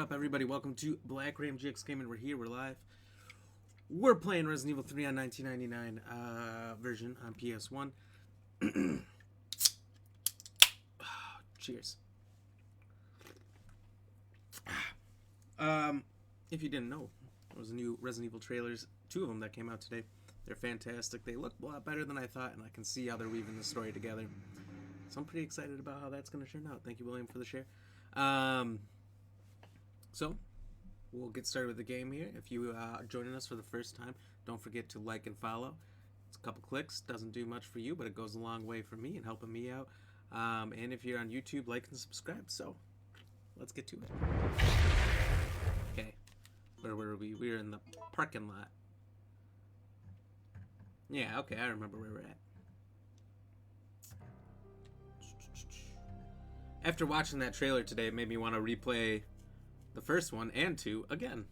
up, everybody? Welcome to Black Ram GX Gaming. We're here, we're live. We're playing Resident Evil 3 on 1999 version on PS1. Cheers. If you didn't know, there was a new Resident Evil trailers, 2 of them that came out today. They're fantastic. They look a lot better than I thought, and I can see how they're weaving the story together. So I'm pretty excited about how that's going to turn out. Thank you, William, for the share. So, we'll get started with the game here. If you are joining us for the first time, don't forget to like and follow. It's a couple clicks. Doesn't do much for you, but it goes a long way for me and helping me out. And if you're on YouTube, like and subscribe. So, let's get to it. Okay. Where were we? We were in the parking lot. Yeah, okay, I remember where we're at. After watching that trailer today, it made me want to replay the first one and 2 again.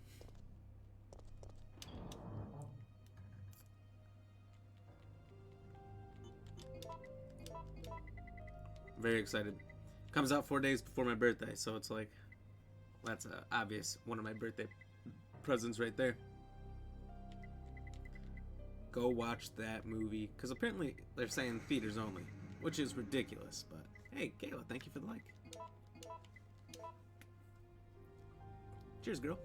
Very excited. Comes out 4 days before my birthday, so it's like, that's a obvious one of my birthday presents right there. Go watch that movie, because apparently they're saying theaters only, which is ridiculous, but hey, Kayla, thank you for the like. Cheers, girl.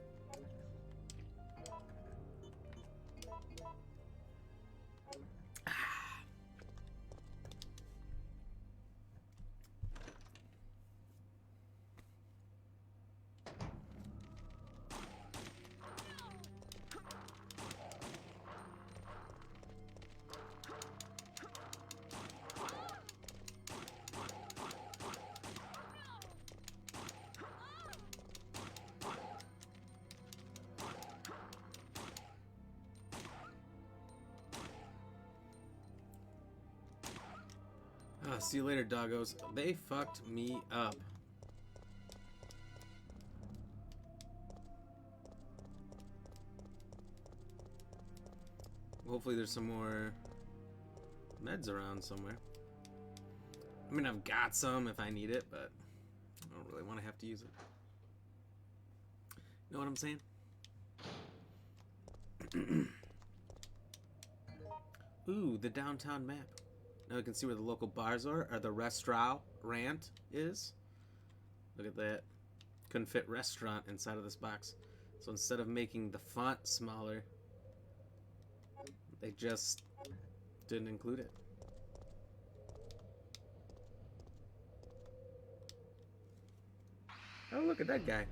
See you later, doggos. They fucked me up. Hopefully there's some more meds around somewhere. I mean, I've got some if I need it, but I don't really want to have to use it. Know what I'm saying? Ooh, the downtown map. Now we can see where the local bars are, or the restaurant is. Look at that. Couldn't fit restaurant inside of this box. So instead of making the font smaller, they just didn't include it. Oh, look at that guy.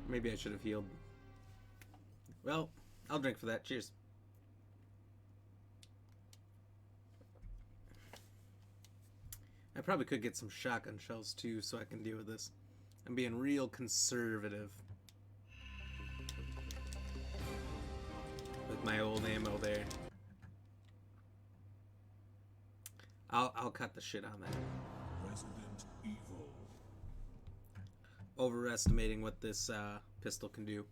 Maybe I should have healed. Well, I'll drink for that. Cheers. I probably could get some shotgun shells too so I can deal with this. I'm being real conservative with my old ammo there. I'll cut the shit on that. Resident Evil. Overestimating what this pistol can do.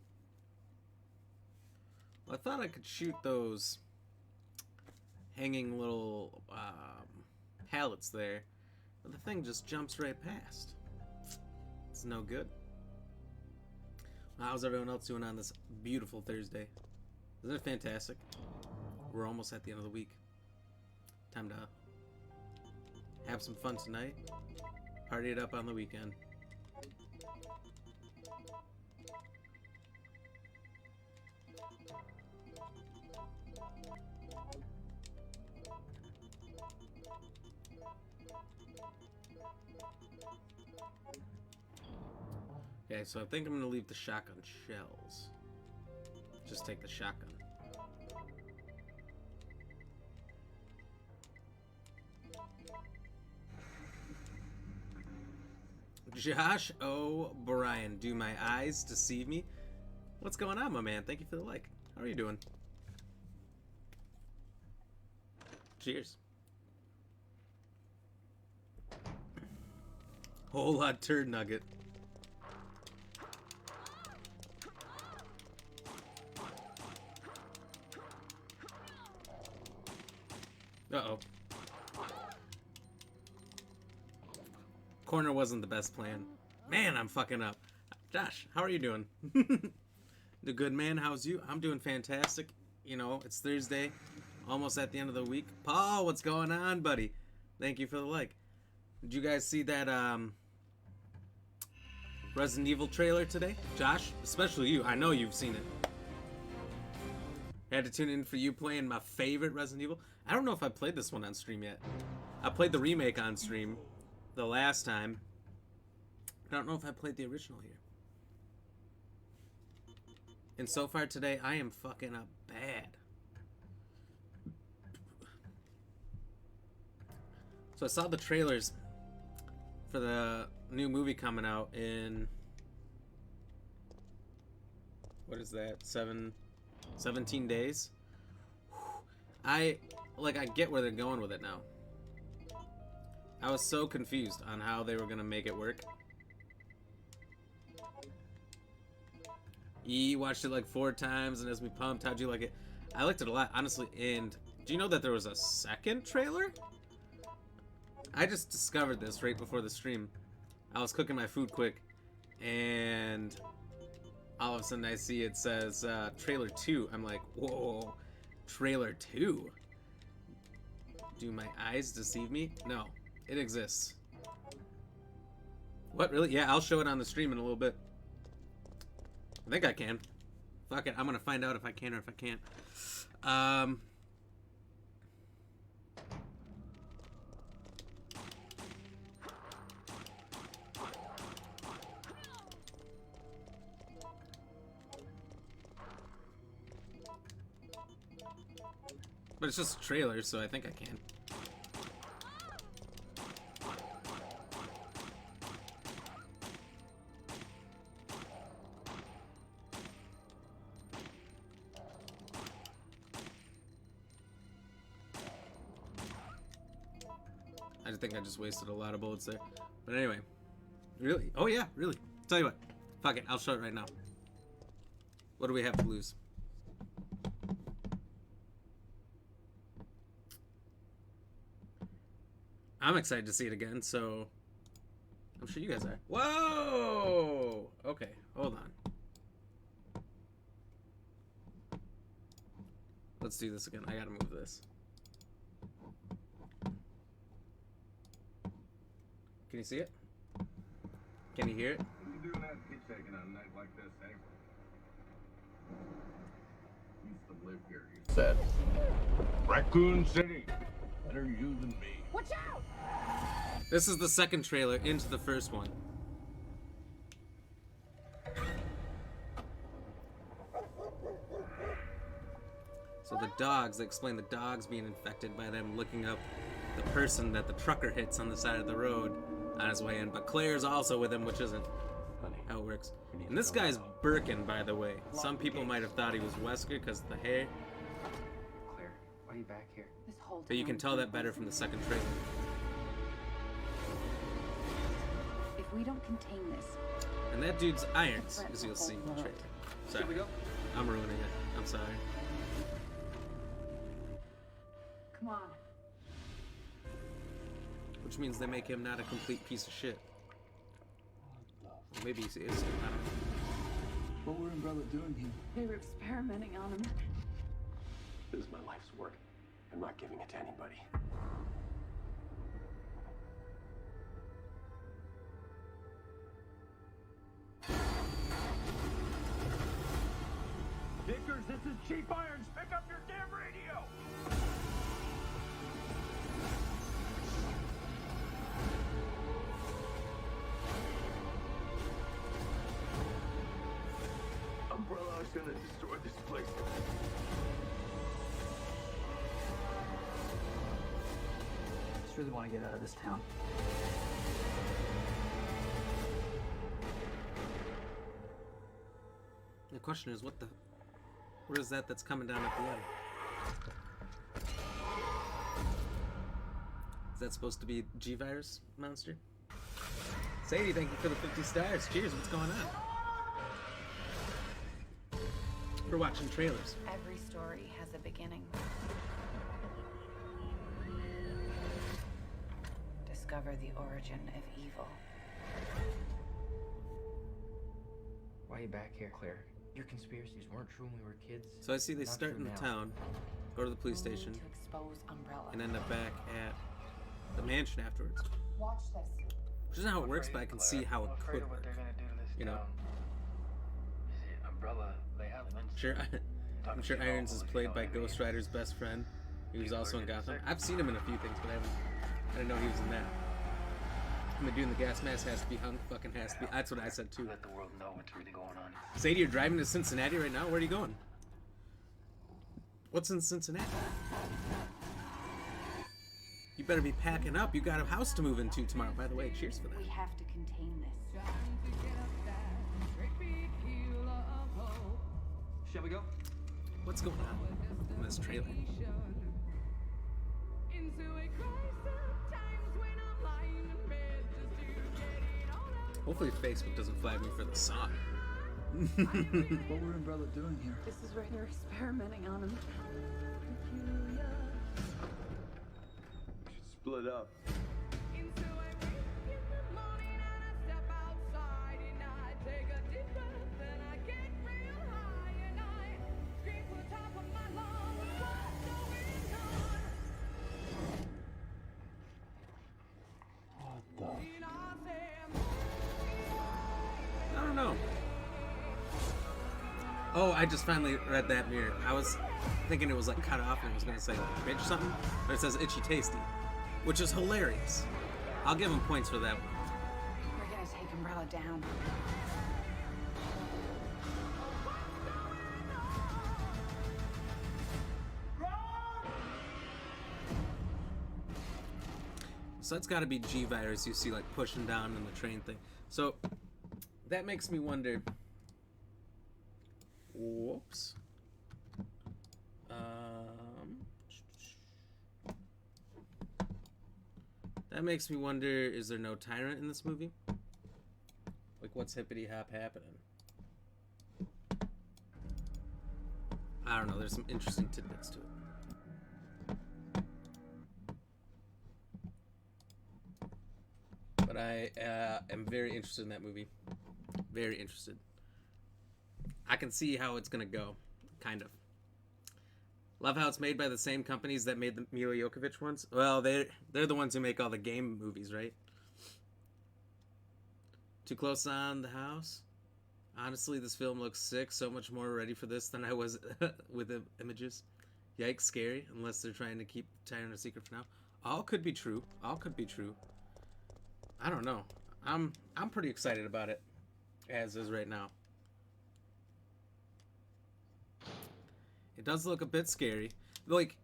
Well, I thought I could shoot those hanging little pallets there, but the thing just jumps right past. It's no good. Well, how's everyone else doing on this beautiful Thursday? Isn't it fantastic? We're almost at the end of the week. Time to have some fun tonight. Party it up on the weekend. Okay, so I think I'm going to leave the shotgun shells. Just take the shotgun. Josh O'Brien, do my eyes deceive me? What's going on, my man? Thank you for the like. How are you doing? Cheers. Whole lot turd nugget. Uh-oh. Corner wasn't the best plan. Man, I'm fucking up. Josh, how are you doing? The good man, how's you? I'm doing fantastic. You know, it's Thursday, almost at the end of the week. Paul, what's going on, buddy? Thank you for the like. Did you guys see that Resident Evil trailer today? Josh, especially you. I know you've seen it. Had to tune in for you playing my favorite Resident Evil. I don't know if I played this one on stream yet. I played the remake on stream the last time. I don't know if I played the original here. And so far today, I am fucking up bad. So I saw the trailers for the new movie coming out in... What is that? 17 days? I get where they're going with it now. I was so confused on how they were going to make it work. You watched it like 4 times and has me pumped. How'd you like it? I liked it a lot, honestly. And do you know that there was a second trailer? I just discovered this right before the stream. I was cooking my food quick, and all of a sudden I see it says trailer 2. I'm like, whoa, trailer 2? Do my eyes deceive me? No, it exists. What, really? Yeah, I'll show it on the stream in a little bit. I think I can. Fuck it, I'm gonna find out if I can or if I can't. But it's just a trailer, so I think I can. I think I just wasted a lot of bullets there. But anyway. Really? Oh yeah, really. Tell you what. Fuck it, I'll show it right now. What do we have to lose? I'm excited to see it again, so I'm sure you guys are. Whoa! Okay, hold on. Let's do this again. I gotta move this. Can you see it? Can you hear it? What are you doing out hitchhiking on a night like this, eh? Used to live here, you said. Raccoon City. Better you than me. Watch out! This is the second trailer into the first one. So the dogs, they explain the dogs being infected by them looking up the person that the trucker hits on the side of the road on his way in. But Claire's also with him, which isn't how it works. And this guy's Birkin, by the way. Some people might have thought he was Wesker because of the hair. Claire, why are you back here? This whole But you can tell that better from the second trailer. If we don't contain this... And that dude's irons, as you'll see in the trailer. Sorry, I'm ruining it. I'm sorry. Come on. Which means they make him not a complete piece of shit. Or maybe he is. I don't know. What were Umbrella doing here? They were experimenting on him. This is my life's work. I'm not giving it to anybody. Dickers, this is Cheap Irons. Pick up your damn radio. Umbrella is gonna destroy this place. I just really want to get out of this town. The question is, what is that that's coming down at the end? Is that supposed to be G-Virus monster? Sadie, thank you for the 50 stars. Cheers, what's going on? We're watching trailers. Every story has a beginning. Discover the origin of evil. Why are you back here, Claire? Your conspiracies weren't true when we were kids. So I see they Not start true in the now. town, go to the police station, To expose Umbrella. and end up back at the mansion afterwards. Watch this. Which isn't how it works, but I can see how it could work. You know? Umbrella, they have Sure, I'm sure Irons is played by Ghost Rider's best friend. He was also in Gotham. I've I didn't know he was in that. And the dude in the gas mask has to be hung. Fucking has to be. That's what I said too. Let the world know what's really going on. Sadie, you're driving to Cincinnati right now? Where are you going? What's in Cincinnati? You better be packing up. You got a house to move into tomorrow. By the way, cheers for that. We have to contain this. Shall we go? What's going on in this trailer? Hopefully Facebook doesn't flag me for the song. What were Umbrella doing here? This is where they're experimenting on him. We should split up. I don't know. Oh, I just finally read that mirror. I was thinking it was like cut off and it was gonna say like bitch something, but it says itchy tasty, which is hilarious. I'll give him points for that one. We're gonna take Umbrella down. So that's got to be G-Virus you see like pushing down in the train thing. So that makes me wonder. Whoops. That makes me wonder, is there no tyrant in this movie? Like what's hippity hop happening? I don't know, there's some interesting tidbits to it. But I am very interested in that movie. Very interested. I can see how it's gonna go, kind of. Love how it's made by the same companies that made the Mila Jovovich ones. Well, they're the ones who make all the game movies, right? Too close on the house. Honestly, this film looks sick. So much more ready for this than I was with the images. Yikes, scary. Unless they're trying to keep Tyrant a secret for now. All could be true. All could be true. I don't know. I'm pretty excited about it, as is right now. It does look a bit scary. Like,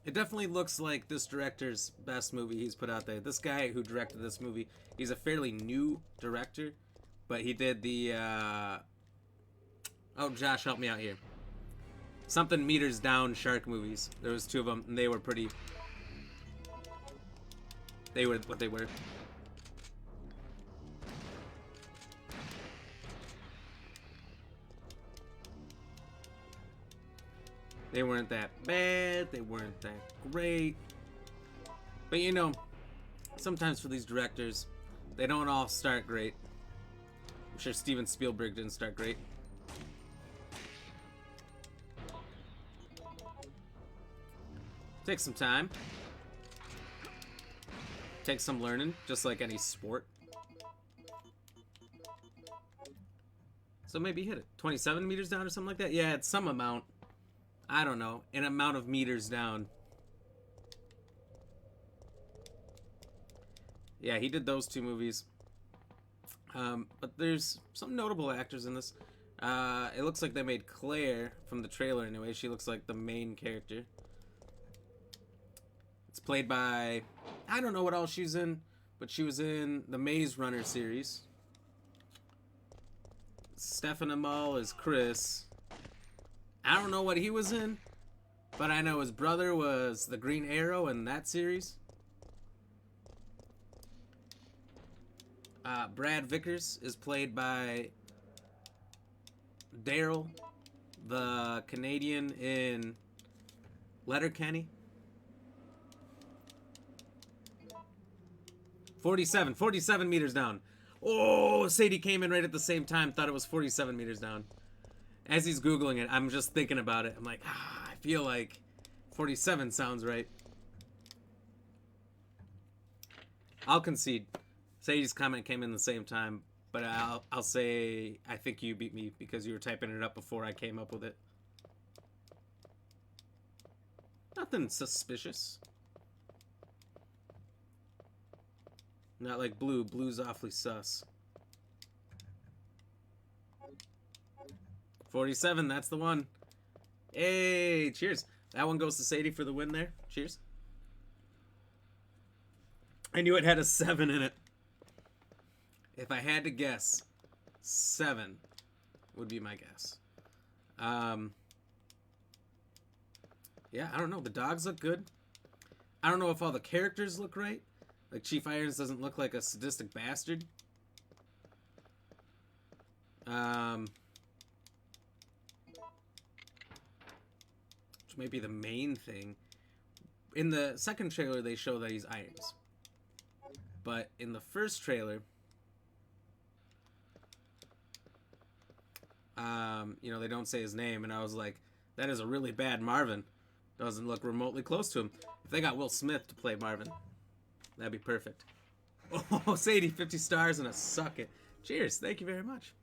it definitely looks like this director's best movie he's put out there. This guy who directed this movie, he's a fairly new director, but he did the, oh, Josh, help me out here. Something Meters Down shark movies. There was two of them, and they were pretty... They were what they were. They weren't that bad, they weren't that great. But you know, sometimes for these directors, they don't all start great. I'm sure Steven Spielberg didn't start great. Take some time. Take some learning, just like any sport. So maybe hit it. 27 meters down or something like that? Yeah, it's some amount. I don't know, an amount of meters down. Yeah, he did those two movies. But there's some notable actors in this. It looks like they made Claire, from the trailer anyway. She looks like the main character. It's played by... I don't know what else she's in, but she was in the Maze Runner series. Stefan Amell is Chris. I don't know what he was in, but I know his brother was the Green Arrow in that series. Brad Vickers is played by Daryl, the Canadian in Letterkenny. 47 meters down. Oh, Sadie came in right at the same time, thought it was 47 meters down. As he's Googling it, I'm just thinking about it. I'm like, I feel like 47 sounds right. I'll concede. Sadie's comment came in the same time, but I'll say I think you beat me because you were typing it up before I came up with it. Nothing suspicious. Not like Blue. Blue's awfully sus. 47, that's the one. Hey, cheers. That one goes to Sadie for the win there. Cheers. I knew it had a 7 in it. If I had to guess, 7 would be my guess. Yeah, I don't know. The dogs look good. I don't know if all the characters look right. Like, Chief Irons doesn't look like a sadistic bastard. Which might be the main thing. In the second trailer, they show that he's Irons. But in the first trailer, you know, they don't say his name, and I was like, that is a really bad Marvin. Doesn't look remotely close to him. If they got Will Smith to play Marvin, that'd be perfect. Oh, Sadie, 50 stars and a suck it. Cheers, thank you very much.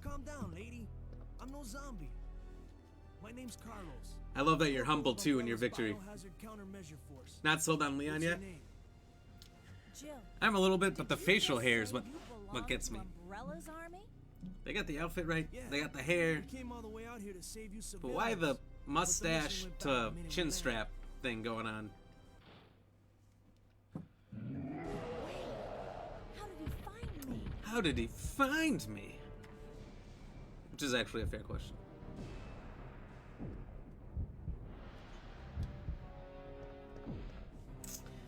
Calm down, lady. I'm no zombie. My name's Carlos. I love that you're humble too in your victory. Not sold on Leon yet? I'm a little bit, but the facial hair is what gets me. They got the outfit right, they got the hair, but why the mustache to chin strap thing going on? How did he find me? Which is actually a fair question.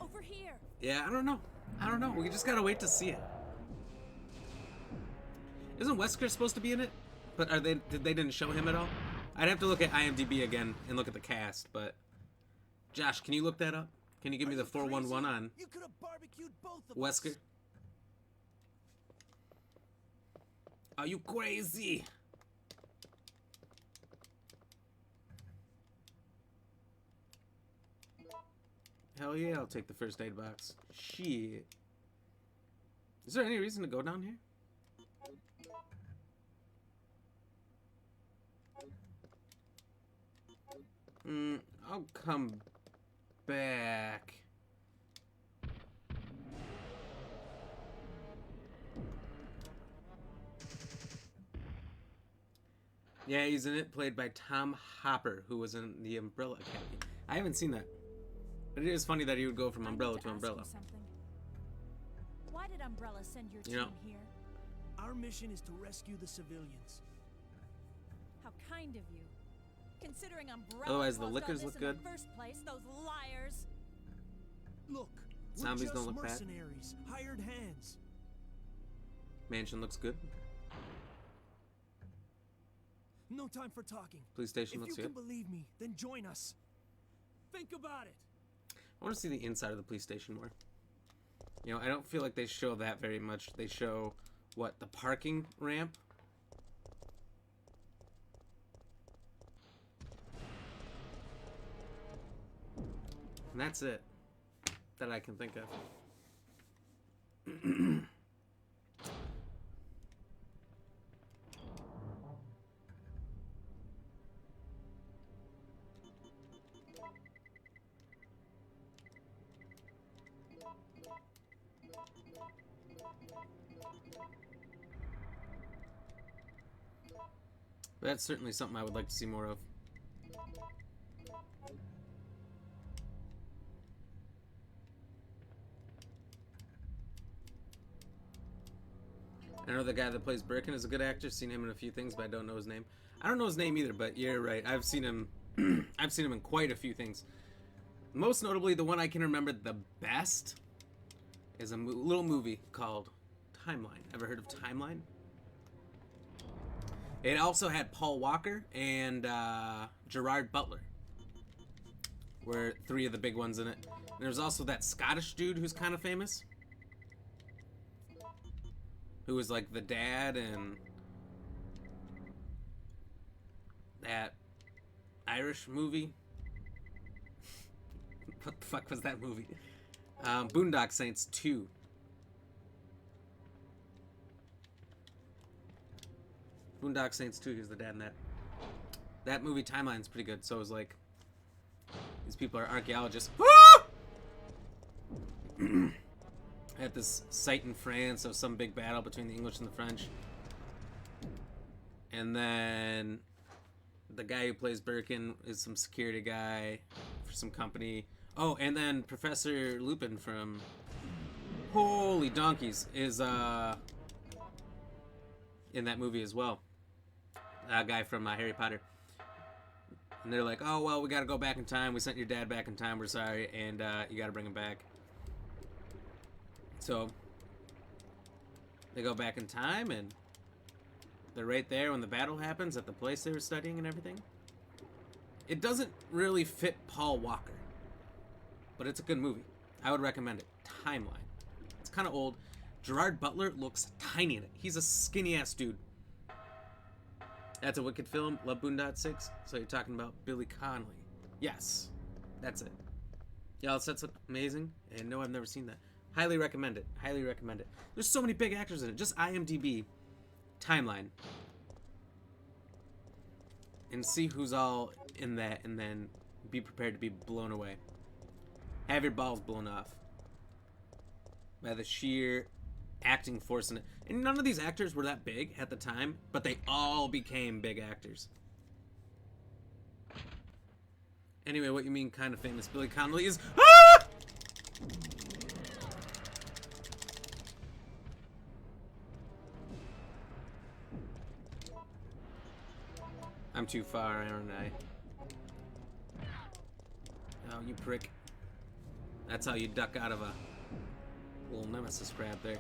Over here. Yeah, I don't know. We just gotta wait to see it. Isn't Wesker supposed to be in it? But they didn't show him at all? I'd have to look at IMDb again and look at the cast, but Josh, can you look that up? Can you give me the 411 on Wesker? Are you crazy? Hell yeah, I'll take the first aid box. Shit. Is there any reason to go down here? I'll come back. Yeah, he's in it, played by Tom Hopper, who was in the Umbrella Academy. I haven't seen that. But it is funny that he would go from Umbrella to Umbrella. Why did Umbrella send your team here? Our mission is to rescue the civilians. How kind of you. Considering Umbrella Otherwise, the caused liquors all this look in good. the first place, those liars. Look, Zombies we're don't just look bad. mercenaries, hired hands. Mansion looks good. No time for talking. Police station looks If you good. can believe me, then join us. Think about it. I want to see the inside of the police station more. You know, I don't feel like they show that very much. They show, what, the parking ramp? And that's it that I can think of. That's certainly something I would like to see more of. I know the guy that plays Birkin is a good actor. Seen him in a few things, but I don't know his name. I don't know his name either, but you're right. I've seen him. I've seen him in quite a few things. Most notably, the one I can remember the best is a little movie called Timeline. Ever heard of Timeline? It also had Paul Walker and Gerard Butler were three of the big ones in it. And there's also that Scottish dude who's kind of famous, who was like the dad, and that Irish movie. What the fuck was that movie? Boondock Saints 2. Boondock Saints 2, he's the dad in that. That movie Timeline's pretty good. So it was like, these people are archaeologists. At this site in France of some big battle between the English and the French. And then the guy who plays Birkin is some security guy for some company. Oh, and then Professor Lupin from Holy Donkeys is in that movie as well. That guy from Harry Potter. And they're like, oh, well, we gotta go back in time. We sent your dad back in time. We're sorry. And you gotta bring him back. So they go back in time, and they're right there when the battle happens at the place they were studying and everything. It doesn't really fit Paul Walker, but it's a good movie. I would recommend it. Timeline. It's kind of old. Gerard Butler looks tiny in it. He's a skinny-ass dude. That's a wicked film. Love Boondock 6. So you're talking about Billy Connolly. Yes. That's it. Y'all, sets look amazing. And no, I've never seen that. Highly recommend it. Highly recommend it. There's so many big actors in it. Just IMDb. Timeline. And see who's all in that, and then be prepared to be blown away. Have your balls blown off by the sheer acting force in it. And none of these actors were that big at the time, but they all became big actors. Anyway, what you mean kind of famous? Billy Connolly is... Ah! I'm too far, aren't I? Oh, you prick. That's how you duck out of a little nemesis crab there.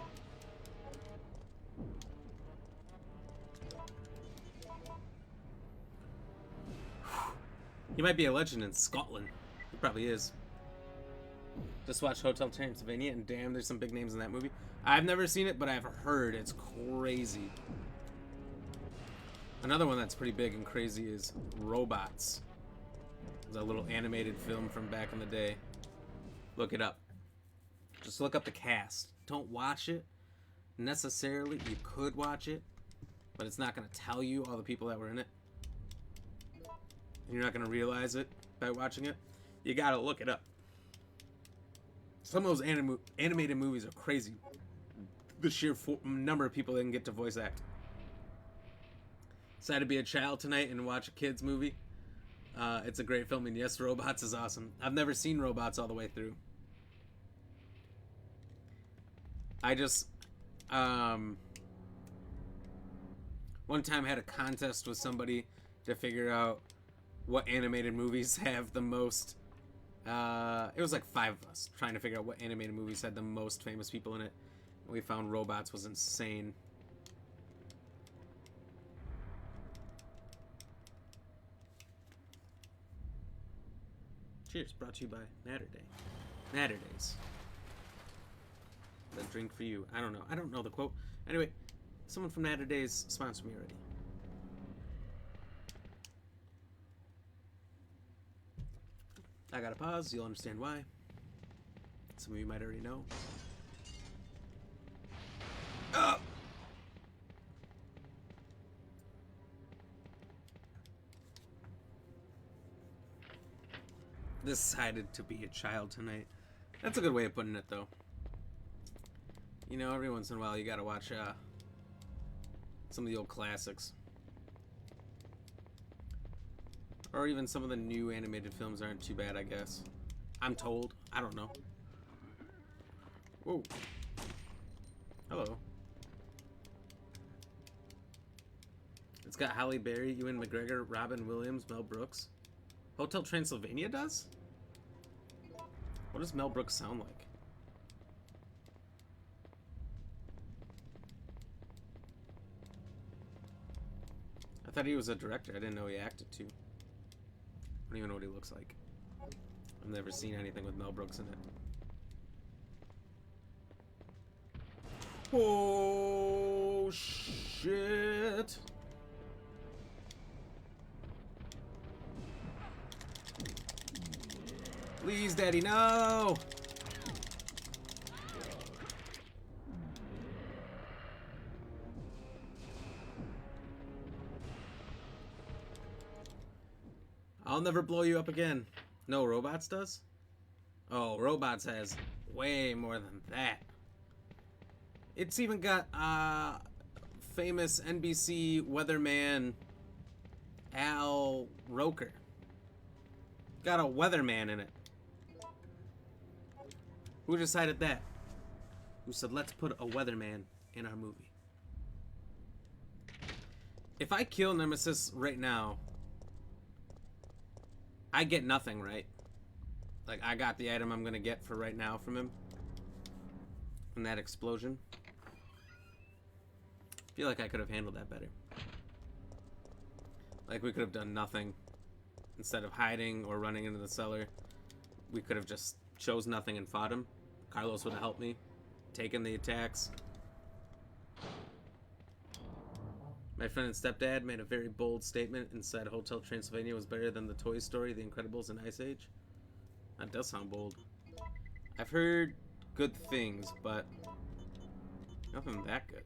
He might be a legend in Scotland. He probably is. Just watched Hotel Transylvania, and damn, there's some big names in that movie. I've never seen it, but I've heard it's crazy. Another one that's pretty big and crazy is Robots. It's a little animated film from back in the day. Look it up. Just look up the cast. Don't watch it necessarily. You could watch it, but it's not going to tell you all the people that were in it. And you're not going to realize it by watching it. You got to look it up. Some of those animated movies are crazy. The sheer number of people that can get to voice act. Decided to be a child tonight and watch a kid's movie. It's a great film, and yes, Robots is awesome. I've never seen Robots all the way through. I just one time had a contest with somebody to figure out what animated movies have the most. It was like 5 of us trying to figure out what animated movies had the most famous people in it. And we found Robots was insane. Cheers, brought to you by Natterday. Natterdays. The drink for you. I don't know. I don't know the quote. Anyway, someone from Natterdays sponsored me already. I gotta pause. You'll understand why. Some of you might already know. Oh! Decided to be a child tonight. That's a good way of putting it, though. You know, every once in a while you gotta watch some of the old classics. Or even some of the new animated films aren't too bad, I guess. I'm told. I don't know. Whoa. Hello. It's got Halle Berry, Ewan McGregor, Robin Williams, Mel Brooks. Hotel Transylvania does? What does Mel Brooks sound like? I thought he was a director. I didn't know he acted too. I don't even know what he looks like. I've never seen anything with Mel Brooks in it. Oh, shit. Please, Daddy, no! I'll never blow you up again. No, Robots does? Oh, Robots has way more than that. It's even got famous NBC weatherman Al Roker. Got a weatherman in it. Who decided that? Who said, let's put a weatherman in our movie? If I kill Nemesis right now, I get nothing, right? Like, I got the item I'm gonna get for right now from him. From that explosion. I feel like I could have handled that better. Like, we could have done nothing. Instead of hiding or running into the cellar, we could have just chose nothing and fought him. Carlos would have helped me. Taken the attacks. My friend and stepdad made a very bold statement and said Hotel Transylvania was better than the Toy Story, The Incredibles, and Ice Age. That does sound bold. I've heard good things, but nothing that good.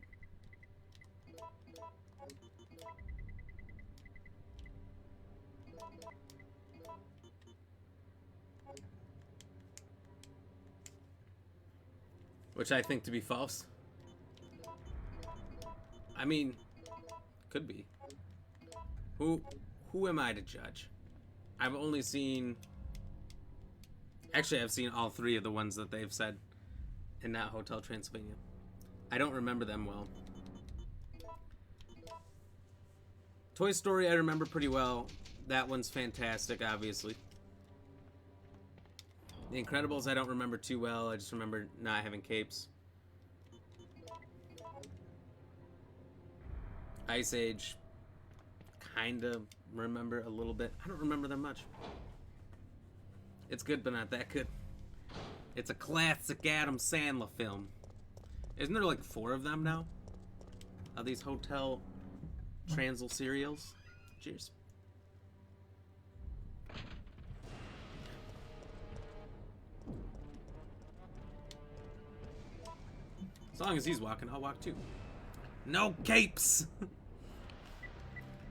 Which I think to be false. I mean, could be. Who am I to judge? I've only seen... Actually, I've seen all three of the ones that they've said in that Hotel Transylvania. I don't remember them well. Toy Story I remember pretty well. That one's fantastic, obviously. The Incredibles I don't remember too well. I just remember not having capes. Ice Age, kind of remember a little bit. I don't remember them much. It's good, but not that good. It's a classic Adam Sandler film. Isn't there like 4 of them now? Of these Hotel Transl serials? Cheers. As long as he's walking, I'll walk too. No capes!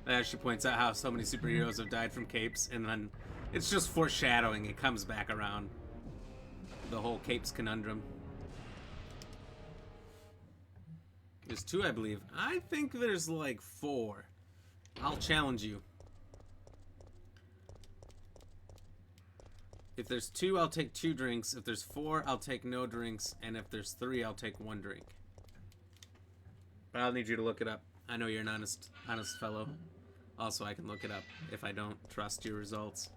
That actually points out how so many superheroes have died from capes, and then it's just foreshadowing. It comes back around. The whole capes conundrum. There's 2, I believe. I think there's like 4. I'll challenge you. If there's 2, I'll take 2 drinks. If there's 4, I'll take no drinks. And if there's 3, I'll take 1 drink. But I'll need you to look it up. I know you're an honest fellow. Also, I can look it up if I don't trust your results.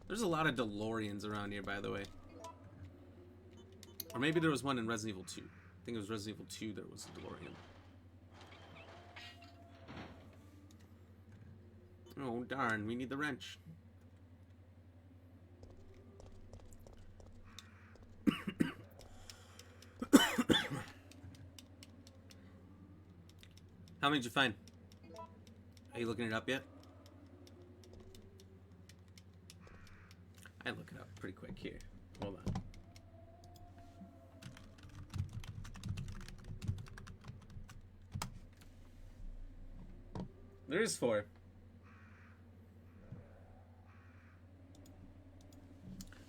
There's a lot of DeLoreans around here, by the way. Or maybe there was one in Resident Evil 2. I think it was Resident Evil 2 there was a DeLorean. Oh, darn. We need the wrench. How many did you find? Are you looking it up yet? I look it up pretty quick here. Hold on. There is 4.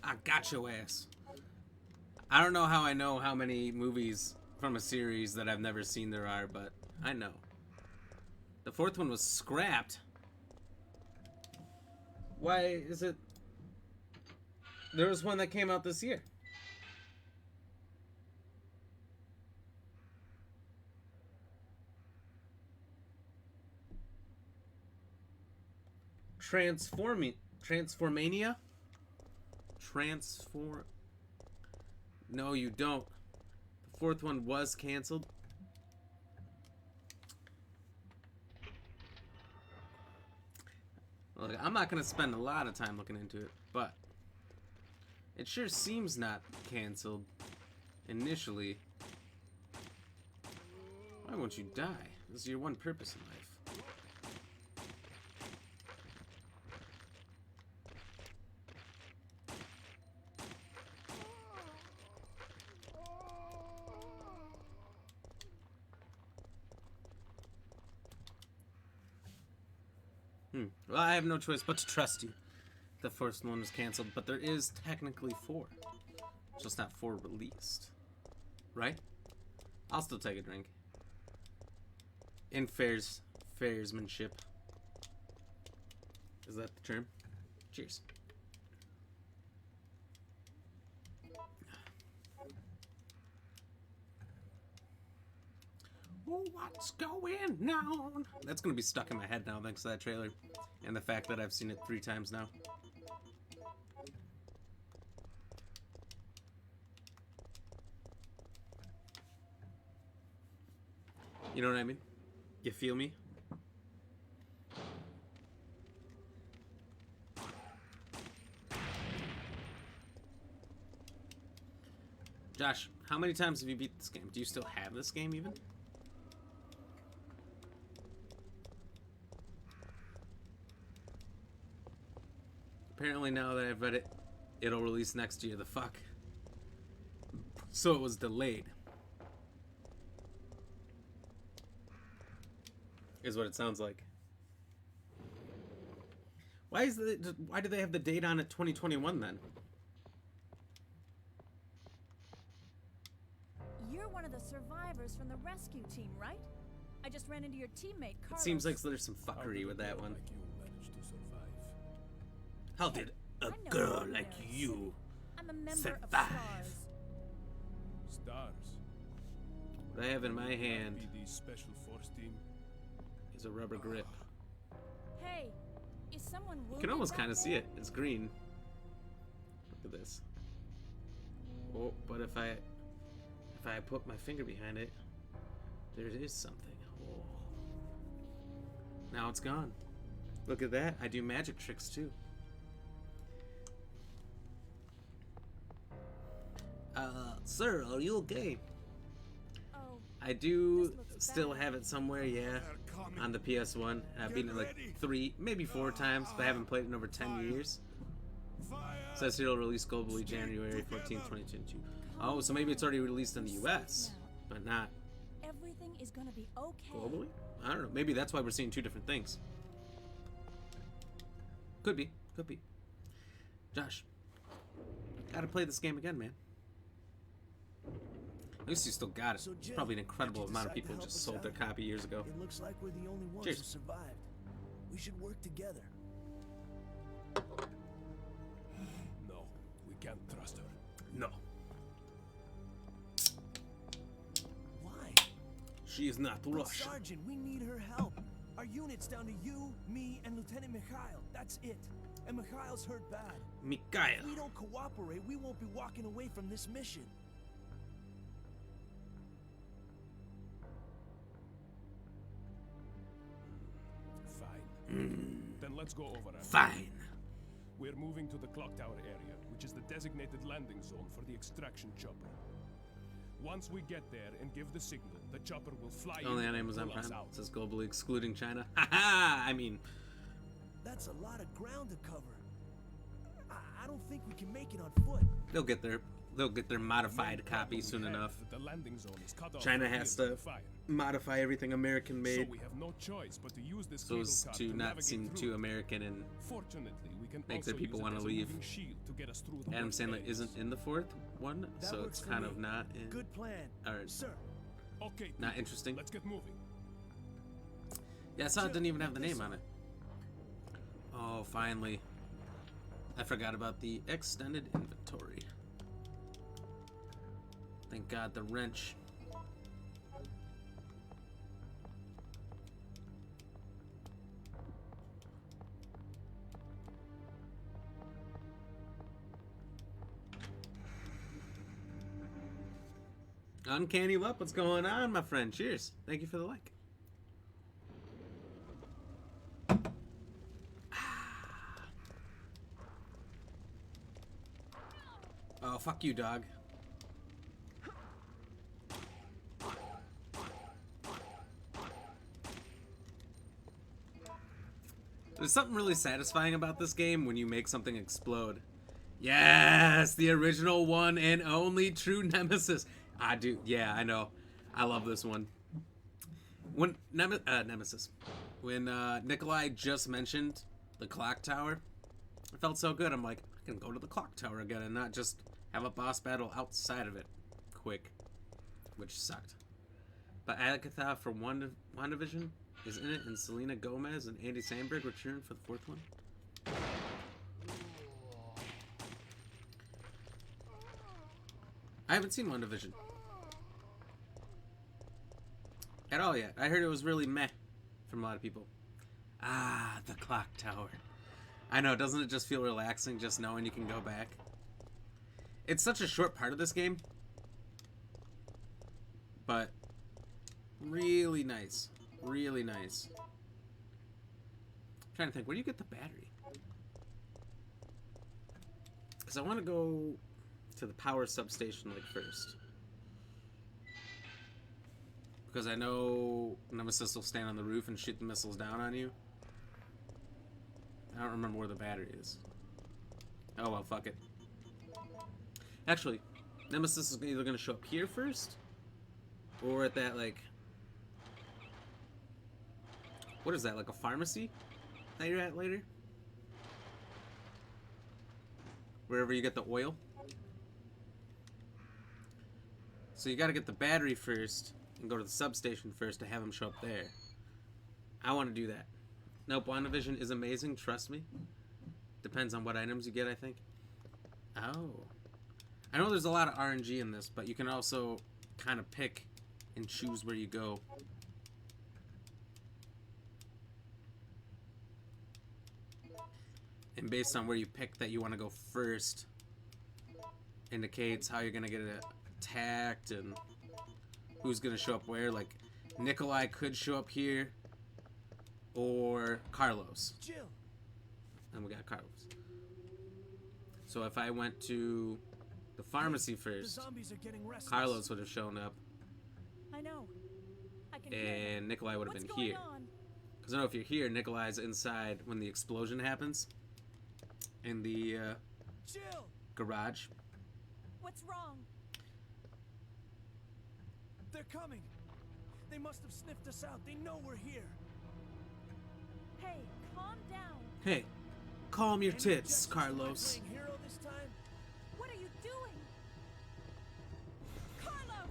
I got your ass. I don't know how I know how many movies from a series that I've never seen there are, but I know. The 4th one was scrapped. Why is it... There was one that came out this year. Transformania? No, you don't. The fourth one was canceled. Look, I'm not gonna spend a lot of time looking into it, but it sure seems not canceled initially. Why won't you die? This is your one purpose in life. Well, I have no choice but to trust you. The first one was canceled, but there is technically 4. Just not 4 released. Right? I'll still take a drink. In fairsmanship. Is that the term? Cheers. Oh, what's going on? That's gonna be stuck in my head now thanks to that trailer. And the fact that I've seen it 3 times now. You know what I mean? You feel me? Josh, how many times have you beat this game? Do you still have this game even? Apparently now that I've read it, it'll release next year. The fuck? So it was delayed. Is what it sounds like. Why do they have the date on it 2021 then? You're one of the survivors from the rescue team, right? I just ran into your teammate, Carlos. It seems like there's some fuckery with that one. How did a girl like you I'm a member survive? of STARS. Stars. What I have in my hand BD's special force team. is a rubber grip. Hey, is someone wounded? You can almost back kind of see there? it. It's green. Look at this. Oh, but if I put my finger behind it, there is something. Oh. Now it's gone. Look at that. I do magic tricks too. Sir, are you okay? Oh, I do This looks still bad. have it somewhere, yeah, on the PS1. I've beaten it like 3, maybe 4 times, but I haven't played it in over 10 years. Says here it'll release globally January 14, 2022. Oh, so maybe it's already released in the US, but not everything is gonna be okay. globally? I don't know. Maybe that's why we're seeing 2 different things. Could be. Could be. Josh, gotta play this game again, man. At least you still got it. So, It's Jim, probably an incredible did you amount of decide to people help just us sold out? their copy years ago. It looks like we're the only ones Cheers. who survived. We should work together. No, we can't trust her. No. Why? She is not But Russian. Sergeant, we need her help. Our unit's down to you, me, and Lieutenant Mikhail. That's it. And Mikhail's hurt bad. Mikhail. If we don't cooperate, we won't be walking away from this mission. Fine. Then let's go over it. Fine. We're moving to the clock tower area, which is the designated landing zone for the extraction chopper. Once we get there and give the signal, the chopper will fly Only in on and Amazon pull us Prime. out. It says globally excluding China. Haha! I mean, That's a lot of ground to cover. I don't think we can make it on foot. they'll get their modified copy soon We have enough. that the landing zone is cut off China from has near to the fire. modify everything American So made we have no choice but to use this so cable as car to not navigate seem through too it. American, and Fortunately, we can make also their people use it wanna as a leave. moving shield to get us through the Adam worst Sandler areas. isn't in the 4th one, That so works it's for kind me. of not in, Good plan. or Sir, Okay, not people, interesting. Let's get moving. Yeah, I saw it didn't even have the name on it. Oh, finally. I forgot about the extended inventory. Thank God, the wrench. Uncanny Luck, what's going on, my friend? Cheers. Thank you for the like. Oh, fuck you, dog. There's something really satisfying about this game when you make something explode. Yes, the original one and only true nemesis. I do. Yeah, I know. I love this one. When Nemesis, when Nikolai just mentioned the clock tower, it felt so good. I'm like, I can go to the clock tower again and not just have a boss battle outside of it, quick, which sucked. But Agatha for WandaVision is in it, and Selena Gomez and Andy Samberg return for the fourth one. I haven't seen WandaVision at all yet. I heard it was really meh from a lot of people. Ah, the clock tower. I know, doesn't it just feel relaxing just knowing you can go back? It's such a short part of this game, but really nice. Really nice. I'm trying to think, where do you get the battery? Because I want to go to the power substation like first. Because I know Nemesis will stand on the roof and shoot the missiles down on you. I don't remember where the battery is. Oh well, fuck it. Actually, Nemesis is either going to show up here first, or at that, like... What is that, like a pharmacy that you're at later? Wherever you get the oil. So you gotta get the battery first and go to the substation first to have him show up there. I want to do that. Nope, WandaVision is amazing, trust me. Depends on what items you get, I think. Oh. I know there's a lot of RNG in this, but you can also kind of pick and choose where you go. And based on where you pick that you want to go first, indicates how you're going to get attacked and who's going to show up where. Like, Nikolai could show up here, or Carlos. Jill. And we got Carlos. So if I went to the pharmacy first, Carlos would have shown up. I know. I can and Nikolai would have been here. Because I know if you're here, Nikolai's inside when the explosion happens. In the garage. What's wrong? They're coming. They must have sniffed us out. They know we're here. Hey, calm down. Hey, calm your tits, Carlos. Hero this time? What are you doing? Carlos!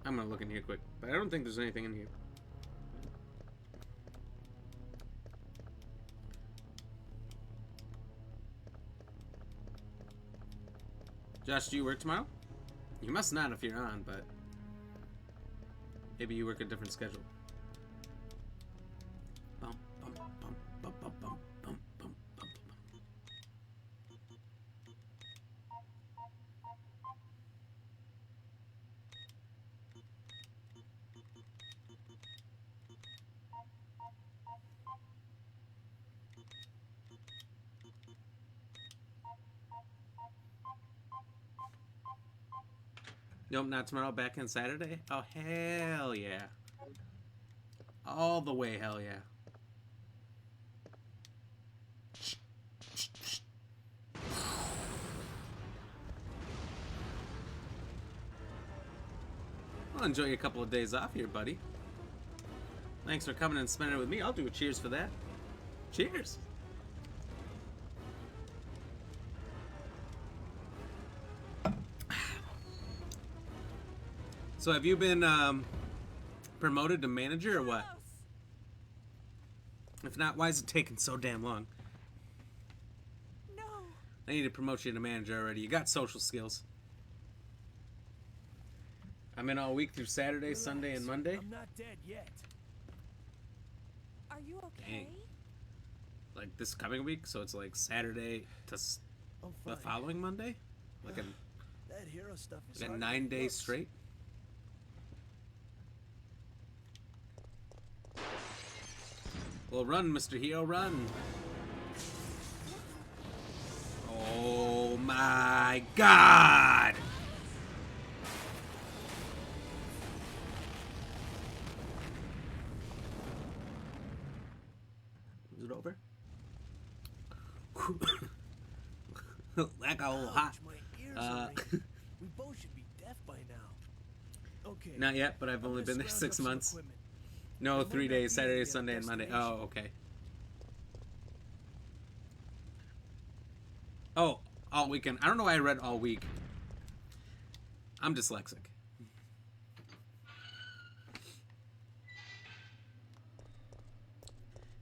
I'm gonna look in here quick, but I don't think there's anything in here. Josh, do you work tomorrow? You must not if you're on, but maybe you work a different schedule. Bum, bum, bum, bum, bum, bum, bum, bum, bum, bum. Nope, not tomorrow. Back in Saturday? Oh, hell yeah. All the way, hell yeah. Well, enjoy your couple of days off here, buddy. Thanks for coming and spending it with me. I'll do a cheers for that. Cheers. So have you been promoted to manager or what? If not, why is it taking so damn long? No. I need to promote you to manager already. You got social skills. I'm in all week through Saturday, Sunday, and Monday. I'm not dead yet. Are you okay? Dang. Like this coming week, so it's like Saturday to I'm the fine. following Monday? Like That hero stuff is a harder 9 than it days looks. straight? Well, run, Mr. Hero, run! Oh my god! Is it over? That got a little hot. Ouch, my ears are ringing. We both should be deaf by now. Okay. Not yet, but I've I'm only gonna been there scrounge 6 up some months. equipment. No, It might 3 not days, be Saturday, at the Sunday, and Monday. destination. Oh, okay. Oh, all weekend. I don't know why I read all week. I'm dyslexic.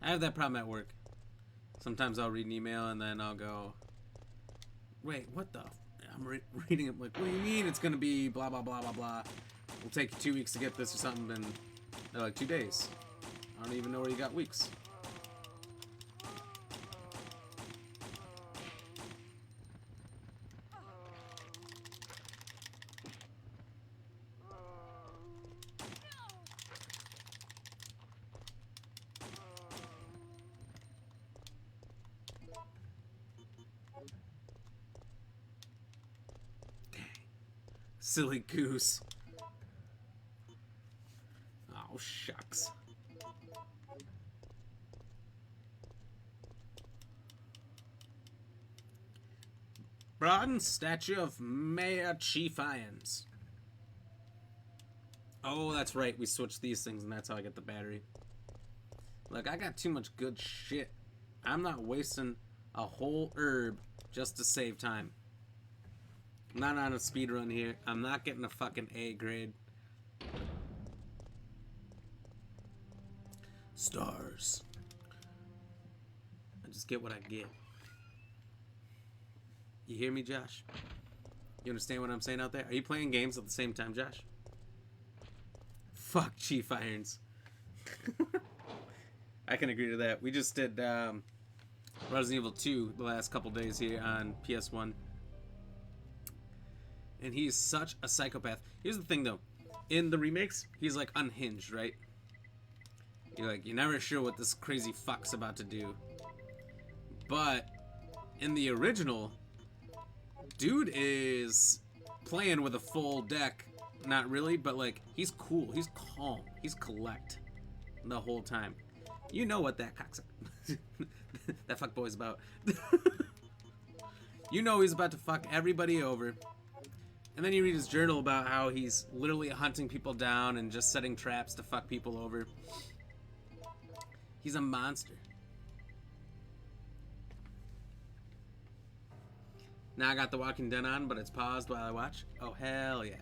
I have that problem at work. Sometimes I'll read an email and then I'll go, wait, what the? I'm reading it like, what do you mean it's going to be blah, blah, blah, blah, blah. It'll take you 2 weeks to get this or something. And they're like, 2 days. I don't even know where you got weeks. Silly goose. Oh, shucks. Bronze statue of Mayor Chief Irons. Oh, that's right. We switched these things, and that's how I get the battery. Look, I got too much good shit. I'm not wasting a whole herb just to save time. I'm not on a speed run here. I'm not getting a fucking A grade. Stars. I just get what I get. You hear me, Josh? You understand what I'm saying out there? Are you playing games at the same time, Josh? Fuck Chief Irons. I can agree to that. We just did Resident Evil 2 the last couple days here on PS1. And he's such a psychopath. Here's the thing, though. In the remakes, he's like unhinged, right? You're never sure what this crazy fuck's about to do. But in the original, dude is playing with a full deck. Not really, but like, he's cool. He's calm. He's collect the whole time. You know what that cocksucker, that fuckboy's about. You know he's about to fuck everybody over. And then you read his journal about how he's literally hunting people down and just setting traps to fuck people over. He's a monster. Now I got The Walking Dead on, but it's paused while I watch. Oh, hell yeah.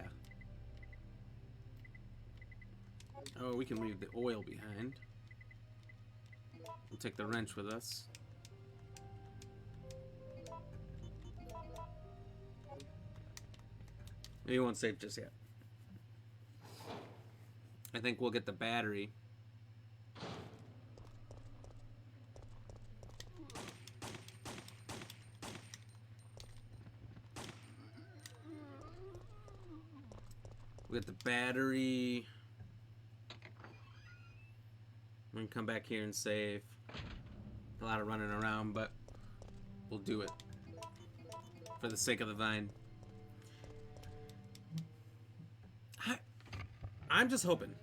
Oh, we can leave the oil behind. We'll take the wrench with us. We won't save just yet. I think we'll get the battery. We get the battery. We can come back here and save. A lot of running around, but we'll do it. For the sake of the vine. I'm just hoping.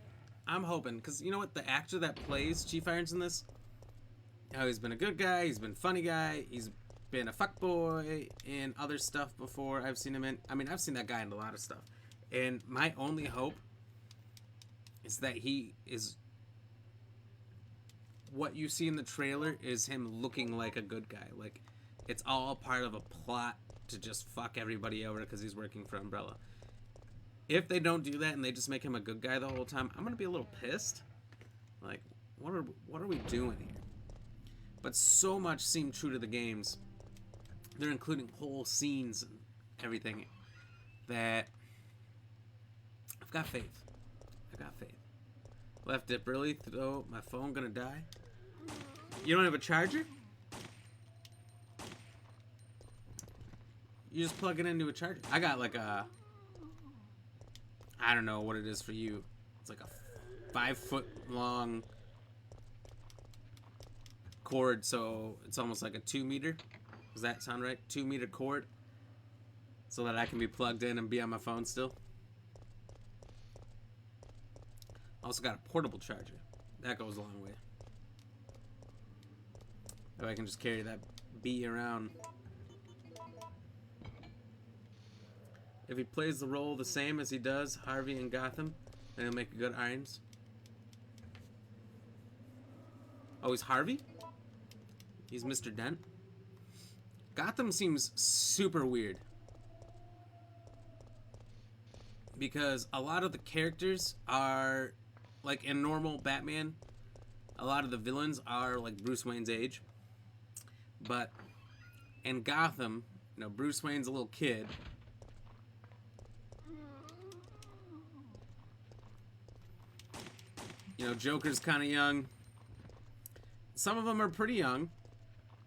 I'm hoping, because you know what? The actor that plays Chief Irons in this, how he's been a good guy, he's been a funny guy, he's been a fuckboy in other stuff before I've seen him in. I mean, I've seen that guy in a lot of stuff. And my only hope is that he is... What you see in the trailer is him looking like a good guy. Like, it's all part of a plot to just fuck everybody over because he's working for Umbrella. If they don't do that and they just make him a good guy the whole time, I'm gonna be a little pissed. Like, what are we doing here? But so much seemed true to the games. They're including whole scenes and everything that I've got faith. I got faith. Left dip really, though. My phone gonna die. You don't have a charger? You just plug it into a charger. I got like a... I don't know what it is for you. It's like a 5-foot long cord, so it's almost like a 2 meter. Does that sound right? 2 meter cord. So that I can be plugged in and be on my phone still. Also got a portable charger. That goes a long way. So I can just carry that bee around. If he plays the role the same as he does Harvey in Gotham, then he'll make a good Irons. Oh, he's Harvey? He's Mr. Dent? Gotham seems super weird. Because a lot of the characters are, like in normal Batman, a lot of the villains are like Bruce Wayne's age. But in Gotham, you know, Bruce Wayne's a little kid. You know, Joker's kind of young. Some of them are pretty young.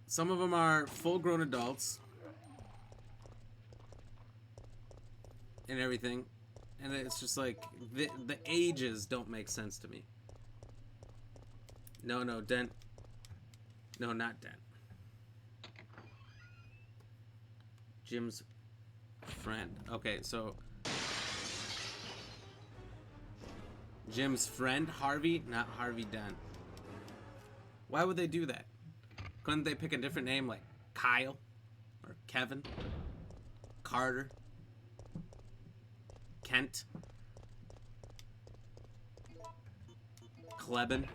Some of them are full-grown adults. And everything. And it's just like, the ages don't make sense to me. No, Dent. No, not Dent. Jim's friend. Okay, so... Jim's friend, Harvey, not Harvey Dent. Why would they do that? Couldn't they pick a different name like Kyle? Or Kevin? Carter? Kent? Kleben?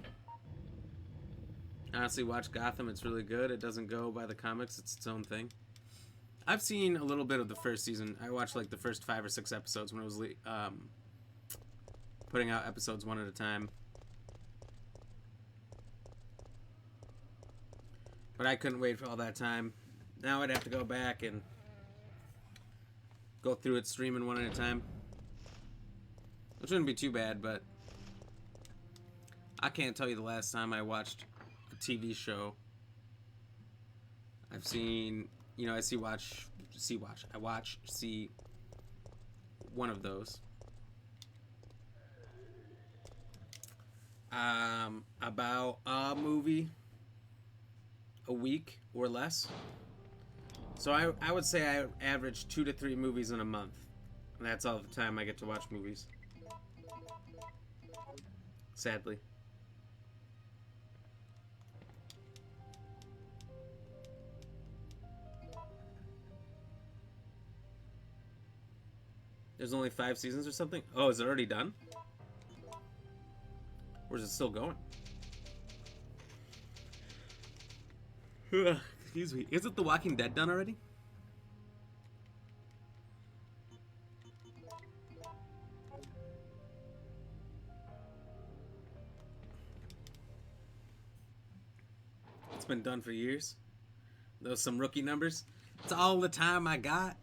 Honestly, watch Gotham. It's really good. It doesn't go by the comics. It's its own thing. I've seen a little bit of the first season. I watched like the first 5 or 6 episodes when it was putting out episodes one at a time. But I couldn't wait for all that time. Now I'd have to go back and go through it streaming one at a time. Which wouldn't be too bad, but I can't tell you the last time I watched a TV show. I've seen, you know, see one of those. About a movie a week or less. So I would say I average 2 to 3 movies in a month. And that's all the time I get to watch movies. Sadly. There's only 5 seasons or something? Oh, is it already done? Or is it still going? Excuse me. Isn't The Walking Dead done already? It's been done for years. Those some rookie numbers. It's all the time I got.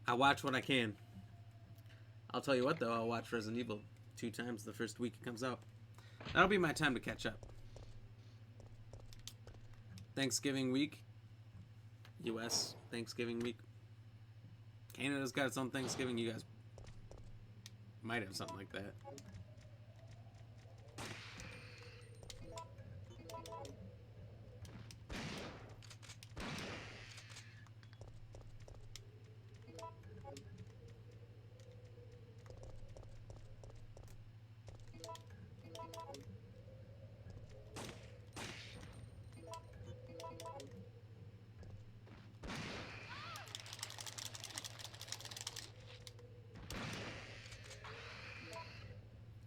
I watch what I can. I'll tell you what though, I'll watch Resident Evil 2 times the first week it comes out. That'll be my time to catch up. Thanksgiving week. US Thanksgiving week. Canada's got its own Thanksgiving. You guys might have something like that.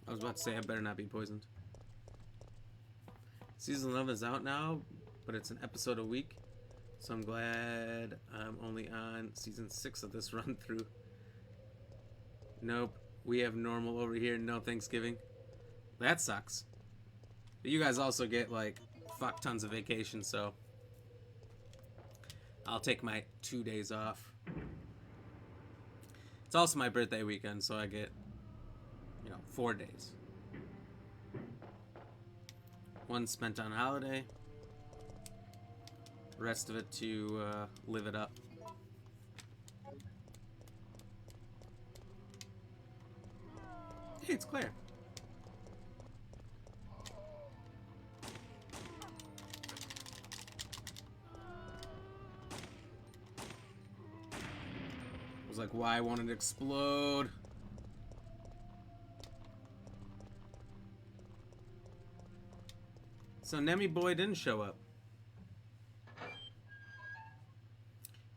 I was about to say I better not be poisoned. Season 11 is out now, but it's an episode a week. So I'm glad I'm only on season 6 of this run through. Nope. We have normal over here, no Thanksgiving. That sucks. But you guys also get like fuck tons of vacation, so I'll take my 2 days off. It's also my birthday weekend, so I get, 4 days. One spent on holiday. The rest of it to live it up. Hey, it's Claire. I was like, why won't it explode? So Nemi Boy didn't show up.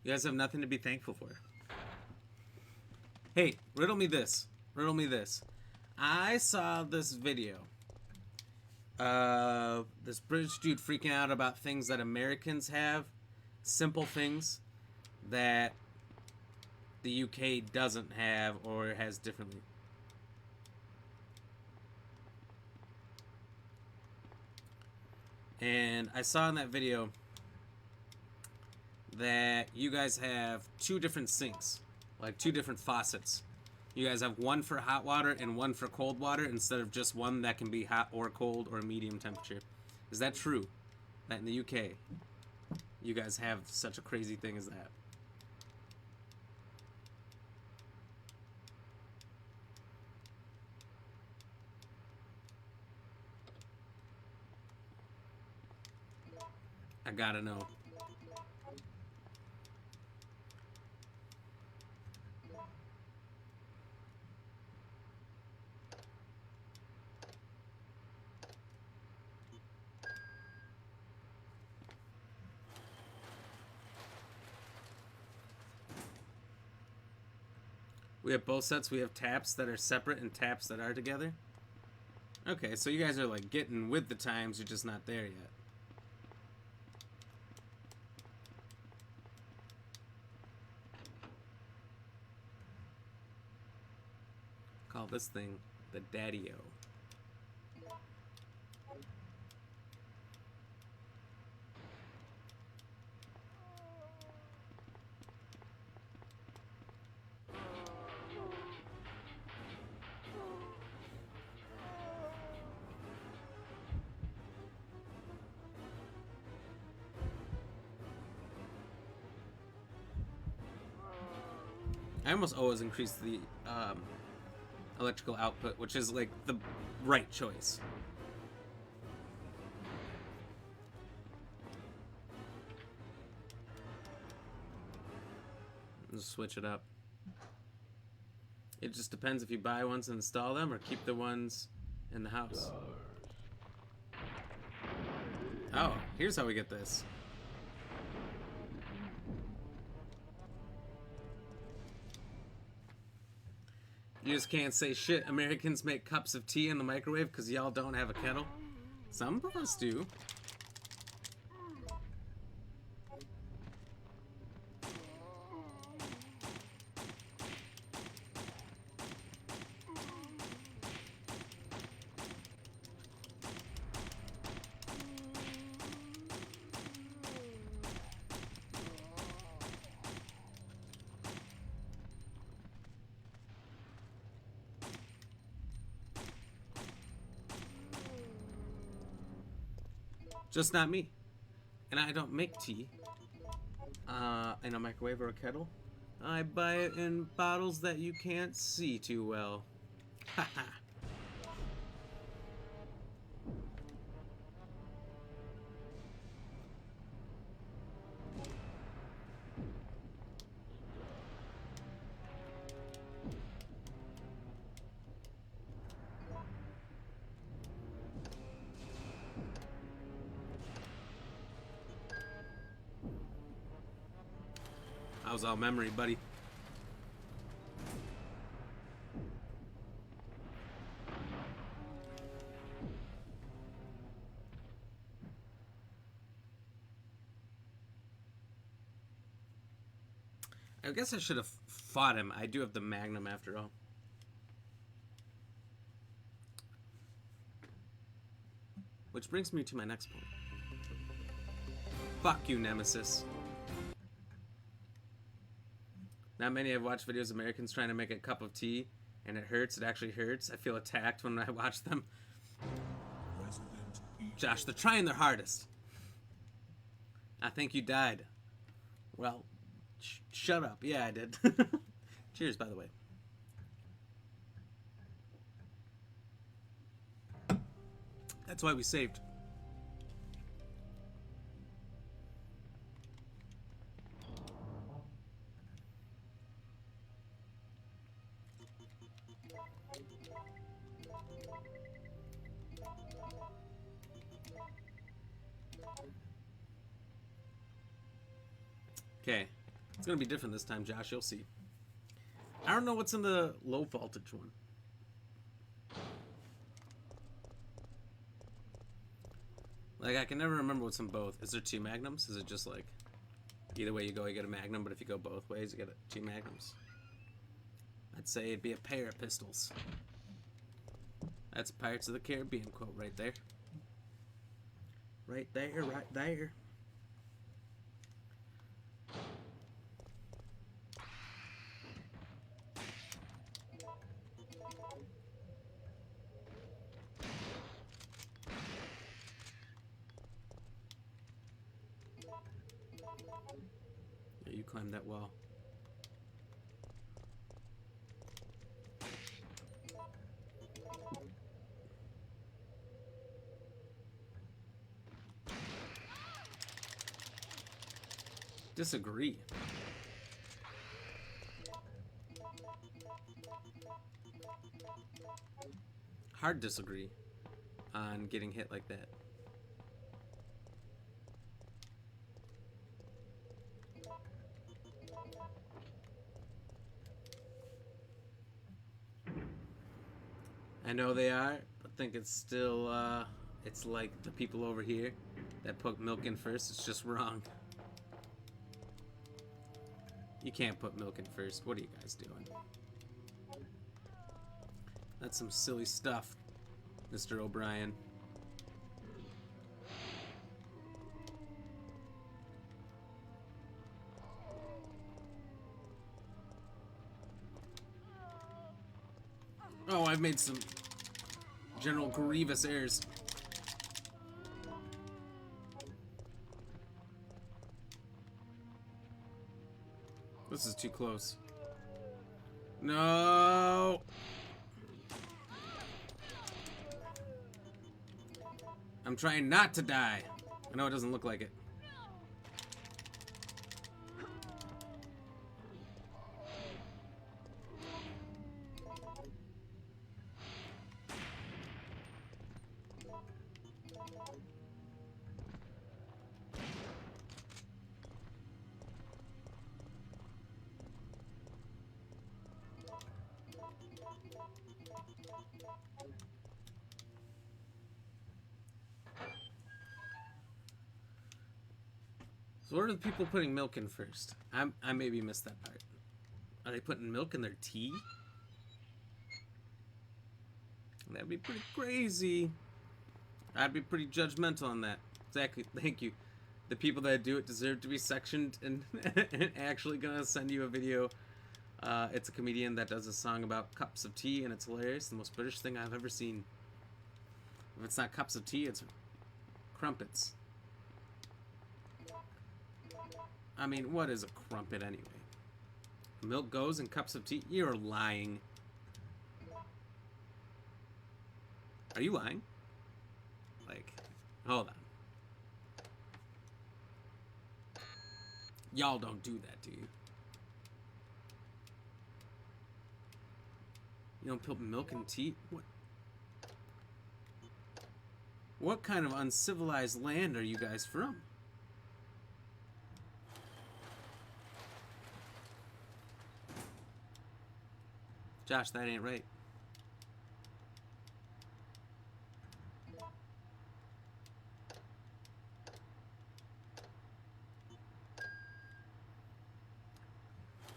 You guys have nothing to be thankful for. Hey, riddle me this. Riddle me this. I saw this video. This British dude freaking out about things that Americans have. Simple things that the UK doesn't have or has differently. And I saw in that video that you guys have 2 different sinks, like 2 different faucets. You guys have one for hot water and one for cold water instead of just one that can be hot or cold or medium temperature. Is that true? That in the UK, you guys have such a crazy thing as that? I gotta know. We have both sets. We have taps that are separate and taps that are together. Okay, so you guys are like getting with the times, you're just not there yet. Call this thing the Daddy-O. I almost always increase the electrical output, which is like the right choice. Just switch it up. It just depends if you buy ones and install them or keep the ones in the house. Oh, here's how we get this. You just can't say shit. Americans make cups of tea in the microwave because y'all don't have a kettle. Some of us do. Just not me. And I don't make tea in a microwave or a kettle. I buy it in bottles that you can't see too well. Haha. That was all memory, buddy. I guess I should have fought him. I do have the Magnum after all. Which brings me to my next point. Fuck you, Nemesis. Not many have watched videos of Americans trying to make a cup of tea, and it hurts. It actually hurts. I feel attacked when I watch them. Josh, they're trying their hardest. I think you died. Well, shut up. Yeah, I did. Cheers, by the way. That's why we saved. Okay, it's gonna be different this time, Josh. You'll see. I don't know what's in the low voltage one. Like, I can never remember what's in both. Is there 2 magnums? Is it just like, either way you go, you get a magnum, but if you go both ways, you get 2 magnums? I'd say it'd be a pair of pistols. That's a Pirates of the Caribbean quote right there. Right there, right there. Yeah, you climbed that wall. Disagree. Hard disagree on getting hit like that. I know they are, but I think it's still, it's like the people over here that put milk in first. It's just wrong. You can't put milk in first. What are you guys doing? That's some silly stuff, Mr. O'Brien. Oh, I've made some General Grievous errors. This is too close. No! I'm trying not to die. I know it doesn't look like it. So what are the people putting milk in first? I maybe missed that part. Are they putting milk in their tea? That'd be pretty crazy. I'd be pretty judgmental on that. Exactly. Thank you. The people that do it deserve to be sectioned, and, and actually gonna send you a video. It's a comedian that does a song about cups of tea, and it's hilarious. The most British thing I've ever seen. If it's not cups of tea, it's crumpets. I mean, what is a crumpet anyway? Milk goes in cups of tea? You're lying. Are you lying? Like, hold on. Y'all don't do that, do you? You don't put milk in tea? What kind of uncivilized land are you guys from? Josh, that ain't right.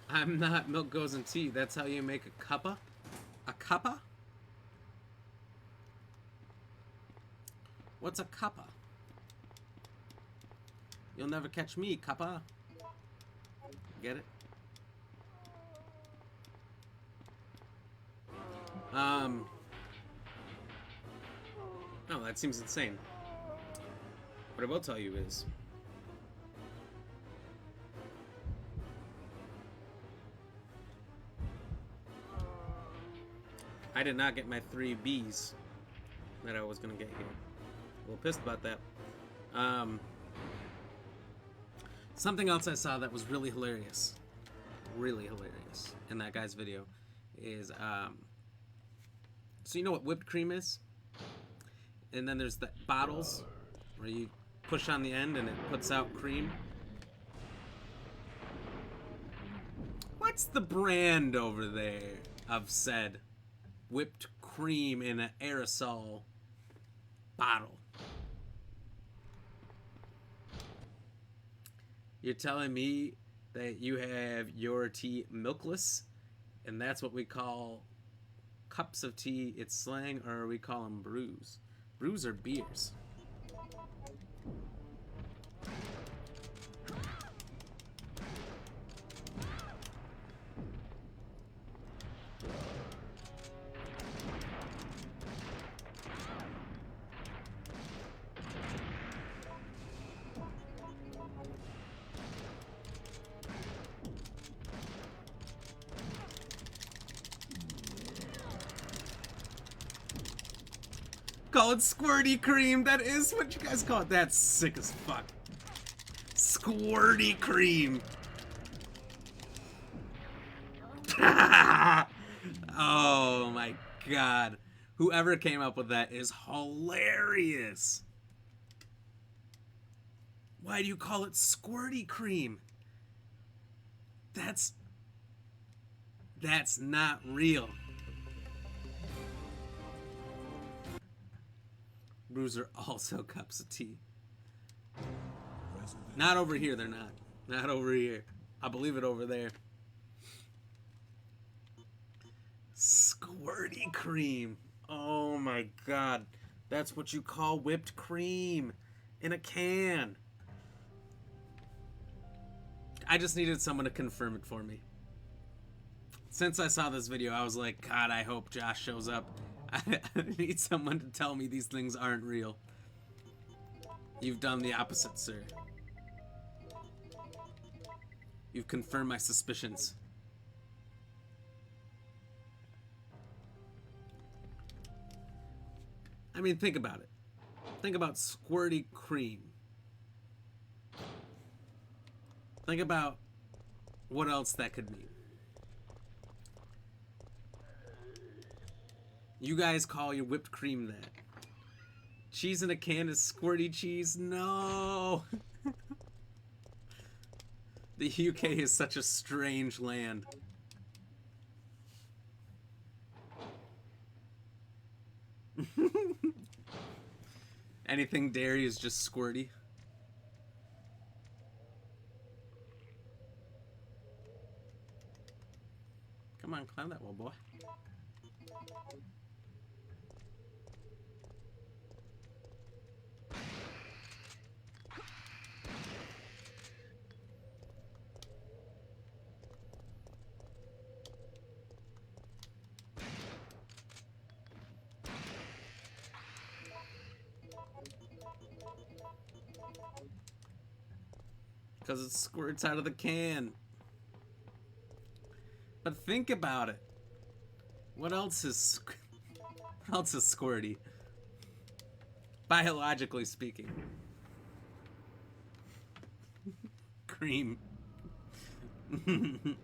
I'm not milk goes in tea. That's how you make a cuppa? A cuppa? What's a cuppa? You'll never catch me, cuppa. Get it? No, that seems insane. What I will tell you is, I did not get my 3 Bs that I was gonna get here. A little pissed about that. Something else I saw that was really hilarious in that guy's video is, so you know what whipped cream is? And then there's the bottles where you push on the end and it puts out cream. What's the brand over there of said whipped cream in an aerosol bottle? You're telling me that you have your tea milkless, and that's what we call cups of tea? It's slang, or we call them brews. Brews are beers. Call it squirty cream. That is what you guys call it. That's sick as fuck. Squirty cream. Oh my god. Whoever came up with that is hilarious. Why do you call it squirty cream? That's not real. Brews are also cups of tea. Not over here, they're not. Not over here. I believe it over there. Squirty cream. Oh my god. That's what you call whipped cream in a can. I just needed someone to confirm it for me. Since I saw this video, I was like, God, I hope Josh shows up. I need someone to tell me these things aren't real. You've done the opposite, sir. You've confirmed my suspicions. I mean, think about it. Think about squirty cream. Think about what else that could mean. You guys call your whipped cream that. Cheese in a can is squirty cheese? No! The UK is such a strange land. Anything dairy is just squirty. Come on, climb that wall, boy. Because it squirts out of the can. But think about it. What else is squirty? Biologically speaking. Cream. Do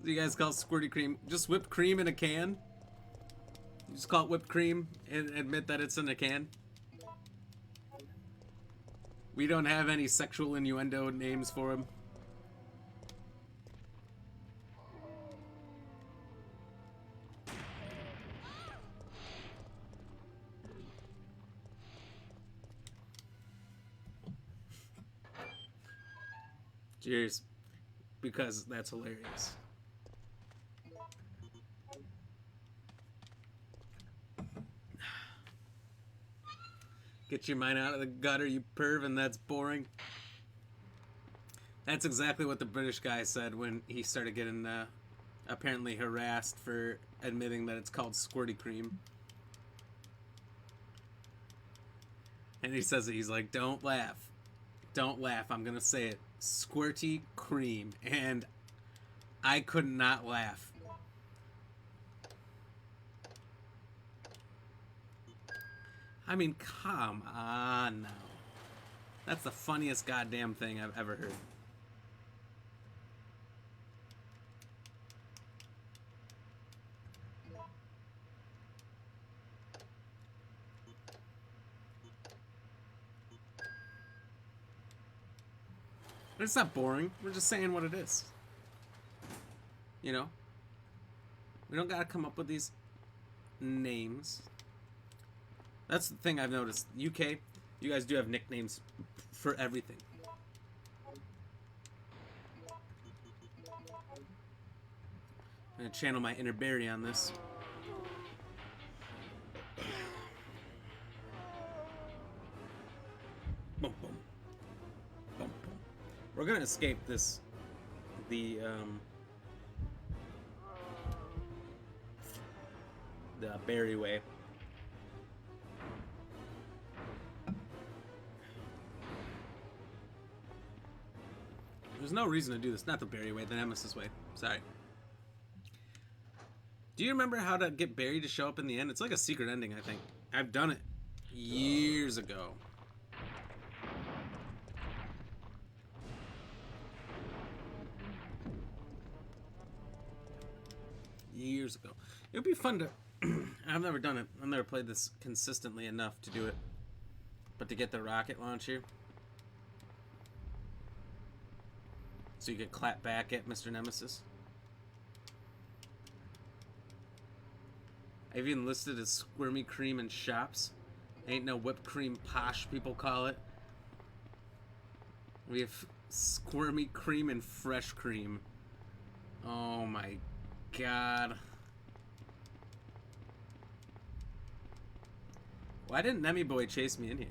you guys call it squirty cream? Just whipped cream in a can? You just call it whipped cream and admit that it's in a can? We don't have any sexual innuendo names for him. Cheers. Because that's hilarious. Get your mind out of the gutter, you perv, and that's boring. That's exactly what the British guy said when he started getting apparently harassed for admitting that it's called squirty cream. And he says it, he's like, don't laugh. Don't laugh, I'm gonna say it. Squirty cream. And I could not laugh. I mean, come on now. That's the funniest goddamn thing I've ever heard. It's not boring. We're just saying what it is. You know? We don't gotta come up with these names. That's the thing I've noticed. UK, you guys do have nicknames for everything. I'm gonna channel my inner Barry on this. Boom, boom. Boom, boom. We're gonna escape this, the Barry way. There's no reason to do this. Not the Barry way, the Nemesis way. Sorry. Do you remember how to get Barry to show up in the end? It's like a secret ending, I think. I've done it years ago. Years ago. It would be fun to... I've never done it. I've never played this consistently enough to do it. But to get the rocket launcher... so you could clap back at Mr. Nemesis. I've even listed as squirmy cream in shops. Ain't no whipped cream posh, people call it. We have squirmy cream and fresh cream. Oh my god. Why didn't Nemi Boy chase me in here?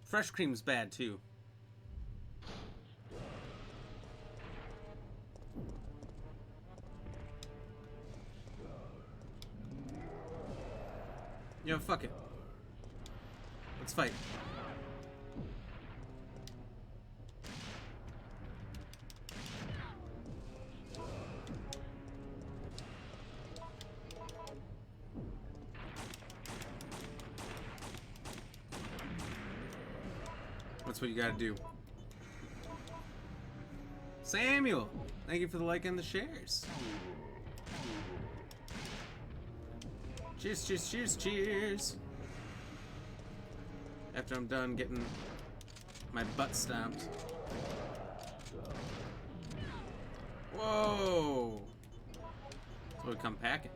Fresh cream's bad too. Yo, fuck it. Let's fight. That's what you gotta do. Samuel! Thank you for the like and the shares. Cheers, cheers, cheers, cheers. After I'm done getting my butt stomped. Whoa! So we come packing.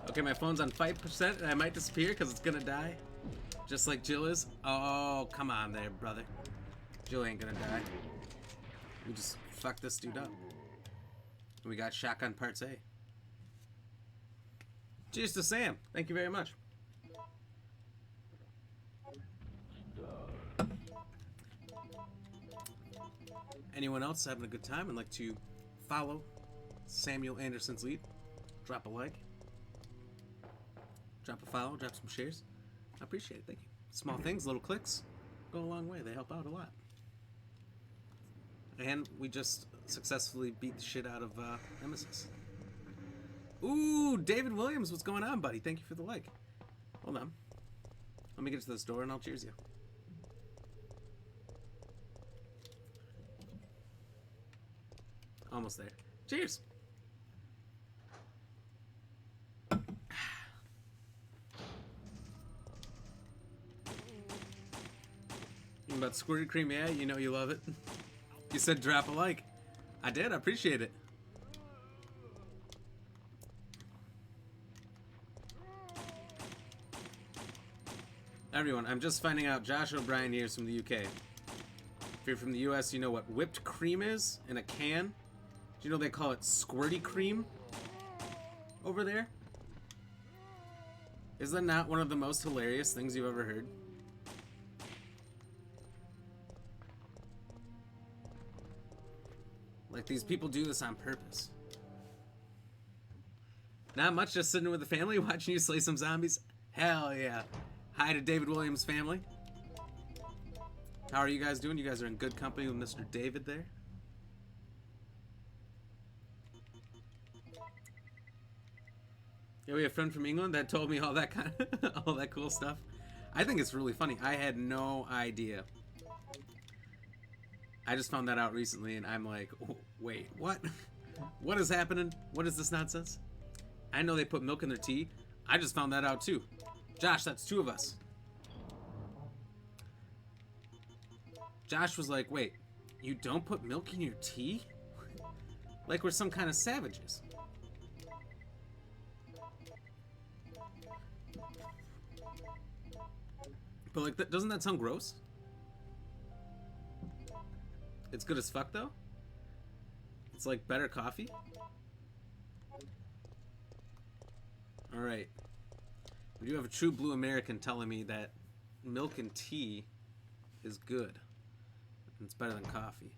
Okay, my phone's on 5% and I might disappear because it's gonna die. Just like Jill is. Oh, come on there, brother. Jill ain't gonna die. We just fucked this dude up. We got shotgun parts A. Cheers to Sam. Thank you very much. Anyone else having a good time and like to follow Samuel Anderson's lead? Drop a like. Drop a follow, drop some shares. I appreciate it, thank you. Small things, little clicks, go a long way. They help out a lot. And we just successfully beat the shit out of Nemesis. Ooh, David Williams, what's going on, buddy? Thank you for the like. Hold on. Let me get to this door and I'll cheers you. Almost there. Cheers! About squirty cream, yeah, you know you love it. You said drop a like. I did, I appreciate it. Everyone, I'm just finding out Josh O'Brien here is from the UK. If you're from the US, you know what whipped cream is in a can. Do you know they call it squirty cream over there? Is that not one of the most hilarious things you've ever heard? Like, these people do this on purpose. Not much, just sitting with the family watching you slay some zombies. Hell yeah. Hi to David Williams' family. How are you guys doing? You guys are in good company with Mr. David there. Yeah, we have a friend from England that told me all that kind of, all that cool stuff. I think it's really funny. I had no idea. I just found that out recently, and I'm like, oh, wait, what? What is happening? What is this nonsense? I know they put milk in their tea. I just found that out too. Josh, that's 2 of us. Josh was like, wait, you don't put milk in your tea? Like we're some kind of savages. But like, doesn't that sound gross? It's good as fuck though. It's like better coffee. All right. We do have a true blue American telling me that milk and tea is good. It's better than coffee.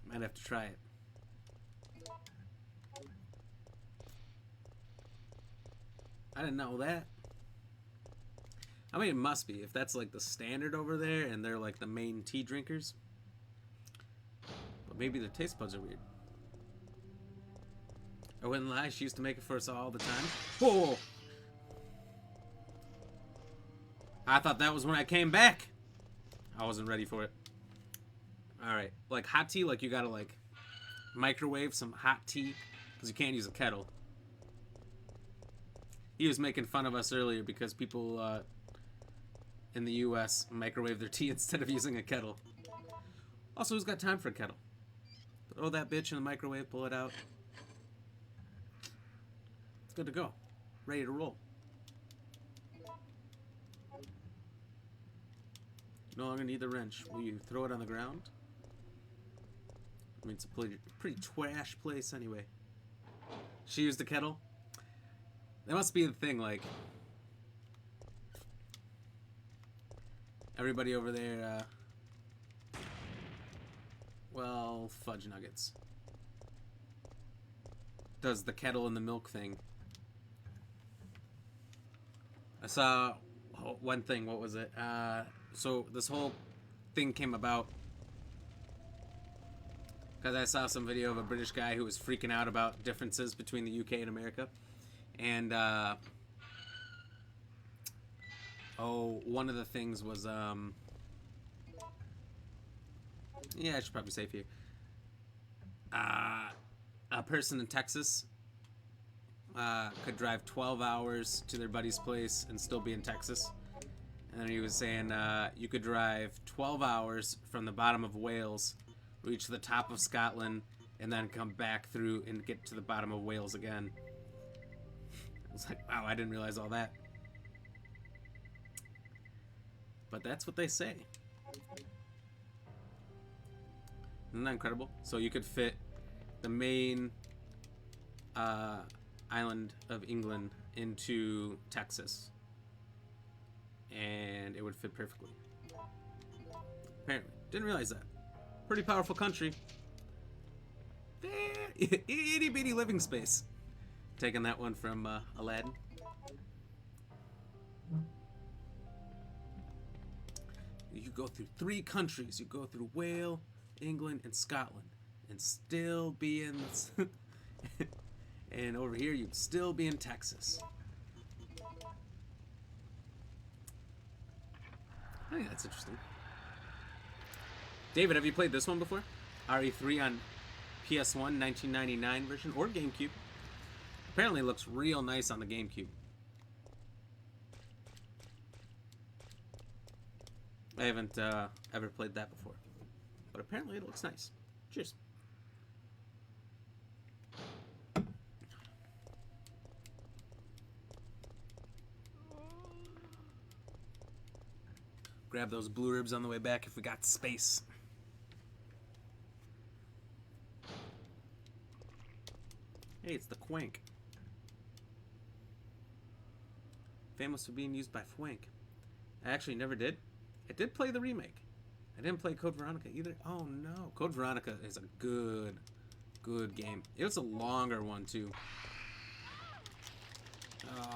Might have to try it. I didn't know that. I mean, it must be. If that's like the standard over there and they're like the main tea drinkers. But maybe their taste buds are weird. I wouldn't lie, she used to make it for us all the time. Whoa! I thought that was when I came back. I wasn't ready for it. Alright, like hot tea, like you gotta like microwave some hot tea because you can't use a kettle. He was making fun of us earlier because people in the US microwave their tea instead of using a kettle. Also, who's got time for a kettle? Throw that bitch in the microwave, pull it out. It's good to go. Ready to roll. You no longer need the wrench. Will you throw it on the ground? I mean, it's a pretty trash place anyway. She used the kettle? That must be the thing, like... Everybody over there, well, fudge nuggets. Does the kettle and the milk thing. I saw one thing, what was it? So this whole thing came about because I saw some video of a British guy who was freaking out about differences between the UK and America. And, one of the things was, yeah, I should probably say here. A person in Texas could drive 12 hours to their buddy's place and still be in Texas. And then he was saying you could drive 12 hours from the bottom of Wales, reach the top of Scotland, and then come back through and get to the bottom of Wales again. I was like, wow, I didn't realize all that. But that's what they say. Isn't that incredible? So you could fit the main island of England into Texas. And it would fit perfectly. Apparently. Didn't realize that. Pretty powerful country. Itty bitty living space. Taking that one from Aladdin. You go through 3 countries. You go through Wales, England, and Scotland. And still be in... and over here, you'd still be in Texas. I think that's interesting. David, have you played this one before? RE3 on PS1 1999 version or GameCube. Apparently it looks real nice on the GameCube. I haven't ever played that before. But apparently it looks nice. Cheers. Grab those blue ribs on the way back if we got space. Hey, it's the Quank. Famous for being used by Fwank. I actually never did. I did play the remake. I didn't play Code Veronica either. Oh no. Code Veronica is a good game. It was a longer one too. Oh.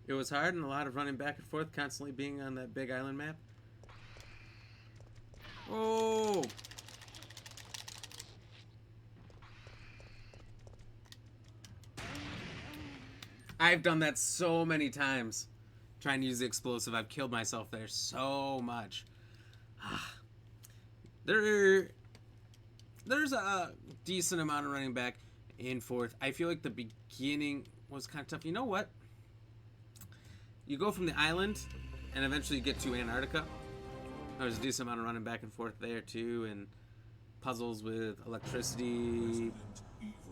It was hard and a lot of running back and forth, constantly being on that big island map. Oh! I've done that so many times. Trying to use the explosive. I've killed myself there so much. There's a decent amount of running back and forth. I feel like the beginning was kind of tough. You know what? You go from the island, and eventually you get to Antarctica. There's a decent amount of running back and forth there, too, and puzzles with electricity.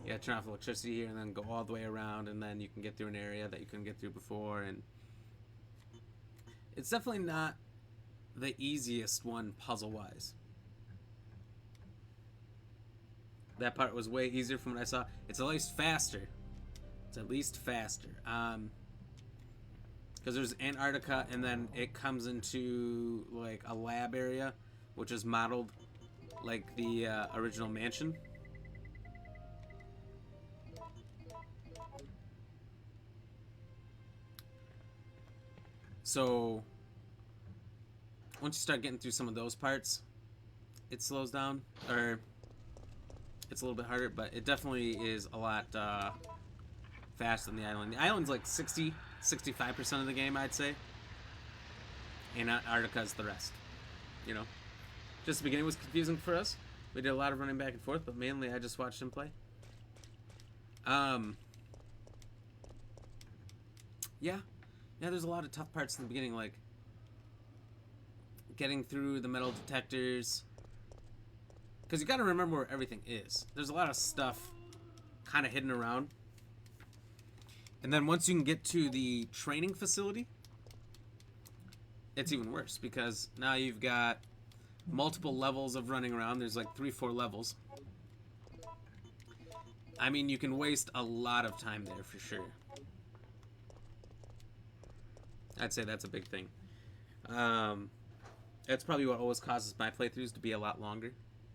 Yeah, turn off electricity here, and then go all the way around, and then you can get through an area that you couldn't get through before, and it's definitely not the easiest one, puzzle-wise. That part was way easier from what I saw. It's at least faster. It's at least faster. Because there's Antarctica, and then it comes into like a lab area, which is modeled like the original mansion. So once you start getting through some of those parts, it slows down, or it's a little bit harder, but it definitely is a lot faster than the island. The island's like 65% of the game, I'd say. And Antarctica's the rest. You know? Just the beginning was confusing for us. We did a lot of running back and forth, but mainly I just watched him play. Yeah. Yeah, there's a lot of tough parts in the beginning, like getting through the metal detectors. Because you gotta remember where everything is. There's a lot of stuff kind of hidden around. And then once you can get to the training facility, it's even worse because now you've got multiple levels of running around. There's like 3-4 levels. I mean, you can waste a lot of time there for sure. I'd say that's a big thing. That's probably what always causes my playthroughs to be a lot longer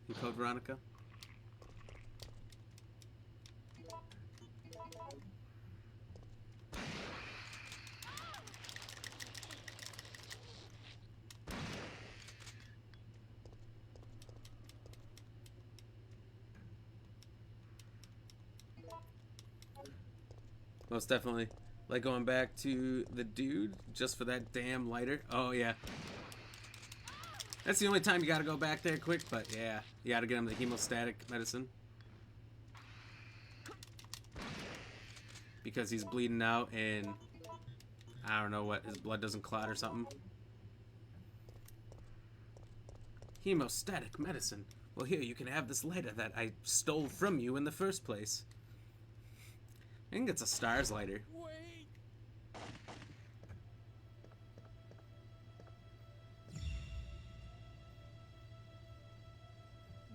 in Code Veronica. Most definitely. Like going back to the dude just for that damn lighter. Oh, yeah. That's the only time you gotta go back there quick, but yeah. You gotta get him the hemostatic medicine. Because he's bleeding out and I don't know what, his blood doesn't clot or something. Hemostatic medicine. Well, here, you can have this lighter that I stole from you in the first place. I think it's a STARS lighter. Wait!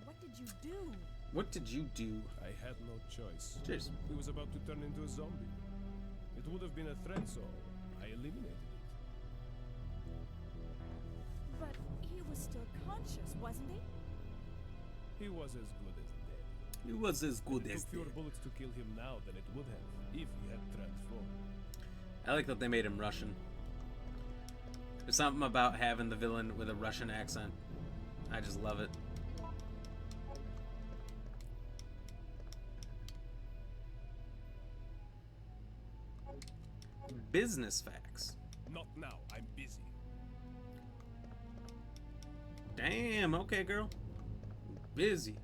What did you do? What did you do? I had no choice. Cheers. He was about to turn into a zombie. It would have been a threat, so I eliminated it. But he was still conscious, wasn't he? He was as good as dead. He was as good It as took fewer dead. bullets to kill him now than it would have if he had transformed. I like that they made him Russian. There's something about having the villain with a Russian accent. I just love it. Business facts. Not now, I'm busy. Damn, okay, girl. Busy.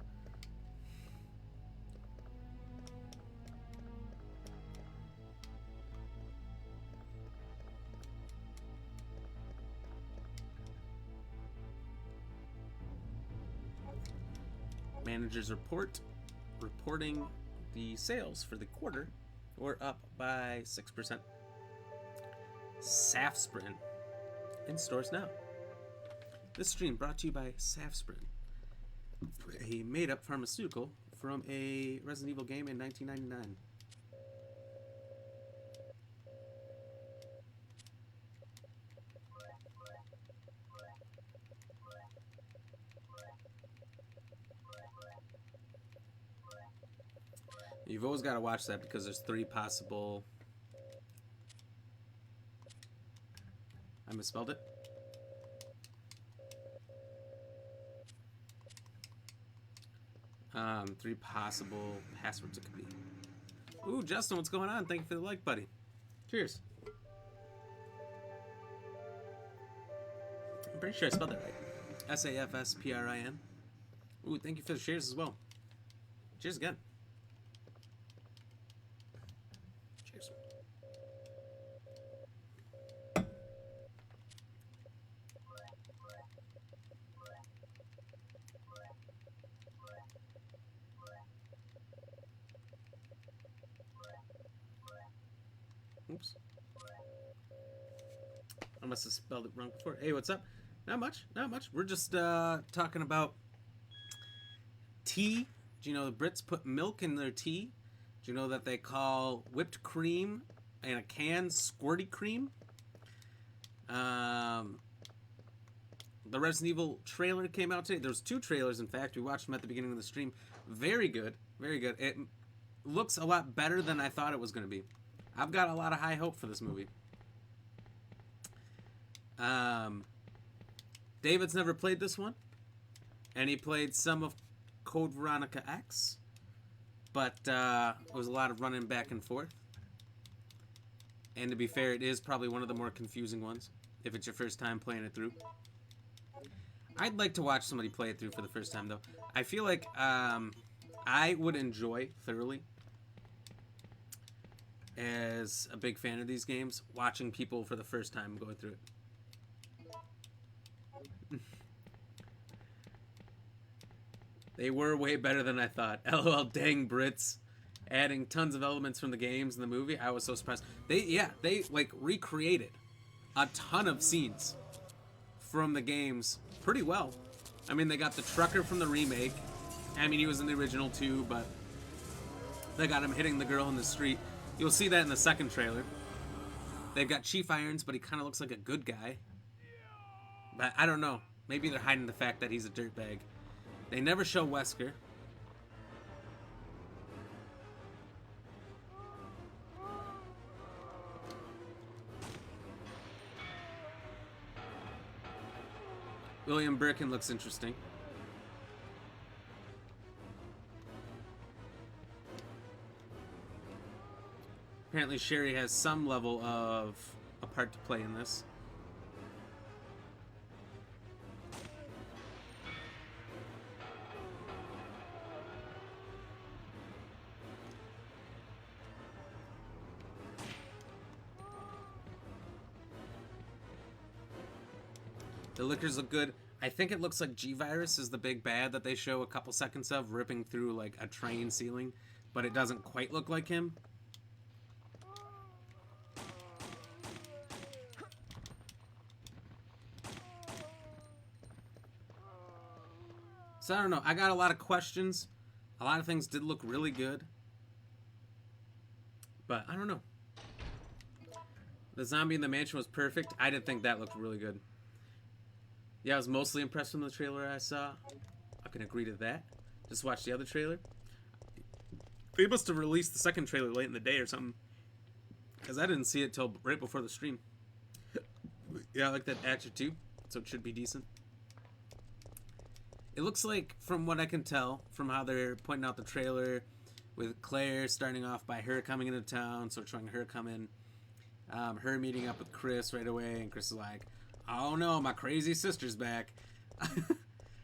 Managers reporting the sales for the quarter were up by 6%. Safsprin in stores now. This stream brought to you by Safsprin, a made-up pharmaceutical from a Resident Evil game in 1999. You've always got to watch that because there's 3 possible... I misspelled it. Three possible passwords it could be. Ooh, Justin, what's going on? Thank you for the like, buddy. Cheers. I'm pretty sure I spelled that right. Safsprin. Ooh, thank you for the shares as well. Cheers again. Cheers. Oops. I must have spelled it wrong before. Hey, what's up? Not much, not much. We're just talking about tea. Do you know the Brits put milk in their tea? Do you know that they call whipped cream in a can squirty cream? The Resident Evil trailer came out today. There's 2 trailers, in fact. We watched them at the beginning of the stream. Very good, very good. It looks a lot better than I thought it was going to be. I've got a lot of high hope for this movie. David's never played this one, and he played some of Code Veronica X, but it was a lot of running back and forth. And to be fair, it is probably one of the more confusing ones, if it's your first time playing it through. I'd like to watch somebody play it through for the first time, though. I feel like I would enjoy thoroughly, as a big fan of these games, watching people for the first time go through it. They were way better than I thought. LOL, dang Brits. Adding tons of elements from the games and the movie. I was so surprised. They like recreated a ton of scenes from the games pretty well. I mean, they got the trucker from the remake. I mean, he was in the original too, but they got him hitting the girl in the street. You'll see that in the second trailer. They've got Chief Irons, but he kind of looks like a good guy. But I don't know. Maybe they're hiding the fact that he's a dirtbag. They never show Wesker. William Birkin looks interesting. Apparently Sherry has some level of a part to play in this. The liquors look good. I think it looks like G-Virus is the big bad that they show a couple seconds of ripping through like a train ceiling, but it doesn't quite look like him. So I don't know. I got a lot of questions. A lot of things did look really good. But I don't know. The zombie in the mansion was perfect. I didn't think that looked really good. Yeah, I was mostly impressed from the trailer I saw. I can agree to that. Just watch the other trailer. They must have released the second trailer late in the day or something, because I didn't see it till right before the stream. Yeah, I like that actor too, so it should be decent. It looks like, from what I can tell, from how they're pointing out the trailer, with Claire starting off by her coming into town, so showing her come in, her meeting up with Chris right away, and Chris is like, oh no, my crazy sister's back.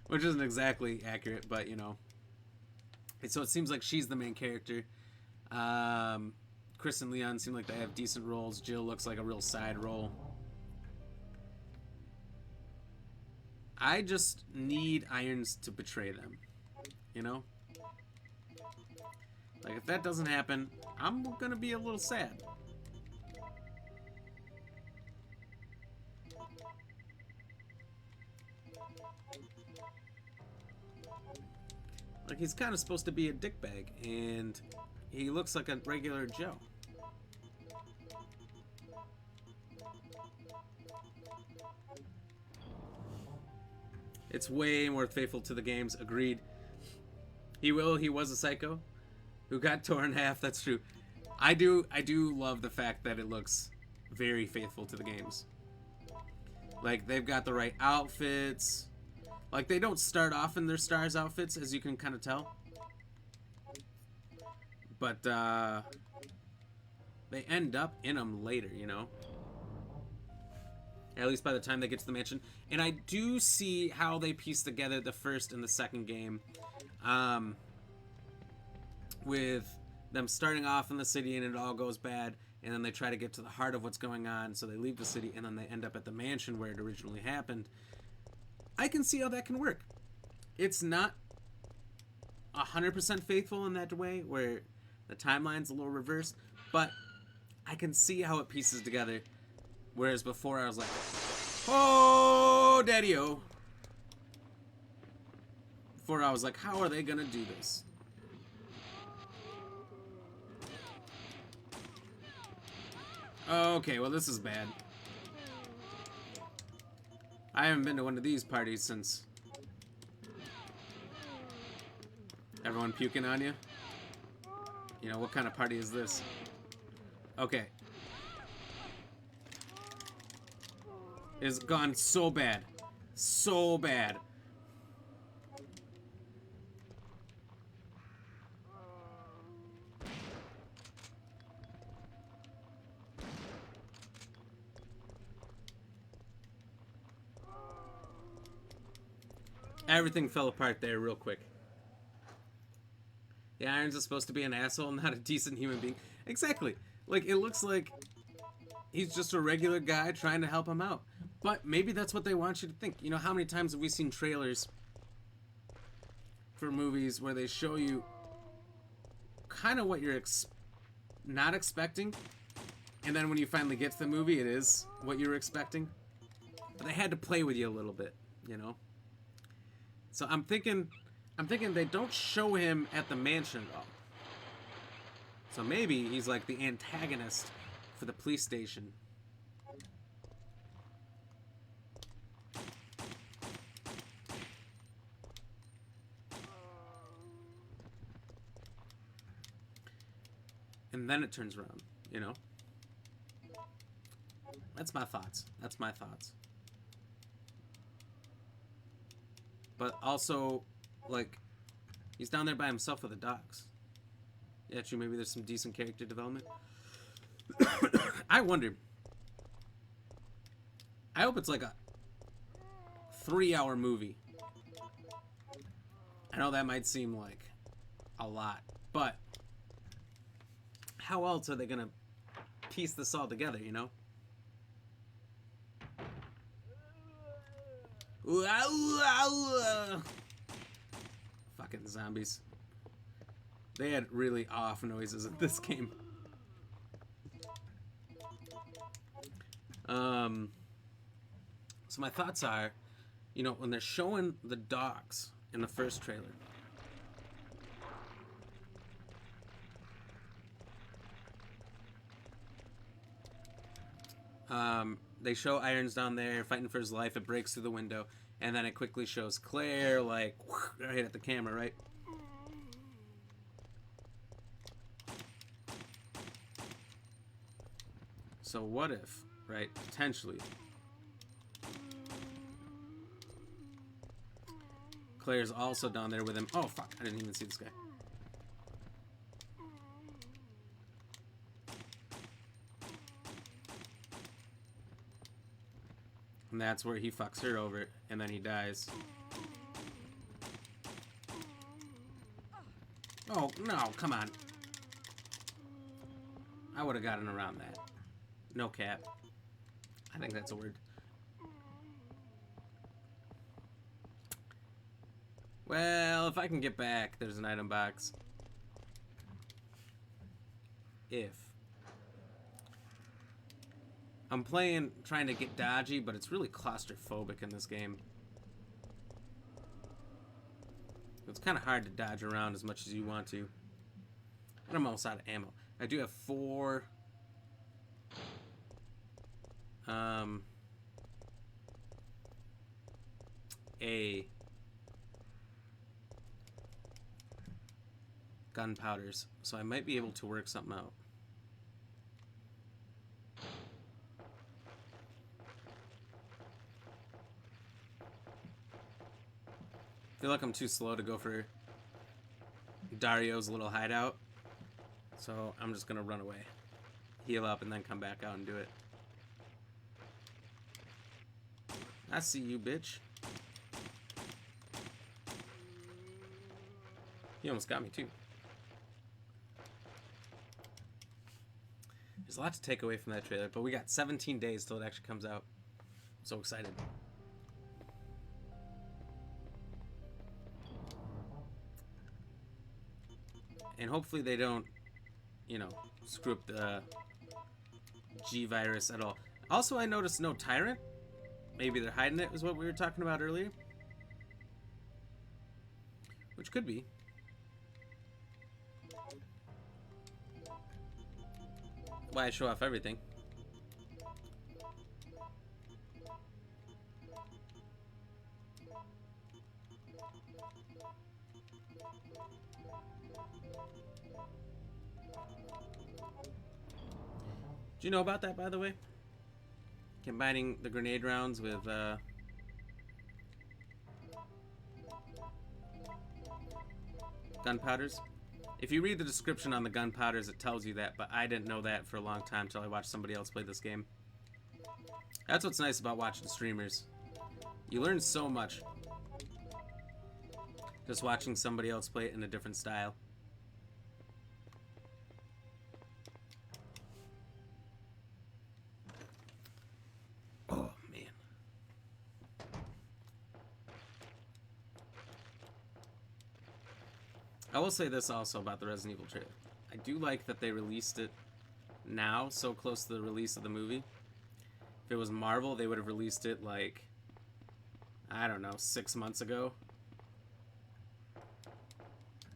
Which isn't exactly accurate, but you know. And so it seems like she's the main character. Chris and Leon seem like they have decent roles. Jill looks like a real side role. I just need Irons to betray them. you know? Like, if that doesn't happen, I'm gonna be a little sad. Like, he's kind of supposed to be a dickbag, and he looks like a regular Joe. It's way more faithful to the games, agreed. He was a psycho who got torn in half, that's true. I do love the fact that it looks very faithful to the games. Like, they've got the right outfits. Like, they don't start off in their stars outfits, as you can kind of tell. But, they end up in them later, you know? At least by the time they get to the mansion. And I do see how they piece together the first and the second game. With them starting off in the city and it all goes bad. And then they try to get to the heart of what's going on. So they leave the city and then they end up at the mansion where it originally happened. I can see how that can work. It's not 100% faithful in that way where the timeline's a little reversed. But I can see how it pieces together. Whereas before I was like, oh, daddy-o. Before I was like, how are they gonna do this? Okay, well this is bad. I haven't been to one of these parties since... Everyone puking on you? You know, what kind of party is this? Okay. It's gone so bad. So bad. Everything fell apart there real quick. The Irons is supposed to be an asshole, not a decent human being. Exactly. Like, it looks like he's just a regular guy trying to help him out. But maybe that's what they want you to think. You know, how many times have we seen trailers for movies where they show you kind of what you're not expecting, and then when you finally get to the movie, it is what you were expecting? But they had to play with you a little bit, you know? So I'm thinking they don't show him at the mansion at all. So maybe he's like the antagonist for the police station. And then it turns around, you know? That's my thoughts. That's my thoughts. But also, like, he's down there by himself with the dogs. Yeah, true, maybe there's some decent character development. I wonder. I hope it's like a 3-hour movie. I know that might seem like a lot, but how else are they gonna piece this all together, you know? Fucking zombies. They had really off noises in this game. So my thoughts are, you know, when they're showing the dogs in the first trailer, they show Irons down there fighting for his life. It breaks through the window, and then it quickly shows Claire, like, right at the camera, right? So what if, right, potentially, Claire's also down there with him. Oh, fuck, I didn't even see this guy. And that's where he fucks her over, and then he dies. Oh, no, come on. I would have gotten around that. No cap. I think that's a word. Well, if I can get back, there's an item box. If. I'm trying to get dodgy, but it's really claustrophobic in this game. It's kind of hard to dodge around as much as you want to. And I'm almost out of ammo. I do have 4... gunpowders, so I might be able to work something out. I feel like I'm too slow to go for Dario's little hideout, so I'm just gonna run away, heal up, and then come back out and do it. I see you, bitch. You almost got me too. There's a lot to take away from that trailer, but we got 17 days till it actually comes out. I'm so excited. And hopefully they don't, you know, screw up the G virus at all. Also, I noticed no Tyrant. Maybe they're hiding it, is what we were talking about earlier. Which could be. Why I show off everything. Do you know about that, by the way? Combining the grenade rounds with gunpowders. If you read the description on the gunpowders, it tells you that, but I didn't know that for a long time until I watched somebody else play this game. That's what's nice about watching streamers. You learn so much just watching somebody else play it in a different style. Oh, man. I will say this also about the Resident Evil trailer. I do like that they released it now, so close to the release of the movie. If it was Marvel, they would have released it like, I don't know, 6 months ago.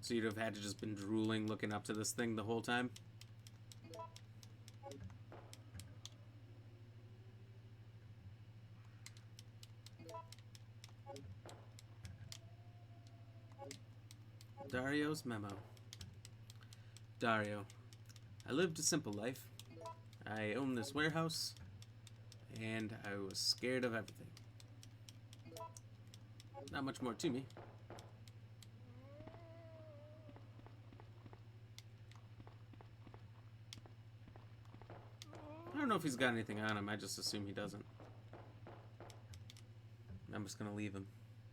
So you'd have had to just been drooling looking up to this thing the whole time. Dario's memo. Dario, I lived a simple life. I owned this warehouse, and I was scared of everything. Not much more to me. I don't know if he's got anything on him. I just assume he doesn't. I'm just gonna leave him,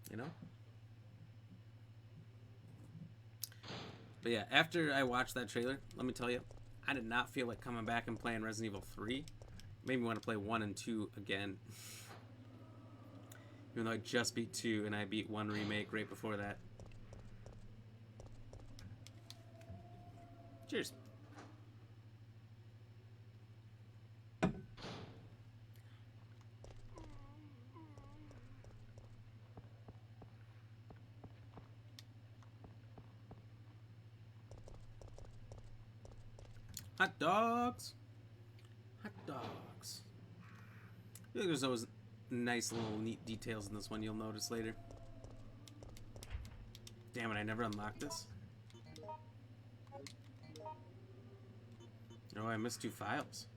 you know? But yeah, after I watched that trailer, let me tell you, I did not feel like coming back and playing Resident Evil 3. Made me want to play 1 and 2 again. Even though I just beat 2 and I beat 1 remake right before that. Cheers. Hot dogs. Hot dogs. I feel like there's always nice little neat details in this one you'll notice later. Damn it, I never unlocked this. Oh, I missed 2 files.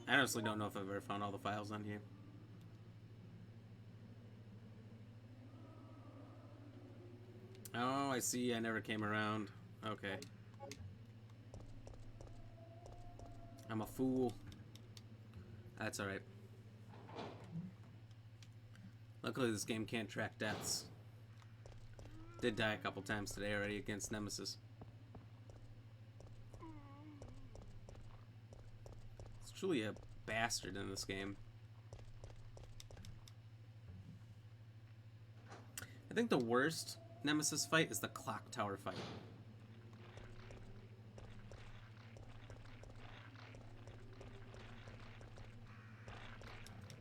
I honestly don't know if I've ever found all the files on here. Oh, I see. I never came around. Okay. I'm a fool. That's alright. Luckily this game can't track deaths. Did die a couple times today already against Nemesis. It's truly a bastard in this game. I think the worst Nemesis fight is the clock tower fight.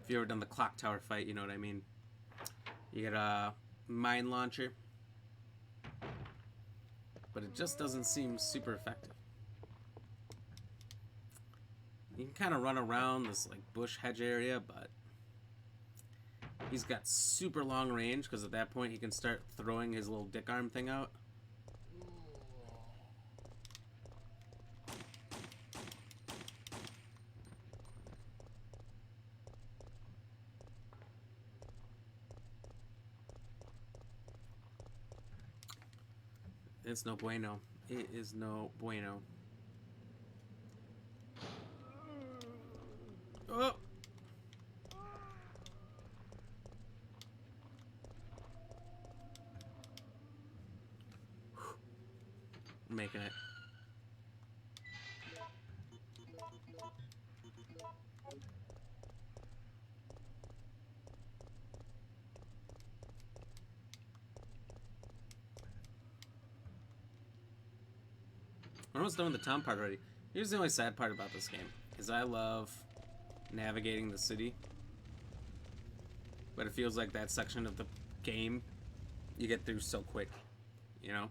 If you ever done the clock tower fight, you know what I mean. You get a mine launcher, but it just doesn't seem super effective. You can kind of run around this like bush hedge area, but he's got super long range because at that point he can start throwing his little dick arm thing out. It's no bueno. It is no bueno. Oh! Making it. We're almost done with the town part already. Here's the only sad part about this game, is I love navigating the city, but it feels like that section of the game you get through so quick, you know?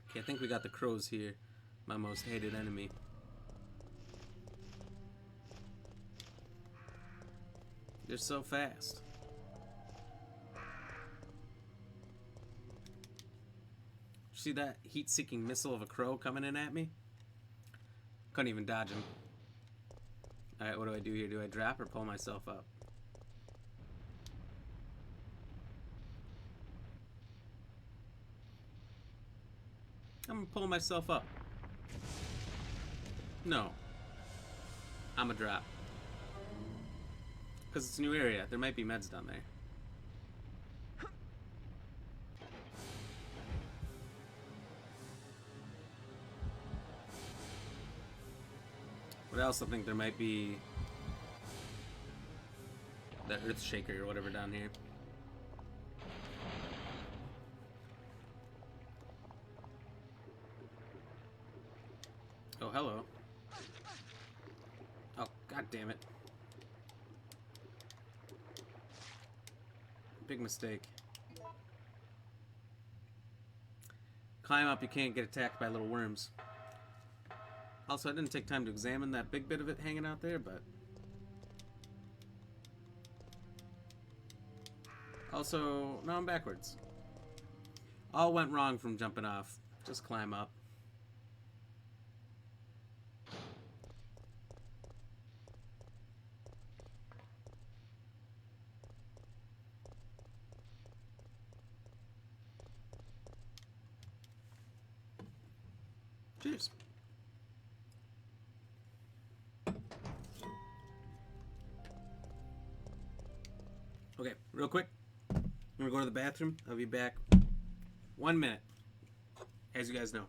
Okay, I think we got the crows here. My most hated enemy. They're so fast. See that heat-seeking missile of a crow coming in at me? Couldn't even dodge him. Alright, what do I do here? Do I drop or pull myself up? I'm gonna pull myself up. No. I'm gonna drop. Because it's a new area. There might be meds down there. But I also think there might be the earth shaker or whatever down here. Oh, hello. Oh, god damn it. Big mistake. Climb up, you can't get attacked by little worms. Also, I didn't take time to examine that big bit of it hanging out there, but... Also, no, I'm backwards. All went wrong from jumping off. Just climb up. Cheers. Okay, real quick. I'm gonna go to the bathroom. I'll be back 1 minute. As you guys know,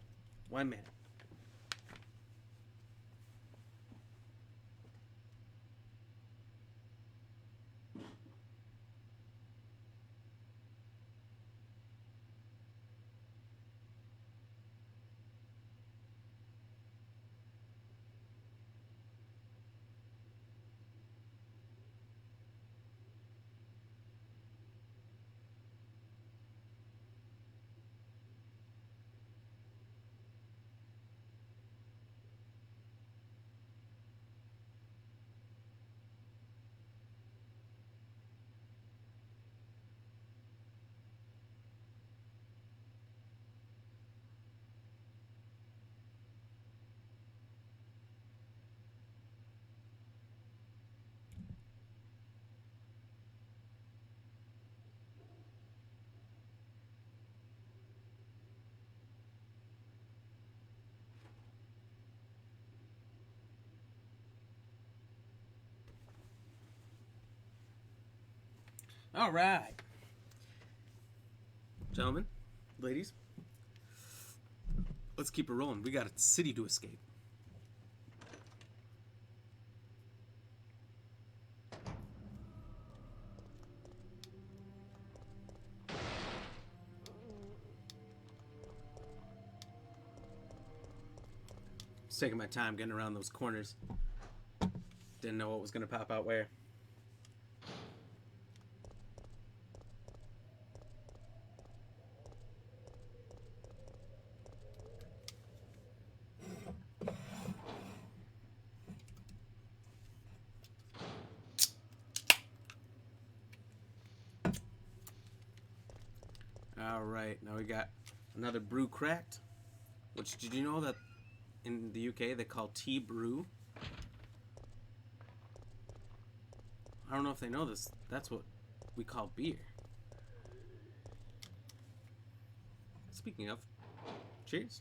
1 minute. All right. Gentlemen, ladies, let's keep it rolling. We got a city to escape. Just taking my time getting around those corners. Didn't know what was going to pop out where. Alright, now we got another brew cracked. Which, did you know that in the UK they call tea brew? I don't know if they know this. That's what we call beer. Speaking of, cheers.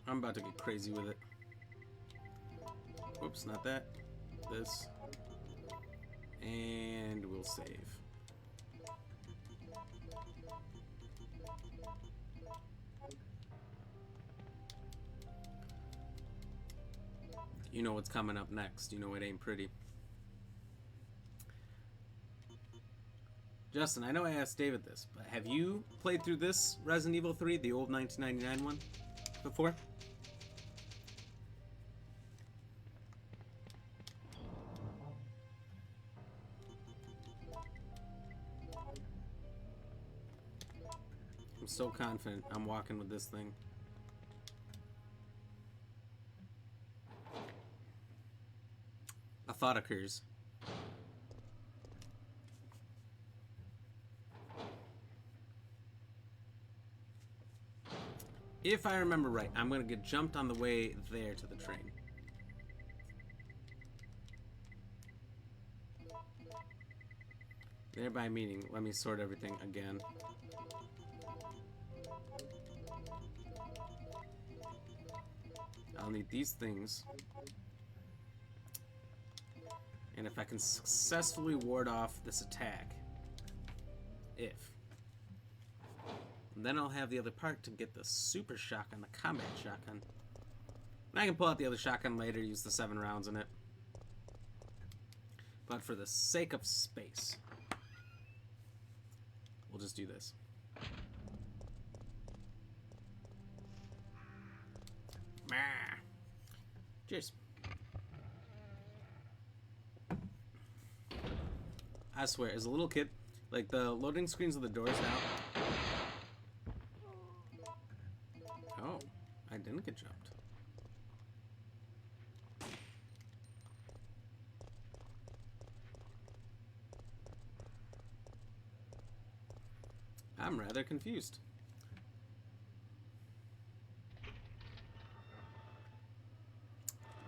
I'm about to get crazy with it. Whoops, not that. This. And we'll save. You know what's coming up next. You know it ain't pretty. Justin, I know I asked David this, but have you played through this Resident Evil 3, the old 1999 one, before? I'm so confident I'm walking with this thing. A thought occurs. If I remember right, I'm gonna get jumped on the way there to the train. Thereby meaning, let me sort everything again. I'll need these things. And if I can successfully ward off this attack, then I'll have the other part to get the super shotgun, the combat shotgun. And I can pull out the other shotgun later, use the 7 rounds in it. But for the sake of space, we'll just do this. Cheers. I swear, as a little kid, like the loading screens of the doors now. Oh, I didn't get jumped. I'm rather confused.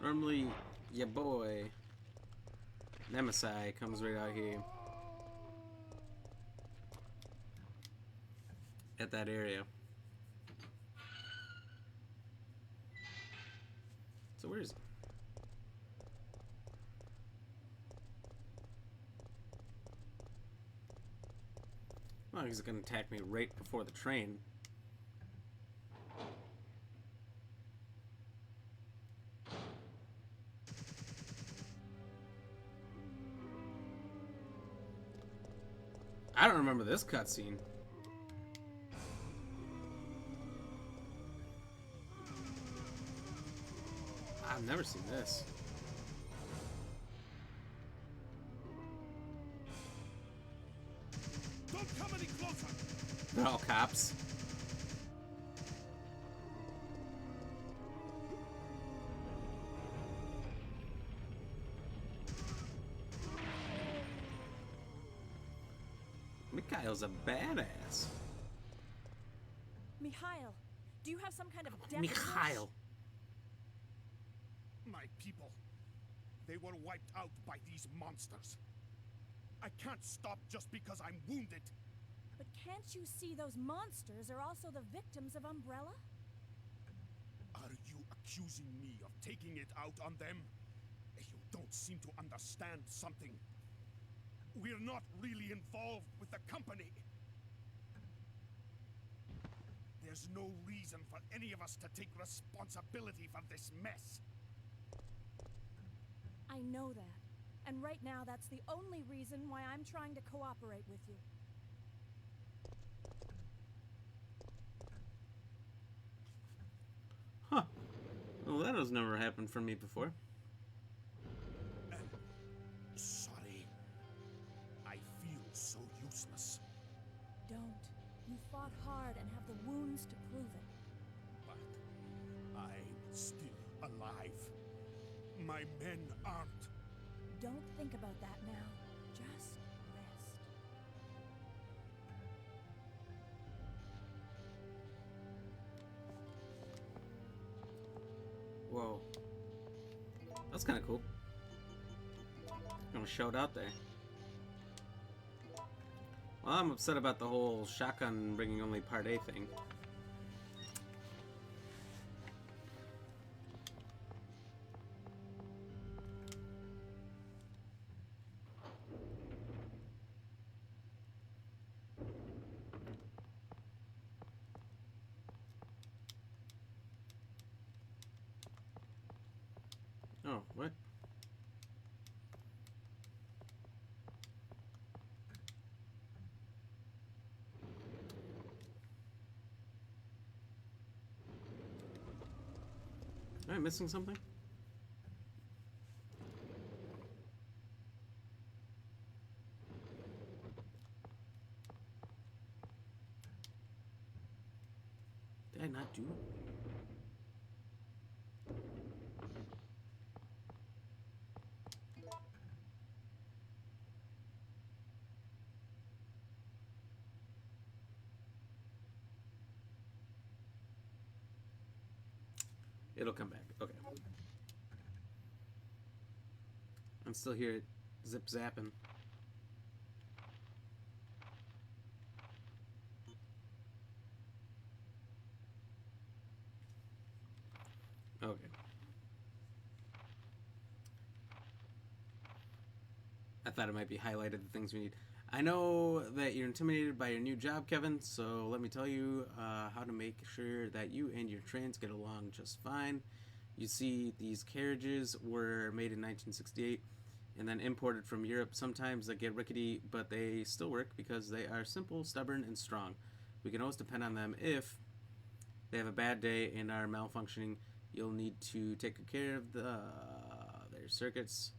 Normally, your boy, Nemesis, comes right out here. At that area. So where is he? Well, he's gonna attack me right before the train. I don't remember this cutscene. I've never seen this. Don't come any closer. They're all cops. Mikhail's a badass. Mikhail, do you have some kind of death Mikhail. My people. They were wiped out by these monsters. I can't stop just because I'm wounded. But can't you see those monsters are also the victims of Umbrella? Are you accusing me of taking it out on them? You don't seem to understand something. We're not really involved with the company. There's no reason for any of us to take responsibility for this mess. I know that. And right now, that's the only reason why I'm trying to cooperate with you. Huh. Well, that has never happened for me before. Sorry. I feel so useless. Don't. You fought hard and have the wounds to prove it. But I'm still alive. My men aren't. Don't think about that now. Just rest. Whoa. That's kind of cool. Gonna show it out there. Well, I'm upset about the whole shotgun bringing only part A thing. Oh, what? Am I missing something? Did I not do? It'll come back. Okay. I'm still here. Zip zapping. Okay. I thought it might be highlighted the things we need. I know that you're intimidated by your new job, Kevin, so let me tell you how to make sure that you and your trains get along just fine. You see, these carriages were made in 1968 and then imported from Europe. Sometimes they get rickety, but they still work because they are simple, stubborn, and strong. We can always depend on them. If they have a bad day and are malfunctioning, you'll need to take good care of their circuits.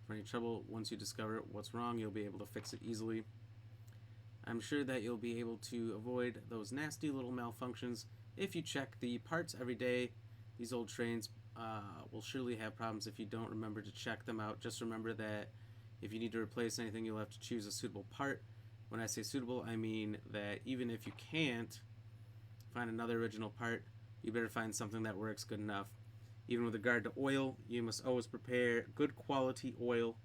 For any trouble, once you discover what's wrong, you'll be able to fix it easily. I'm sure that you'll be able to avoid those nasty little malfunctions if you check the parts every day. These old trains will surely have problems if you don't remember to check them out. Just remember that if you need to replace anything, you'll have to choose a suitable part. When I say suitable, I mean that even if you can't find another original part, you better find something that works good enough. Even with regard to oil, you must always prepare good quality oil.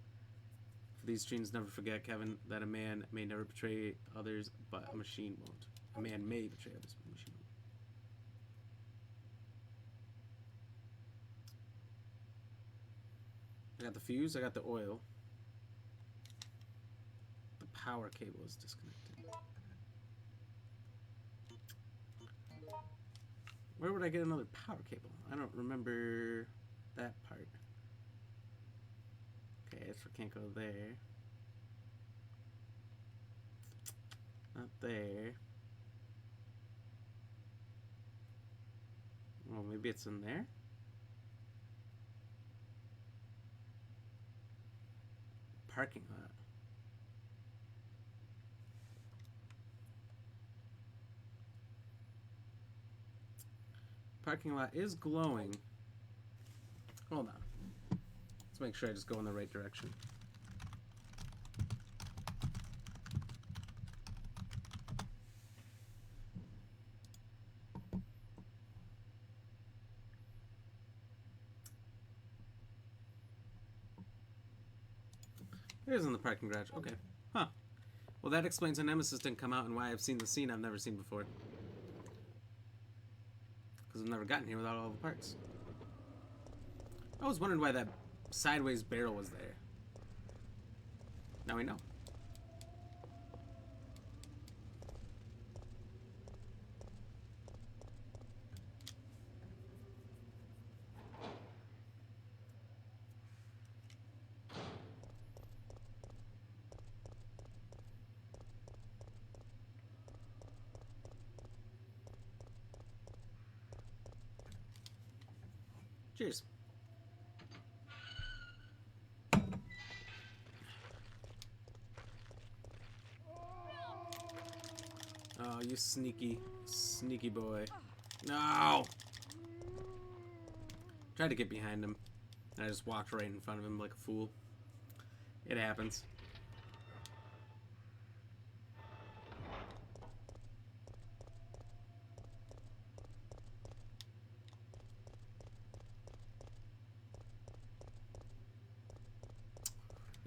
For these trains, never forget, Kevin, that a man may never betray others, but a machine won't. A man may betray others, but a machine won't. I got the fuse, I got the oil. The power cable is disconnected. Where would I get another power cable? I don't remember that part. Okay, so I can't go there. Not there. Well, maybe it's in there? Parking lot. Parking lot is glowing. Hold on. Let's make sure I just go in the right direction. It is in the parking garage. Okay. Huh. Well, that explains why Nemesis didn't come out and why I've seen the scene I've never seen before. Because I've never gotten here without all the parts. I was wondering why that sideways barrel was there. Now we know. Cheers. Oh, you sneaky, sneaky boy. No! Tried to get behind him, and I just walked right in front of him like a fool. It happens.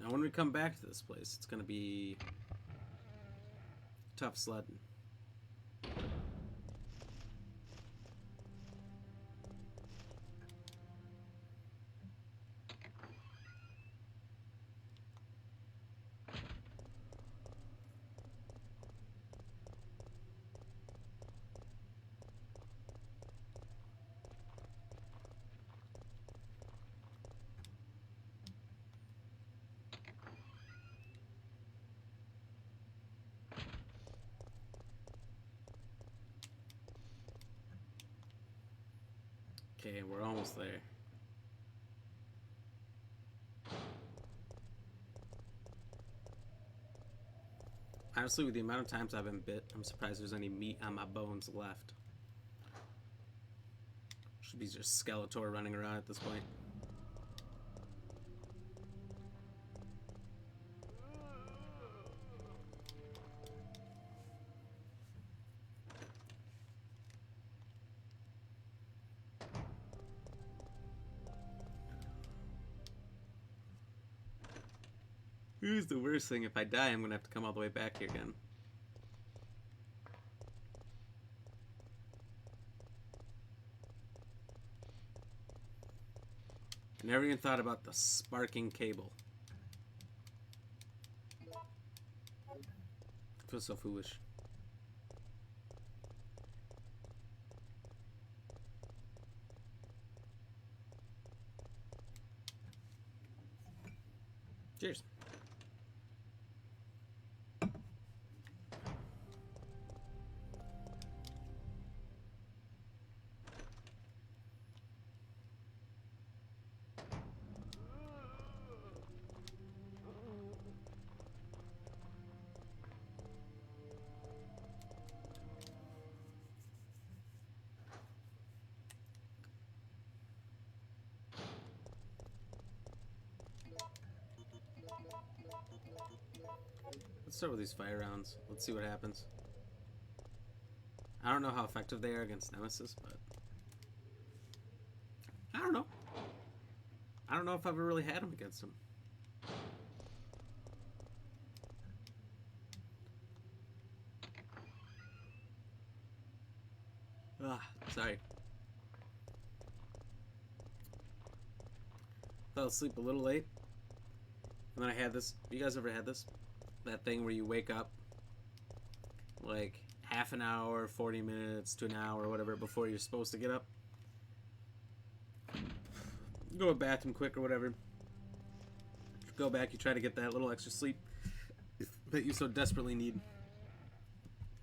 Now, when we come back to this place, it's gonna be tough sledding. Okay, we're almost there. Honestly, with the amount of times I've been bit, I'm surprised there's any meat on my bones left. Should be just Skeletor running around at this point. Here's the worst thing, if I die, I'm gonna have to come all the way back here again. I never even thought about the sparking cable. I feel so foolish. Cheers. Let's start with these fire rounds. Let's see what happens. I don't know how effective they are against Nemesis, but I don't know. I don't know if I've ever really had them against him. Sorry. Fell asleep a little late. And then I had this. You guys ever had this? That thing where you wake up like half an hour, 40 minutes to an hour, whatever, before you're supposed to get up. You go to the bathroom quick or whatever. Go back, you try to get that little extra sleep that you so desperately need.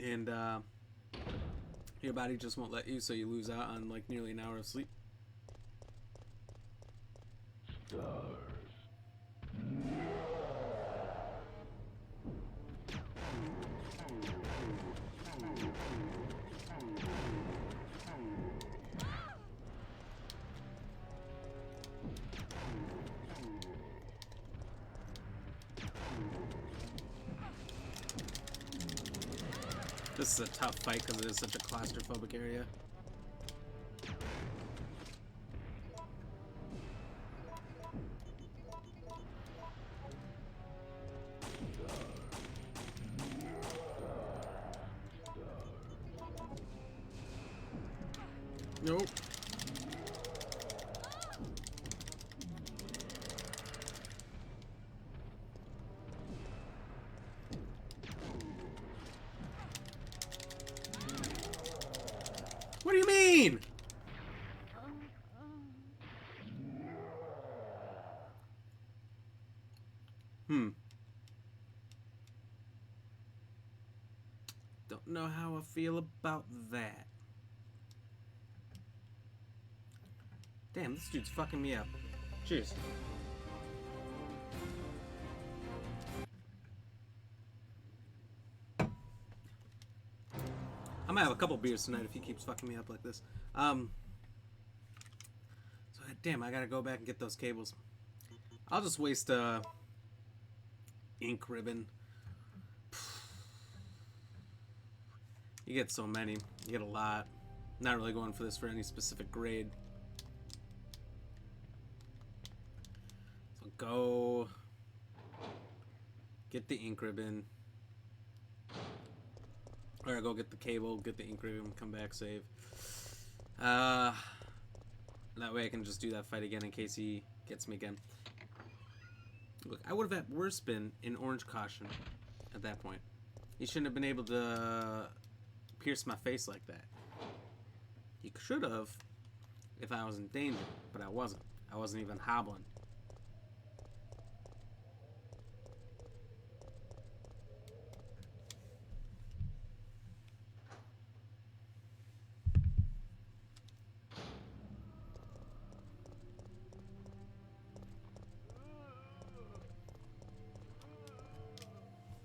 And your body just won't let you, so you lose out on like nearly an hour of sleep. This is a tough fight because it is such a claustrophobic area. Nope. What do you mean? Don't know how I feel about that. Damn, this dude's fucking me up. Cheers. I'm gonna have a couple beers tonight if he keeps fucking me up like this. So damn, I gotta go back and get those cables. I'll just waste ink ribbon. You get so many. You get a lot. Not really going for this for any specific grade. So go get the ink ribbon. Or go get the cable, get the ink ribbon, come back, save. That way I can just do that fight again in case he gets me again. Look, I would have at worst been in orange caution at that point. He shouldn't have been able to pierce my face like that. He should have if I was in danger, but I wasn't. I wasn't even hobbling.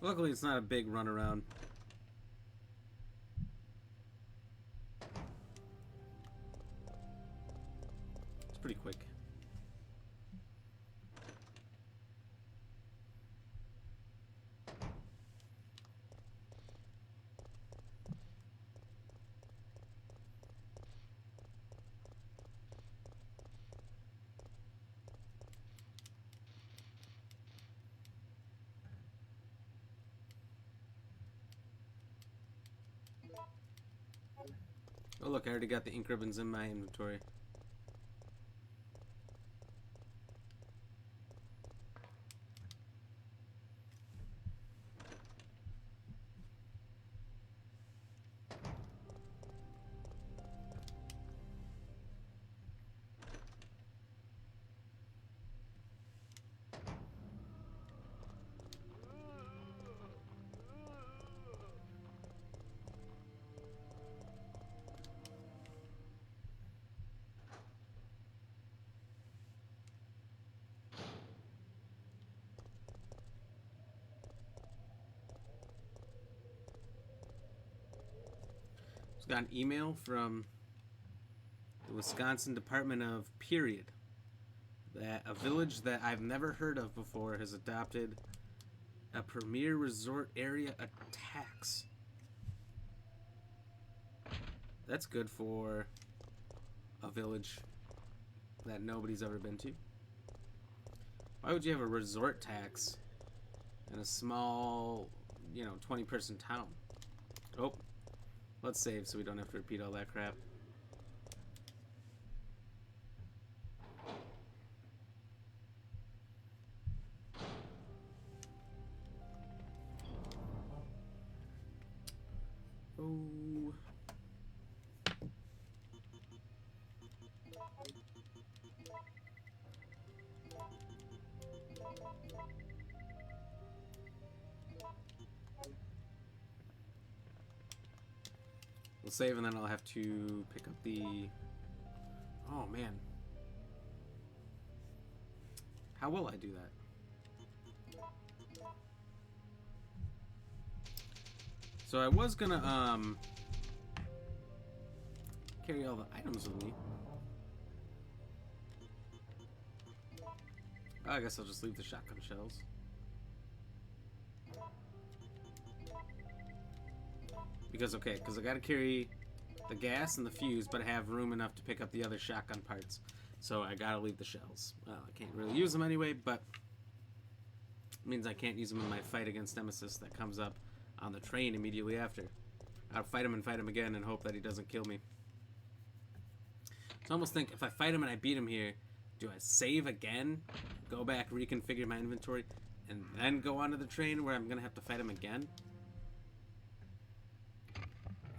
Luckily, it's not a big runaround. It's pretty quick. Oh look, I already got the ink ribbons in my inventory. Got an email from the Wisconsin Department of Period that a village that I've never heard of before has adopted a premier resort area attacks. That's good for a village that nobody's ever been to. Why would you have a resort tax in a small, 20-person town? Oh. Let's save so we don't have to repeat all that crap. Oh. We'll save and then I'll have to pick up the... Oh man. How will I do that? So I was gonna carry all the items with me. I guess I'll just leave the shotgun shells. Because I gotta carry the gas and the fuse, but I have room enough to pick up the other shotgun parts. So I gotta leave the shells. Well, I can't really use them anyway, but it means I can't use them in my fight against Nemesis that comes up on the train immediately after. I'll fight him and fight him again and hope that he doesn't kill me. So I almost think if I fight him and I beat him here, do I save again, go back, reconfigure my inventory, and then go onto the train where I'm gonna have to fight him again?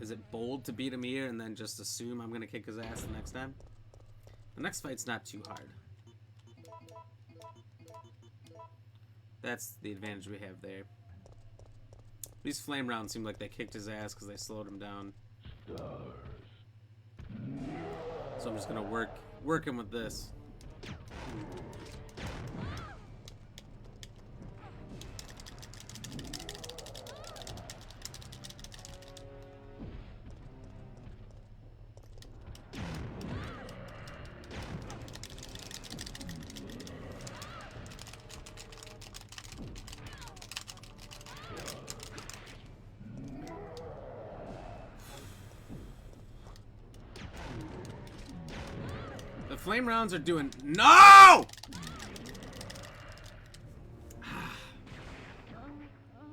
Is it bold to beat him here and then just assume I'm gonna kick his ass the next time? The next fight's not too hard. That's the advantage we have there. These flame rounds seem like they kicked his ass because they slowed him down. So I'm just gonna work him with this. The flame rounds are doing no!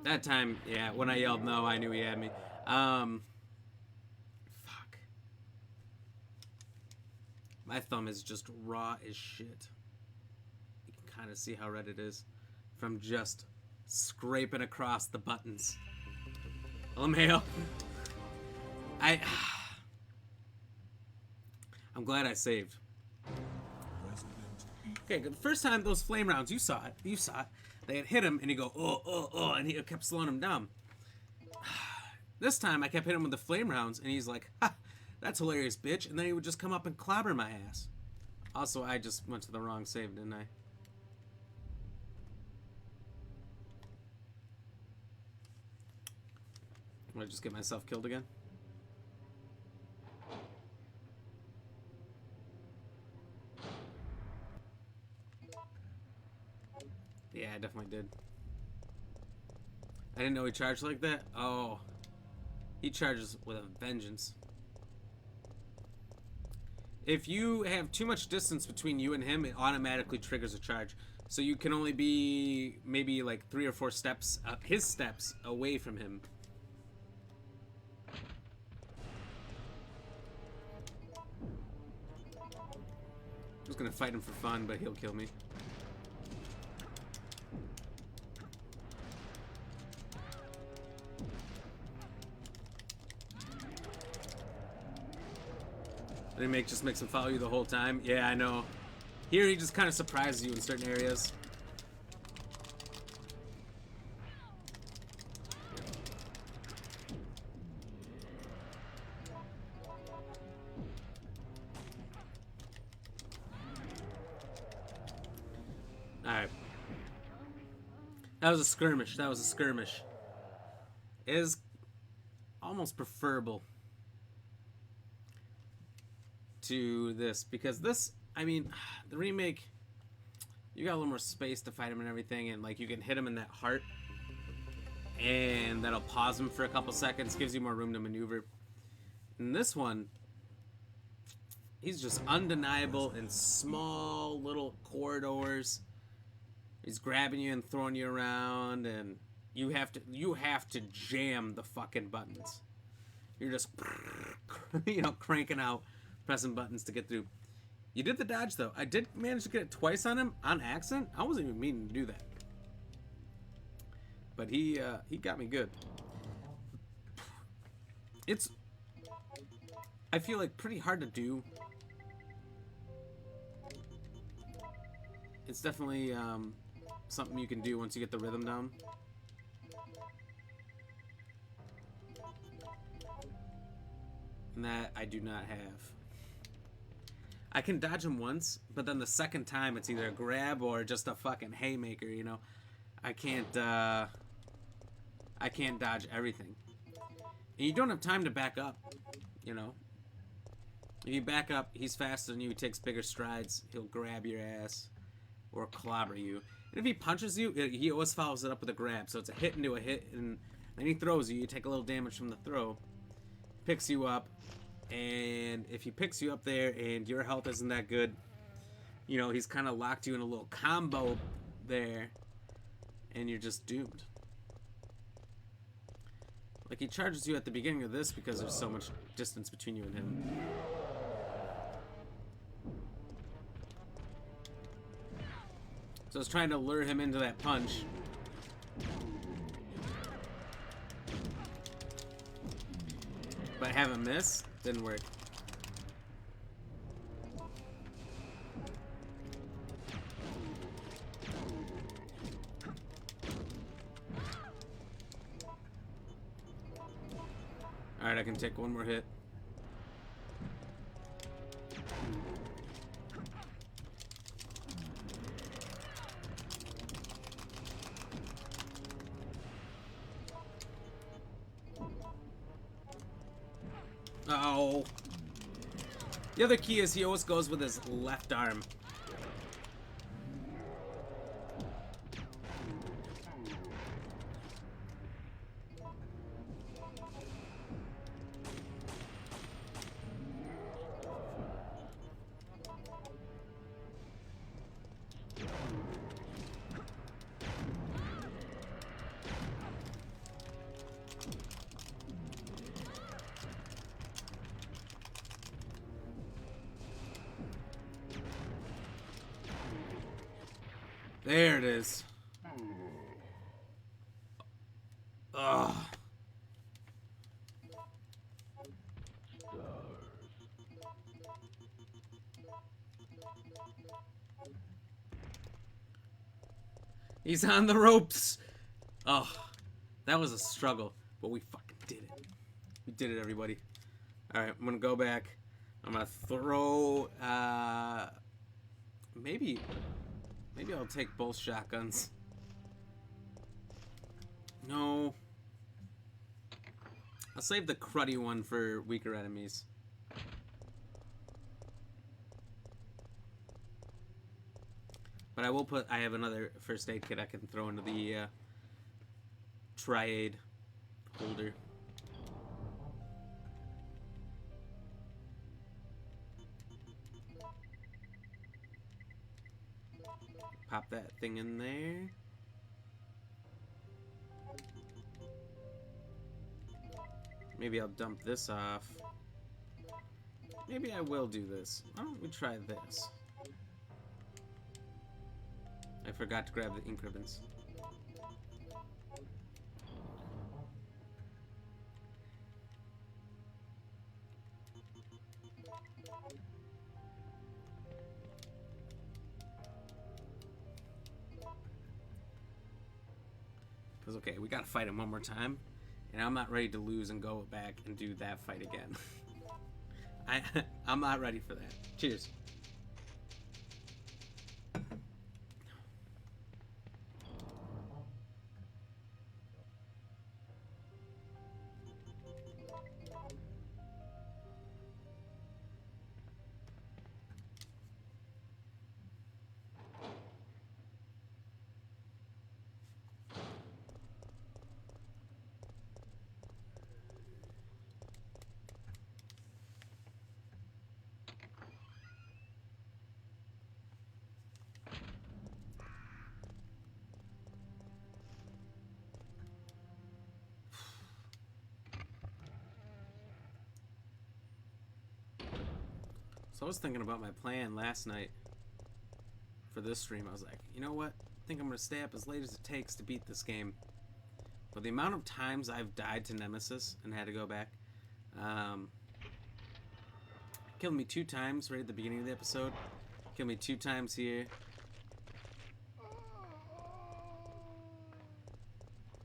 That time, yeah, when I yelled no, I knew he had me. Fuck. My thumb is just raw as shit. You can kind of see how red it is from just scraping across the buttons. LMAO. I'm glad I saved. Okay, the first time those flame rounds, you saw it, they had hit him and he'd go, oh, and he kept slowing him down. This time I kept hitting him with the flame rounds and he's like, ha, that's hilarious, bitch, and then he would just come up and clobber my ass. Also, I just went to the wrong save, didn't I? Did I just get myself killed again? Yeah, I definitely did. I didn't know he charged like that. Oh. He charges with a vengeance. If you have too much distance between you and him, it automatically triggers a charge. So you can only be maybe like 3 or 4 steps, his steps, away from him. I was gonna fight him for fun, but he'll kill me. Just makes him follow you the whole time. Yeah, I know. Here he just kind of surprises you in certain areas. Alright. That was a skirmish. That was a skirmish. It is almost preferable to this, because this, I mean, the remake, you got a little more space to fight him and everything, and like you can hit him in that heart and that'll pause him for a couple seconds, gives you more room to maneuver. In this one, he's just undeniable in small little corridors. He's grabbing you and throwing you around, and you have to jam the fucking buttons. You're just cranking out, pressing buttons to get through. You did the dodge though. I did manage to get it twice on him on accident. I wasn't even meaning to do that, but he got me good. It's, I feel like, pretty hard to do. It's definitely something you can do once you get the rhythm down. And that I do not have. I can dodge him once, but then the second time it's either a grab or just a fucking haymaker, you know. I can't dodge everything. And you don't have time to back up, you know. If you back up, he's faster than you, he takes bigger strides, he'll grab your ass or clobber you. And if he punches you, he always follows it up with a grab, so it's a hit into a hit, and then he throws you, you take a little damage from the throw, picks you up, and if he picks you up there and your health isn't that good, you know, he's kind of locked you in a little combo there, and you're just doomed. Like, he charges you at the beginning of this because there's so much distance between you and him. So I was trying to lure him into that punch. But have him miss? Didn't work. Alright, I can take one more hit. Oh. The other key is he always goes with his left arm. There it is. Ugh. He's on the ropes. Oh, that was a struggle, but we fucking did it. We did it, everybody. All right, I'm gonna go back. I'm gonna throw. Maybe I'll take both shotguns. No. I'll save the cruddy one for weaker enemies. But I have another first aid kit I can throw into the triade holder. Pop that thing in there. Maybe I'll dump this off. Maybe I will do this. Why don't we try this? I forgot to grab the ink ribbons. Because, okay, we gotta fight him one more time. And I'm not ready to lose and go back and do that fight again. I'm not ready for that. Cheers. So I was thinking about my plan last night for this stream. I was like, you know what? I think I'm going to stay up as late as it takes to beat this game. But the amount of times I've died to Nemesis and had to go back. Killed me 2 times right at the beginning of the episode. Killed me 2 times here.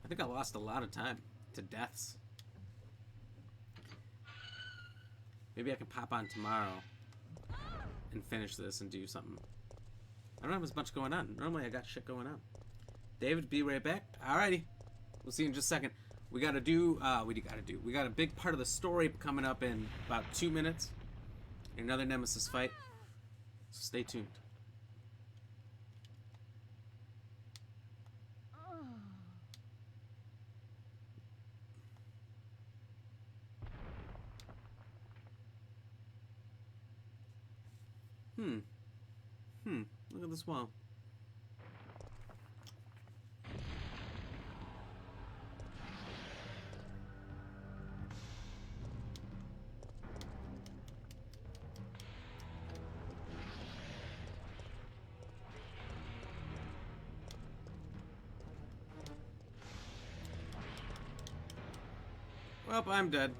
I think I lost a lot of time to deaths. Maybe I can pop on tomorrow and finish this and do something. I don't have as much going on. Normally I got shit going on. David, be right back. Alrighty. We'll see you in just a second. We got a big part of the story coming up in about 2 minutes. Another Nemesis fight. So stay tuned. Look at this wall. Well, I'm dead.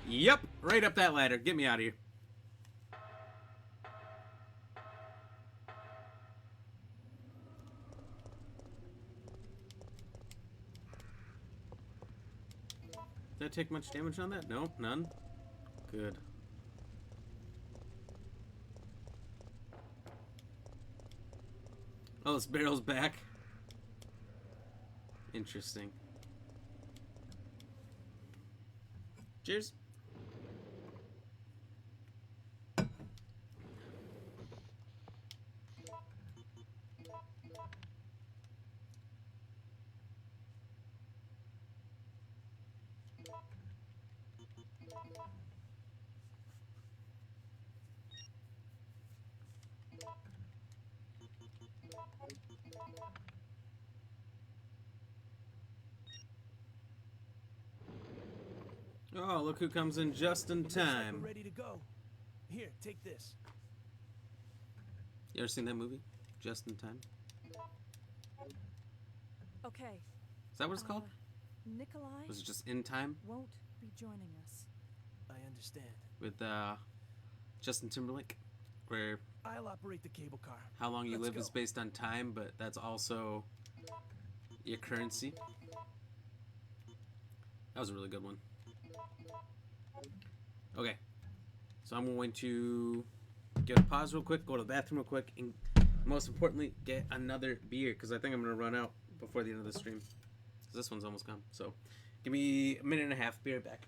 Yep, right up that ladder. Get me out of here. Did I take much damage on that? No, none. Good. Oh, this barrel's back. Interesting. Cheers. Oh, look who comes in just in It looks like time. we're ready to go. Here, take this. You ever seen that movie? Just in Time? Okay. Is that what it's called? Nikolai Was it just In Time? won't be joining us. I understand. With Justin Timberlake? Where I'll operate the cable car. how long you Let's live go. is based on time, but that's also your currency. That was a really good one. Okay. So I'm going to get a pause real quick, go to the bathroom real quick, and most importantly, get another beer, because I think I'm going to run out before the end of the stream. Because this one's almost gone. So give me a minute and a half, be right back.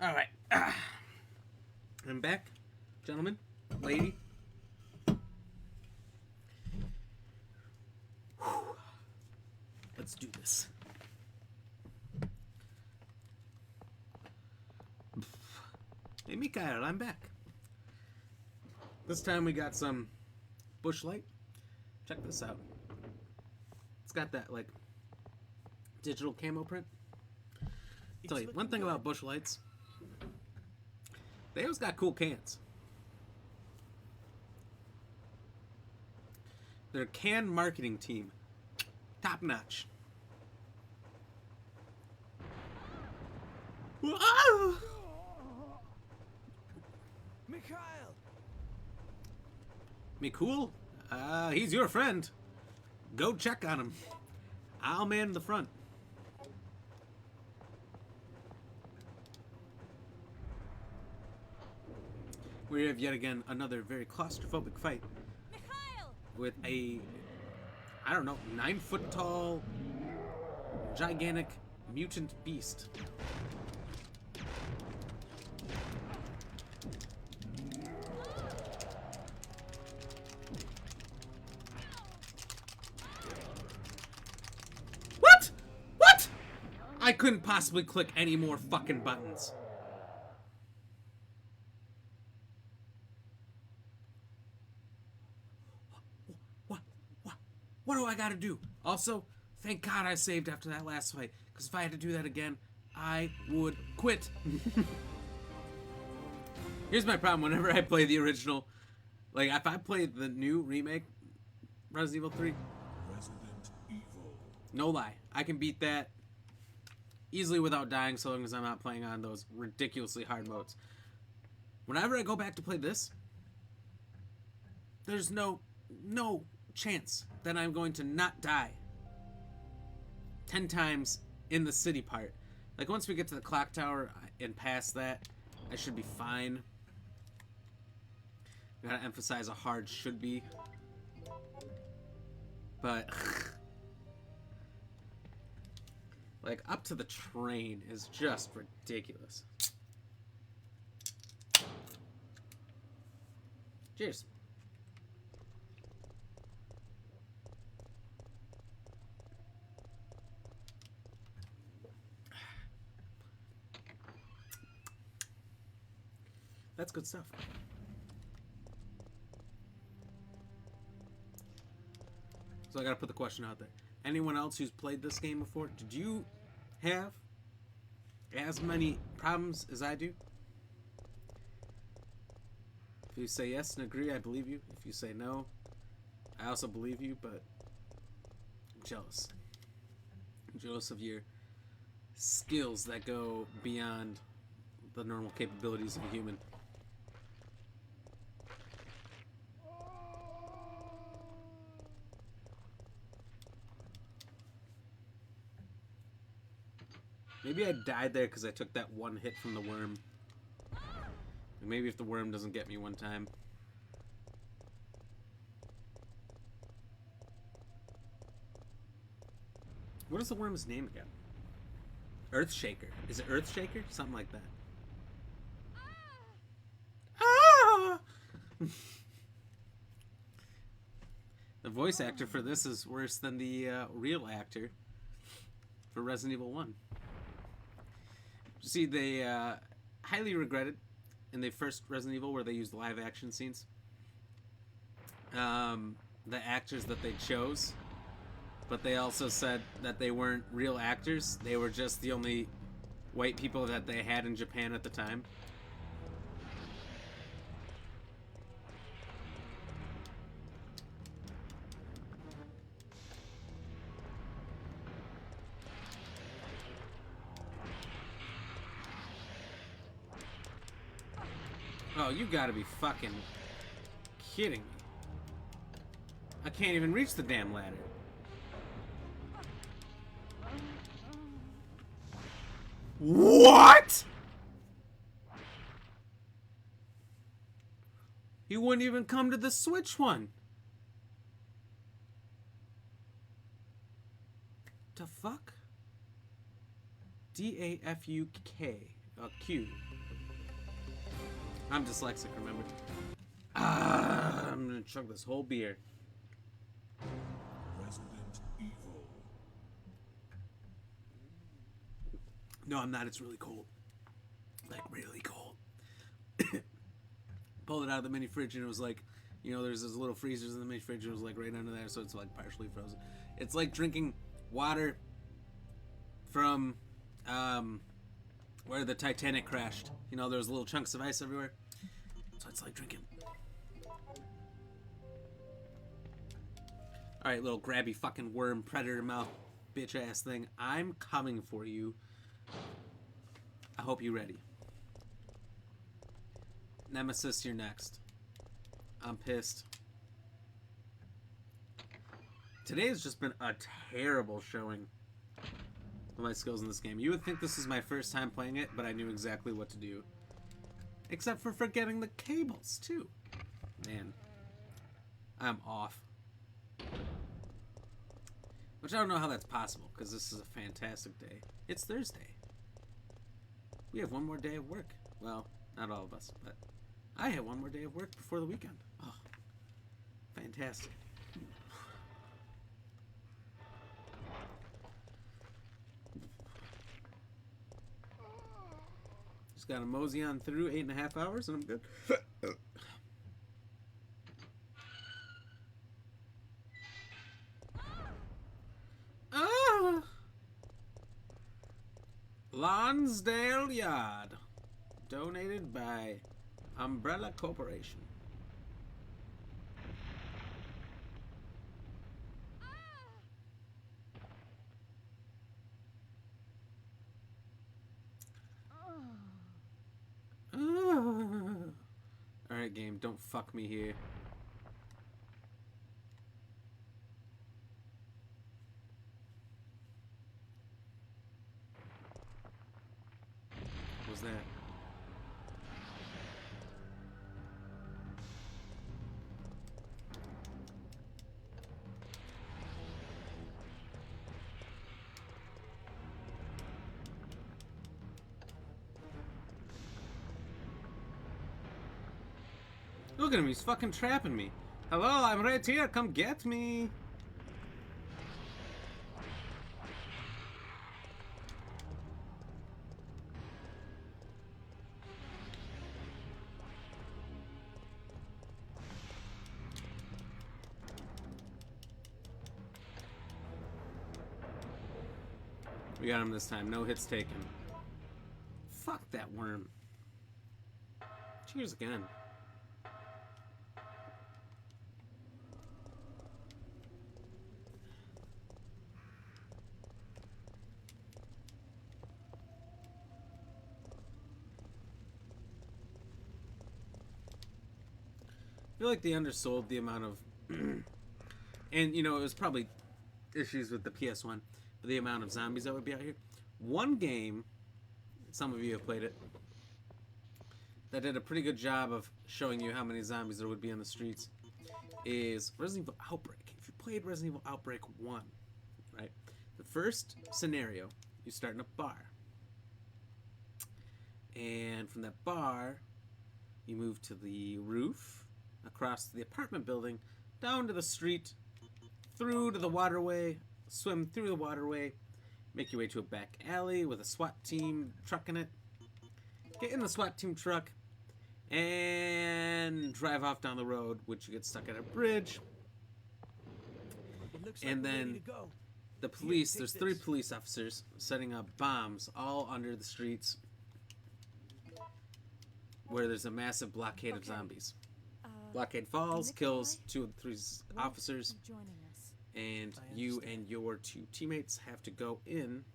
All right. I'm back, gentlemen, lady. Whew. Let's do this. Hey, Mikhail, I'm back. This time we got some bush light. Check this out. It's got that, like, digital camo print. Tell you one thing about bush lights. They always got cool cans. Their can marketing team, top notch. Whoa! Mikhail! Me cool? He's your friend. Go check on him. I'll man the front. We have yet again another very claustrophobic fight Mikhail! with a, I don't know, 9-foot tall, gigantic mutant beast. What? What? I couldn't possibly click any more fucking buttons. What do I gotta do? Also, thank God I saved after that last fight, because if I had to do that again, I would quit. Here's my problem whenever I play the original. Like, if I play the new remake, Resident Evil 3, no lie, I can beat that easily without dying so long as I'm not playing on those ridiculously hard modes. Whenever I go back to play this, there's no chance that I'm going to not die 10 times in the city part. Like, once we get to the clock tower and past that, I should be fine. I gotta emphasize a hard should be. But like, up to the train is just ridiculous. Cheers. That's good stuff. So I gotta put the question out there. Anyone else who's played this game before, did you have as many problems as I do? If you say yes and agree, I believe you. If you say no, I also believe you, but I'm jealous. I'm jealous of your skills that go beyond the normal capabilities of a human. Maybe I died there because I took that one hit from the worm. And maybe if the worm doesn't get me one time. What is the worm's name again? Earthshaker. Is it Earthshaker? Something like that. Ah! The voice actor for this is worse than the real actor for Resident Evil 1. See, they highly regretted in the first Resident Evil where they used live action scenes. The actors that they chose, but they also said that they weren't real actors. They were just the only white people that they had in Japan at the time. Oh, you gotta be fucking kidding me. I can't even reach the damn ladder. What? He wouldn't even come to the Switch one. The fuck? D-A-F-U-K. Q. I'm dyslexic, remember? I'm gonna chug this whole beer. Resident Evil. No, I'm not. It's really cold. Like, really cold. Pulled it out of the mini fridge and it was like, you know, there's those little freezers in the mini fridge and it was like right under there, so it's like partially frozen. It's like drinking water from, where the Titanic crashed. You know, there's little chunks of ice everywhere. So it's like drinking. Alright, little grabby fucking worm predator mouth bitch ass thing. I'm coming for you. I hope you're ready. Nemesis, you're next. I'm pissed. Today has just been a terrible showing of my skills in this game. You would think this is my first time playing it, but I knew exactly what to do. Except for forgetting the cables, too. Man. I'm off. Which I don't know how that's possible, because this is a fantastic day. It's Thursday. We have one more day of work. Well, not all of us, but I have one more day of work before the weekend. Oh, fantastic. Just gotta mosey on through 8.5 hours and I'm good. Ah! Lonsdale Yard. Donated by Umbrella Corporation. Alright, game, don't fuck me here. What was that? Look at him, he's fucking trapping me. Hello, I'm right here, come get me. We got him this time, no hits taken. Fuck that worm. Cheers again. I feel like they undersold the amount of and you know, it was probably issues with the PS1 for the amount of zombies that would be out here. One game, some of you have played it, that did a pretty good job of showing you how many zombies there would be on the streets is Resident Evil Outbreak. If you played Resident Evil Outbreak 1, right? The first scenario, you start in a bar. And from that bar, you move to the roof, across the apartment building, down to the street, through to the waterway, swim through the waterway, make your way to a back alley with a SWAT team truck in it, get in the SWAT team truck, and drive off down the road, which you get stuck at a bridge. And then the police, there's 3 police officers setting up bombs all under the streets where there's a massive blockade of zombies. Blockade falls, kills 2 of the 3 officers, and you and your 2 teammates have to go in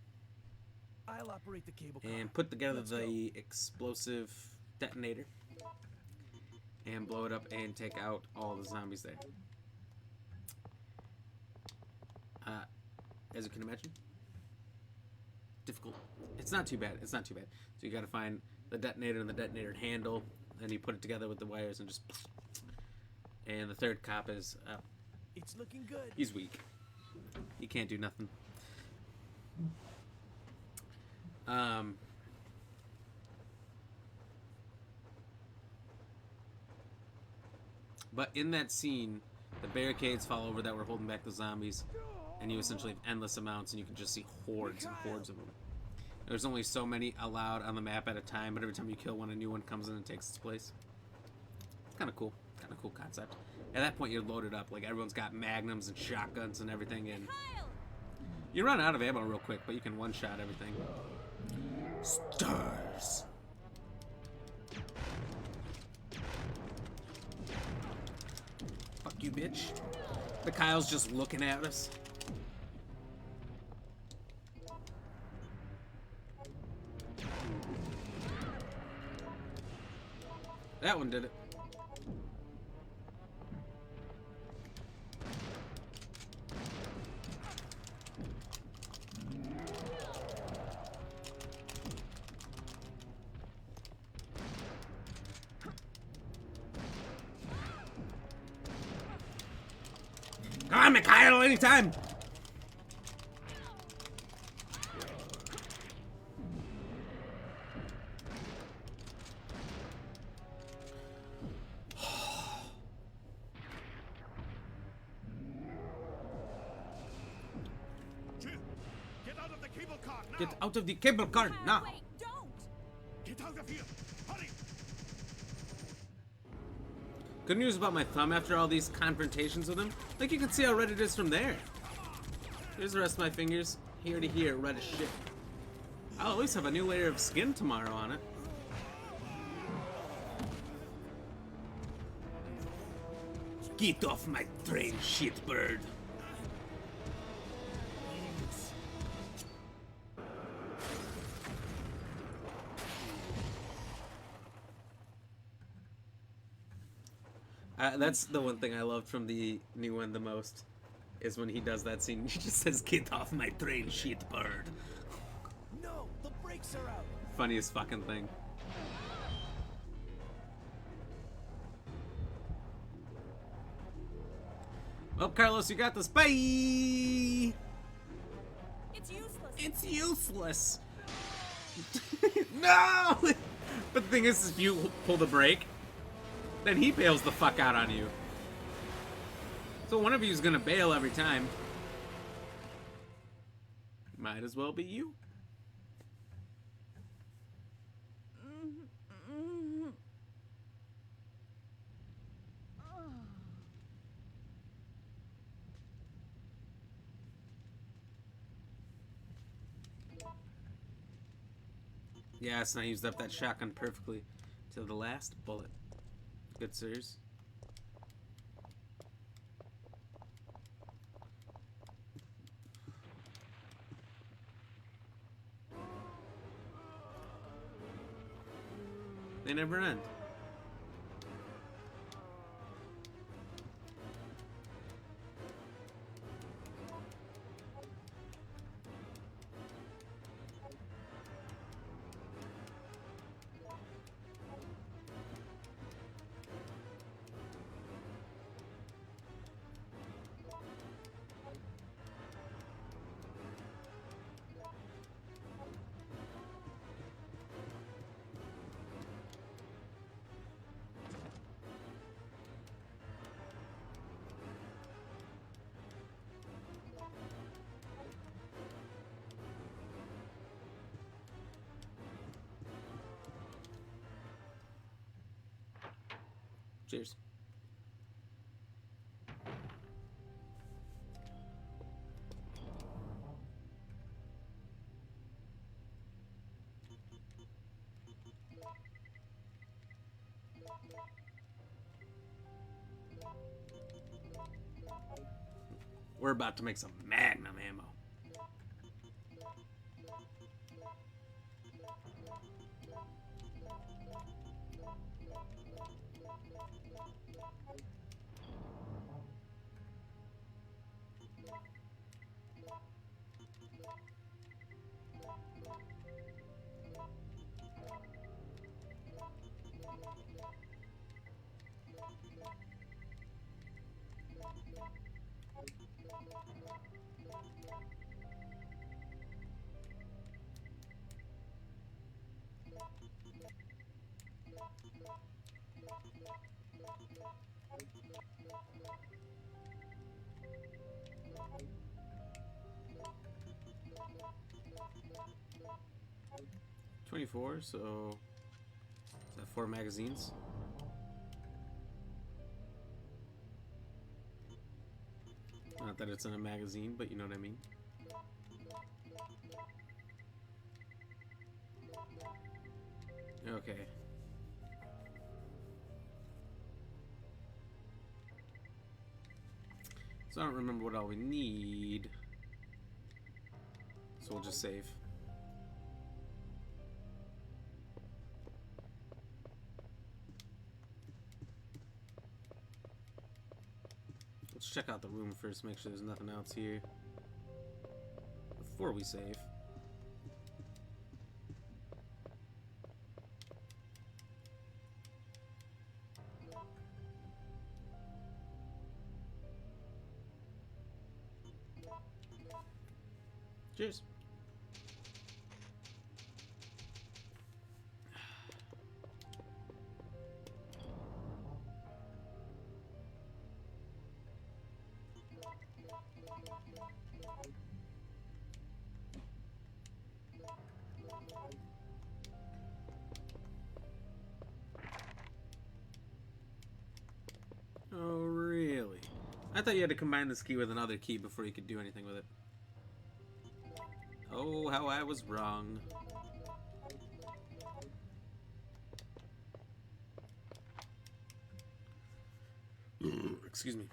I'll operate the cable car. and put together the explosive detonator and blow it up and take out all the zombies there. As you can imagine, difficult. It's not too bad. It's not too bad. So you got to find the detonator and the detonator handle, and you put it together with the wires and just. And the third cop is. It's looking good. He's weak. He can't do nothing. But in that scene, the barricades fall over that were holding back the zombies, and you essentially have endless amounts, and you can just see hordes and hordes of them. There's only so many allowed on the map at a time, but every time you kill one, a new one comes in and takes its place. It's kind of cool. Kind of cool concept. At that point, you're loaded up. Like, everyone's got magnums and shotguns and everything, and you run out of ammo real quick, but you can one-shot everything. Stars! Fuck you, bitch. The Kyle's just looking at us. That one did it. Come on, Mikhail, anytime! Get out of the cable car now! Get out of the cable car now! Wait, don't! Get out of here! Good news about my thumb after all these confrontations with him. Like, you can see how red it is from there. Here's the rest of my fingers. Here to here, red as shit. I'll at least have a new layer of skin tomorrow on it. Get off my train, shitbird. That's the one thing I loved from the new one the most, is when he does that scene. He just says, "Get off my train, shitbird." No, the brakes are out. Funniest fucking thing. Well, Carlos, you got this. Bye! It's useless. It's useless. No! But the thing is, if you pull the brake, then he bails the fuck out on you. So one of you is gonna bail every time. Might as well be you. Yes, and I used up that shotgun perfectly to the last bullet. Good sirs. They never end. Cheers. We're about to make some Magnum ammo. $24, so is that 4 magazines? Not that it's in a magazine, but you know what I mean. Okay. So I don't remember what all we need. So we'll just save. Let's check out the room first, make sure there's nothing else here before we save. Cheers. I thought you had to combine this key with another key before you could do anything with it. Oh, how I was wrong. Excuse me.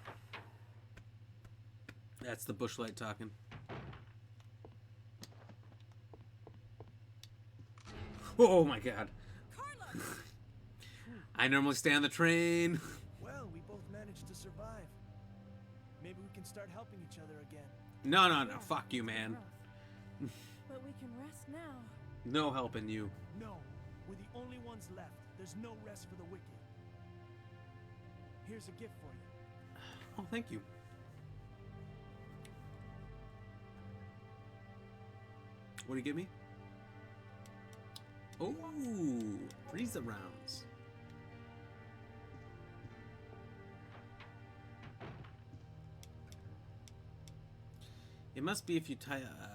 That's the bushlight talking. Oh my god. I normally stay on the train. Well, we both managed to survive. Maybe we can start helping each other again. No, no, no. Fuck you, man. But we can rest now. No helping you. No, we're the only ones left. There's no rest for the wicked. Here's a gift for you. Oh, thank you. What do you give me? Oh, freezer rounds. It must be if you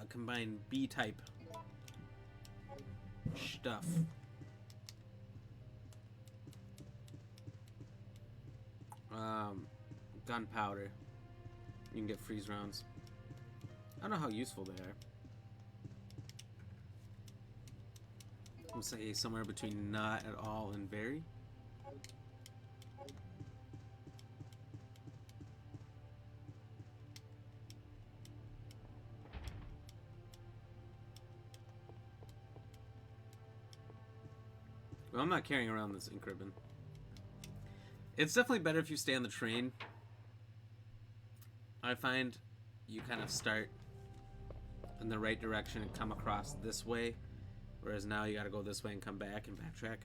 combine B-type stuff. Gunpowder. You can get freeze rounds. I don't know how useful they are. I'll say somewhere between not at all and very. Well, I'm not carrying around this ink ribbon. It's definitely better if you stay on the train. I find you kind of start in the right direction and come across this way, whereas now you gotta go this way and come back and backtrack.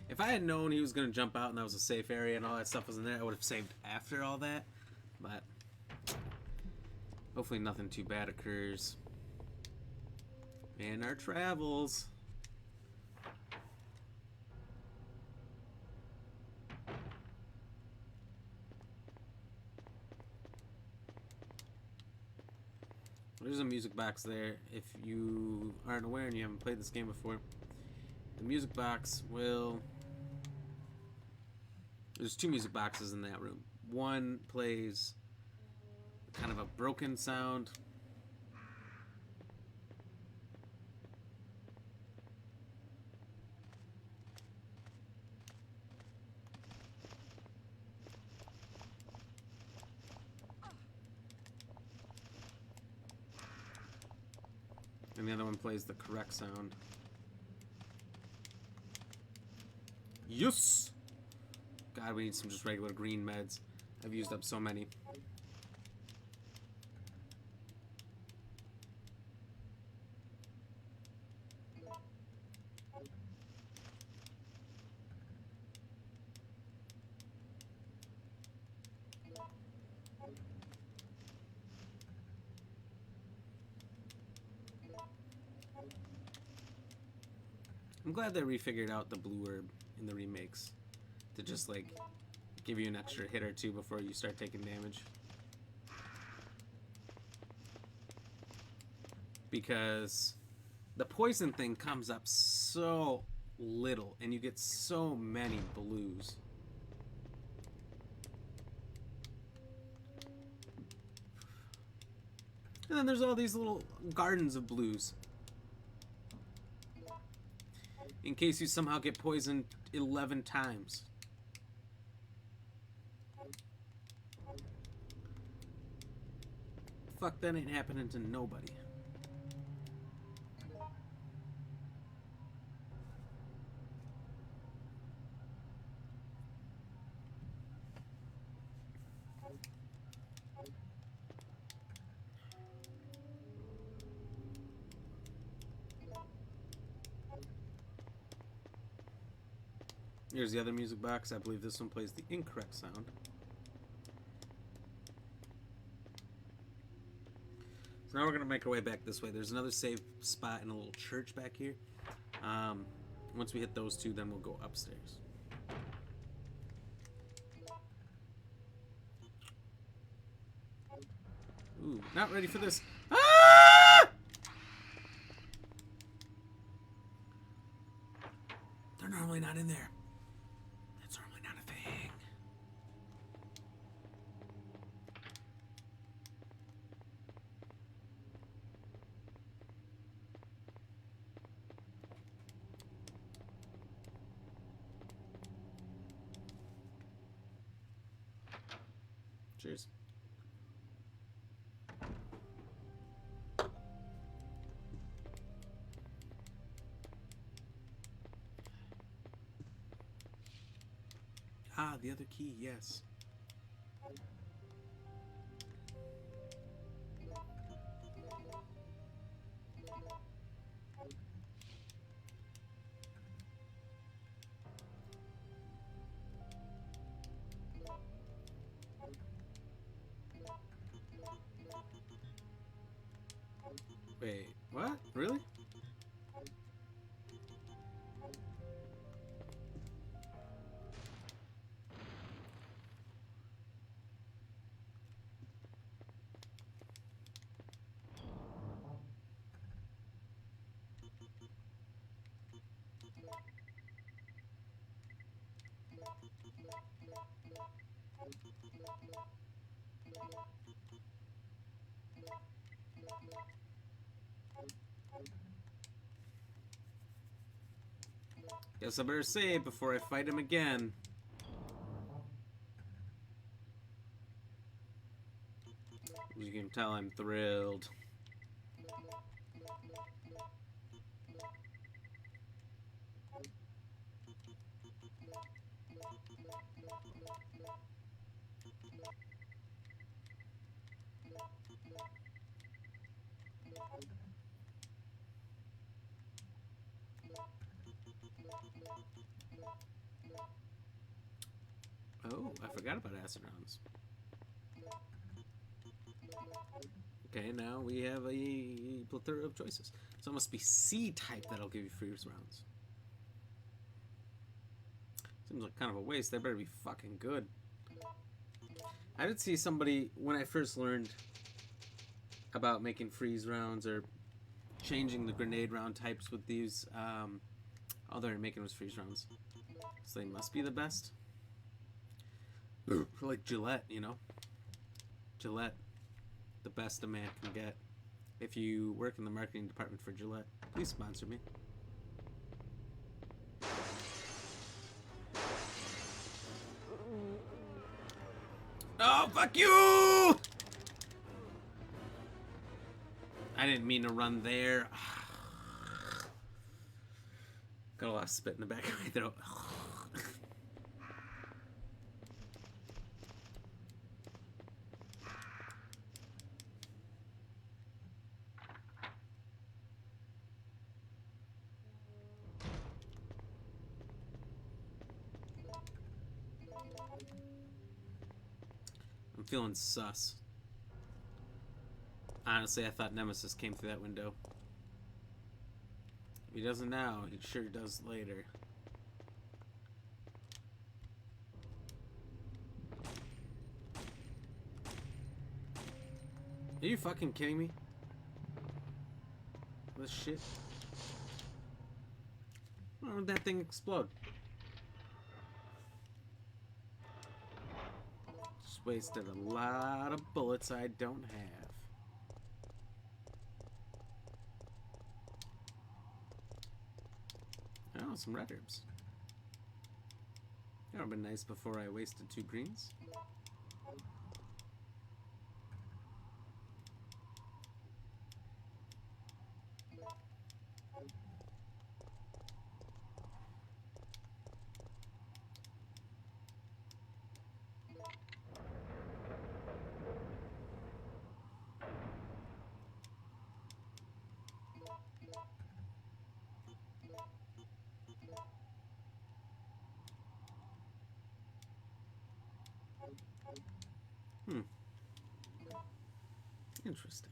If I had known he was gonna jump out and that was a safe area and all that stuff was in there, I would have saved after all that. But hopefully nothing too bad occurs in our travels. There's a music box there. If you aren't aware and you haven't played this game before, the music box will... There's two music boxes in that room. One plays kind of a broken sound. And the other one plays the correct sound. Yes! God, we need some just regular green meds. I've used up so many. I'm glad they refigured out the blue herb in the remakes to just like give you an extra hit or two before you start taking damage. Because the poison thing comes up so little and you get so many blues. And then there's all these little gardens of blues. In case you somehow get poisoned 11 times. Fuck, that ain't happening to nobody. Here's the other music box. I believe this one plays the incorrect sound. So now we're going to make our way back this way. There's another save spot in a little church back here. Once we hit those two, then we'll go upstairs. Ooh, not ready for this. Ah! not in there. That's normally not a thing. Cheers. Ah, the other key, yes. Wait, what? Really? Guess I better save before I fight him again. You can tell I'm thrilled. Oh, I forgot about acid rounds. Okay, now we have a plethora of choices. So it must be C-type that'll give you freeze rounds. Seems like kind of a waste. They better be fucking good. I did see somebody, when I first learned about making freeze rounds or changing the grenade round types with these, all they were making was freeze rounds. So they must be the best. Like Gillette, you know? Gillette. The best a man can get. If you work in the marketing department for Gillette, please sponsor me. Oh, fuck you! I didn't mean to run there. Got a lot of spit in the back of my throat. I'm feeling sus. Honestly, I thought Nemesis came through that window. If he doesn't now, he sure does later. Are you fucking kidding me? This shit. Why would that thing explode? Just wasted a lot of bullets I don't have. Oh, some red herbs. That would have been nice before I wasted 2 greens. Interesting.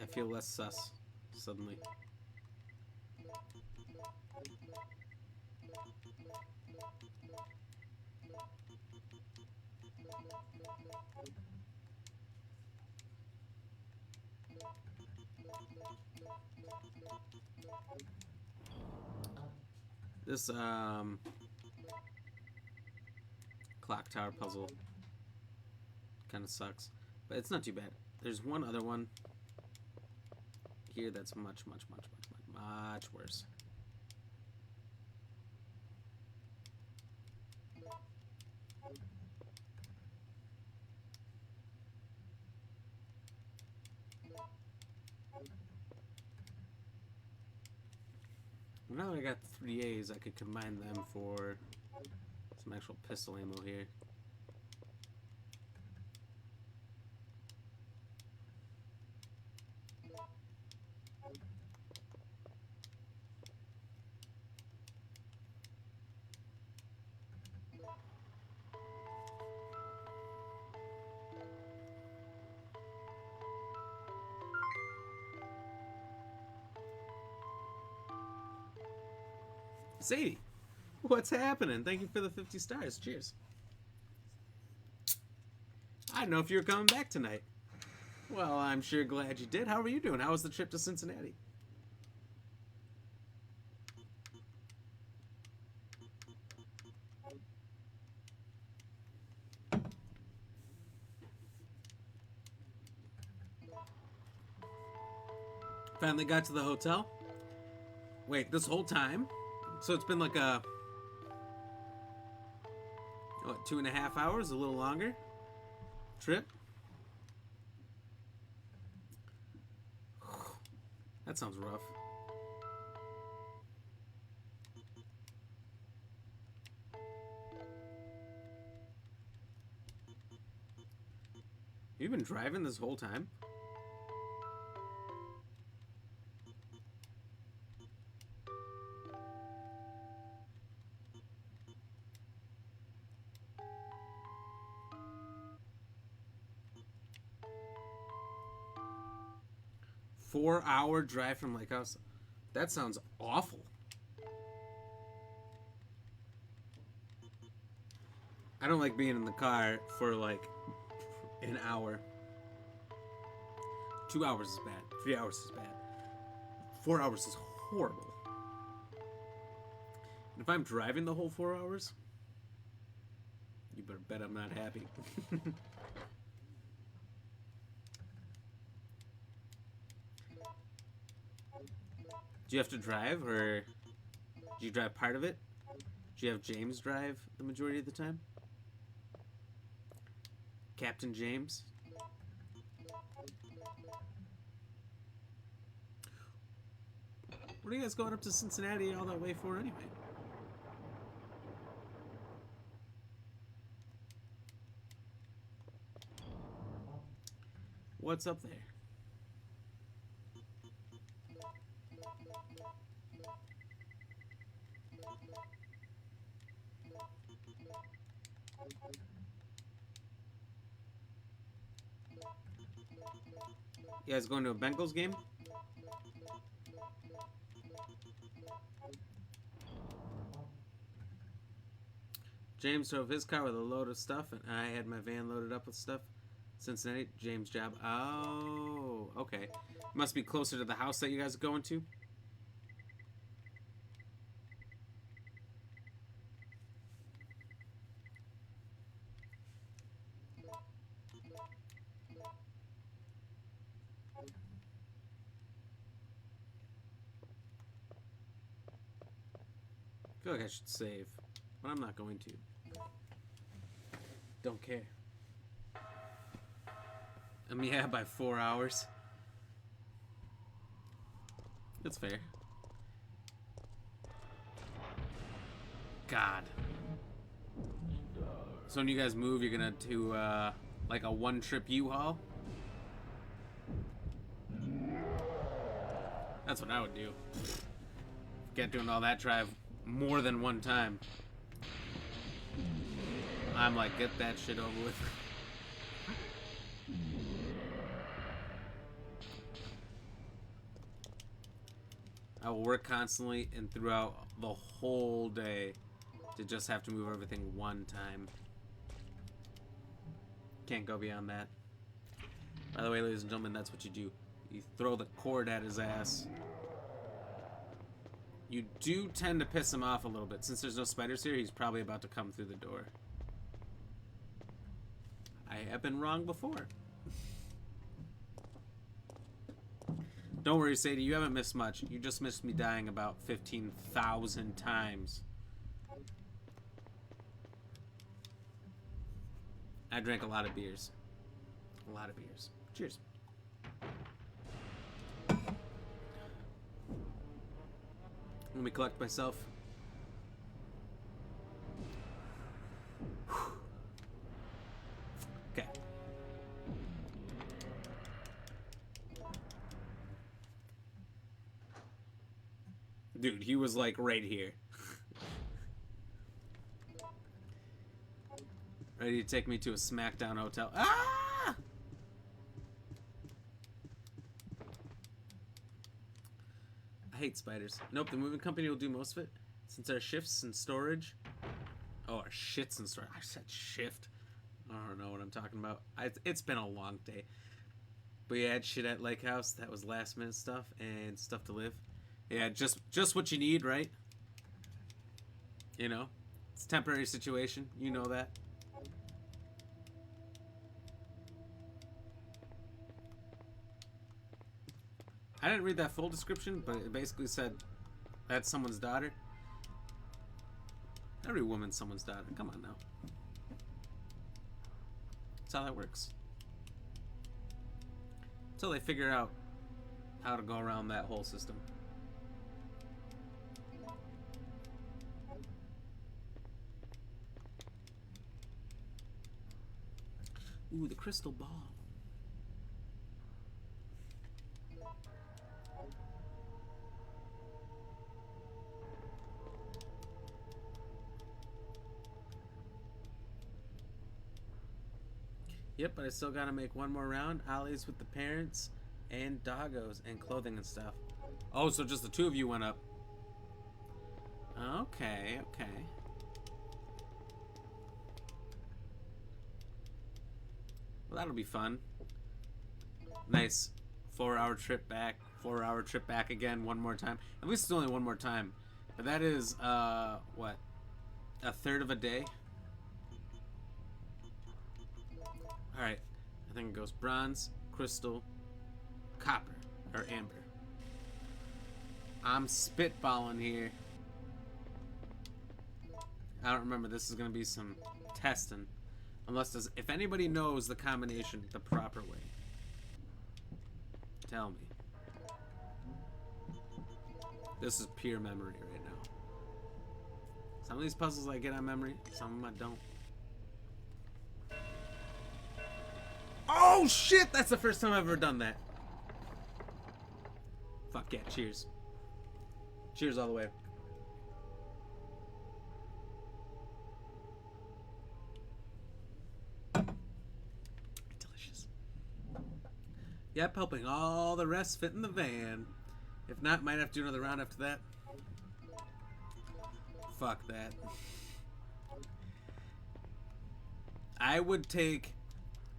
I feel less sus suddenly. This clock tower puzzle kind of sucks, but it's not too bad. There's one other one here that's much worse. Now that I got 3As, I could combine them for some actual pistol ammo here. Sadie, what's happening? Thank you for the 50 stars. Cheers. I didn't know if you were coming back tonight. Well, I'm sure glad you did. How are you doing? How was the trip to Cincinnati? Finally got to the hotel. Wait, this whole time? So it's been like a, what, 2.5 hours? A little longer? Trip? That sounds rough. You've been driving this whole time? Four-hour drive from Lake House. That sounds awful. I don't like being in the car for like an hour. 2 hours is bad. 3 hours is bad. 4 hours is horrible. And if I'm driving the whole 4 hours, you better bet I'm not happy. Do you have to drive, or do you drive part of it? Do you have James drive the majority of the time? Captain James? What are you guys going up to Cincinnati all that way for anyway? What's up there? You guys going to a Bengals game? James drove his car with a load of stuff, and I had my van loaded up with stuff. Cincinnati, James' job. Oh, okay. Must be closer to the house that you guys are going to. I feel like I should save, but I'm not going to. Don't care. Yeah, by 4 hours. That's fair. God. So when you guys move, you're gonna do like a one-trip U-Haul? That's what I would do. Forget doing all that drive more than one time. I'm like, get that shit over with. I will work constantly and throughout the whole day to just have to move everything one time. Can't go beyond that. By the way, ladies and gentlemen, that's what you do. You throw the cord at his ass. You do tend to piss him off a little bit. Since there's no spiders here, he's probably about to come through the door. I have been wrong before. Don't worry, Sadie, you haven't missed much. You just missed me dying about 15,000 times. I drank a lot of beers. A lot of beers. Cheers. Let me collect myself. Okay. Dude, he was like right here. Ready to take me to a SmackDown hotel. Ah! I hate spiders. Nope, the moving company will do most of it. Since our shifts and storage. Oh, our shits and storage. I said shift. I don't know what I'm talking about. It's been a long day. But yeah, I had shit at Lake House. That was last minute stuff and stuff to live. Yeah, just what you need, right? You know? It's a temporary situation. You know that. I didn't read that full description, but it basically said that's someone's daughter. Every woman's someone's daughter. Come on now. That's how that works. Until they figure out how to go around that whole system. Ooh, the crystal ball. Yep, but I still gotta make one more round. Ollie's with the parents and doggos and clothing and stuff. Oh, so just the two of you went up. Okay, okay. Well, that'll be fun. Nice 4-hour trip back. 4-hour trip back again one more time. At least it's only one more time. But that is, what? A third of a day? Alright, I think it goes bronze, crystal, copper, or amber. I'm spitballing here. I don't remember, this is going to be some testing. Unless if anybody knows the combination the proper way. Tell me. This is pure memory right now. Some of these puzzles I get on memory, some of them I don't. Oh shit! That's the first time I've ever done that. Fuck yeah, cheers. Cheers all the way. Delicious. Yep, helping all the rest fit in the van. If not, might have to do another round after that. Fuck that. I would take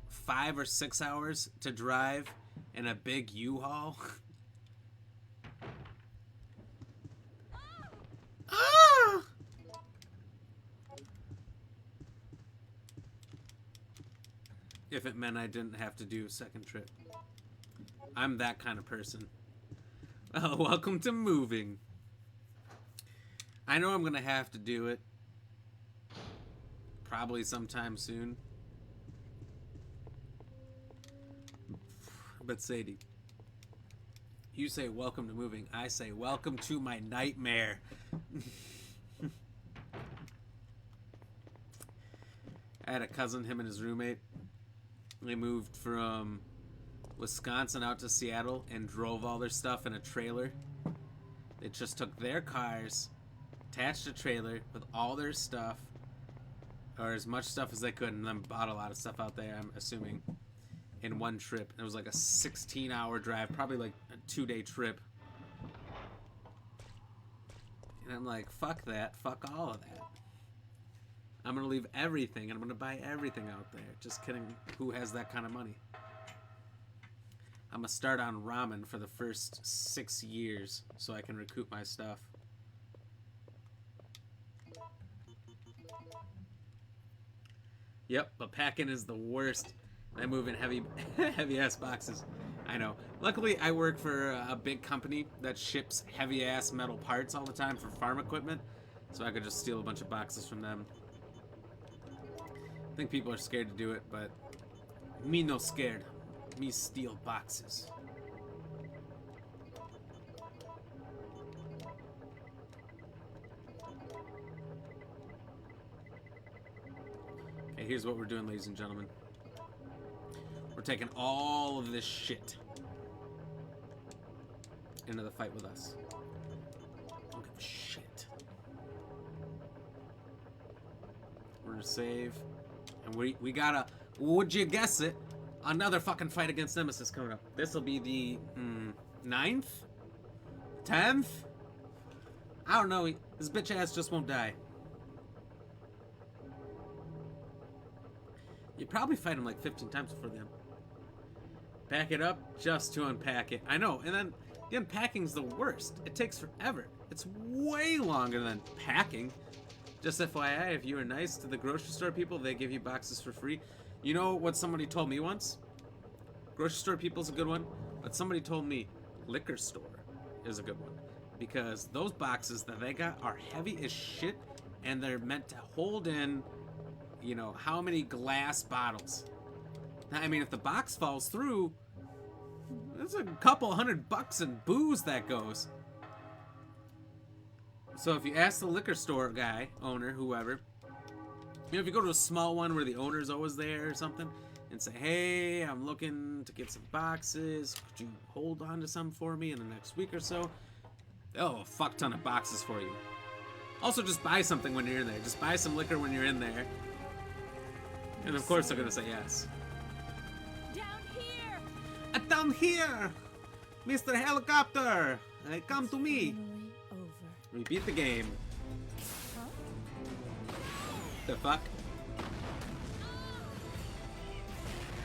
5 or 6 hours to drive in a big U-Haul. Ah! If it meant I didn't have to do a second trip. I'm that kind of person. Well, welcome to moving. I know I'm gonna have to do it. Probably sometime soon. But Sadie, you say welcome to moving. I say welcome to my nightmare. I had a cousin, him and his roommate. They moved from Wisconsin out to Seattle and drove all their stuff in a trailer. They just took their cars, attached a trailer with all their stuff, or as much stuff as they could, and then bought a lot of stuff out there, I'm assuming, in one trip. It was like a 16-hour drive, probably like a 2-day trip. And I'm like, fuck that. Fuck all of that. I'm gonna leave everything and I'm gonna buy everything out there. Just kidding. Who has that kind of money? I'm gonna start on ramen for the first 6 years so I can recoup my stuff. Yep, but packing is the worst. I move in heavy ass boxes. I know. Luckily, I work for a big company that ships heavy ass metal parts all the time for farm equipment, so I could just steal a bunch of boxes from them. I think people are scared to do it, but me no scared. Me steal boxes. Okay, here's what we're doing, ladies and gentlemen. We're taking all of this shit into the fight with us. Don't give a shit. We're gonna save. And we gotta, would you guess it, another fucking fight against Nemesis coming up. This'll be the 9th? 10th? I don't know, this bitch ass just won't die. You probably fight him like 15 times before then. Pack it up just to unpack it. I know, and then the unpacking's the worst. It takes forever. It's way longer than packing. Just FYI, if you are nice to the grocery store people, they give you boxes for free. You know what somebody told me once? Grocery store people's a good one, but somebody told me liquor store is a good one. Because those boxes that they got are heavy as shit, and they're meant to hold in, you know, how many glass bottles. Now, I mean, if the box falls through, there's a couple $100 in booze that goes. So if you ask the liquor store guy, owner, whoever, you know, if you go to a small one where the owner's always there or something, and say, hey, I'm looking to get some boxes, could you hold on to some for me in the next week or so? They'll have a fuck ton of boxes for you. Also, just buy something when you're in there. Just buy some liquor when you're in there. And of course they're gonna say yes. Down here! Down here! Mr. Helicopter! Come to me! Finally over. We beat the game. Huh? The fuck?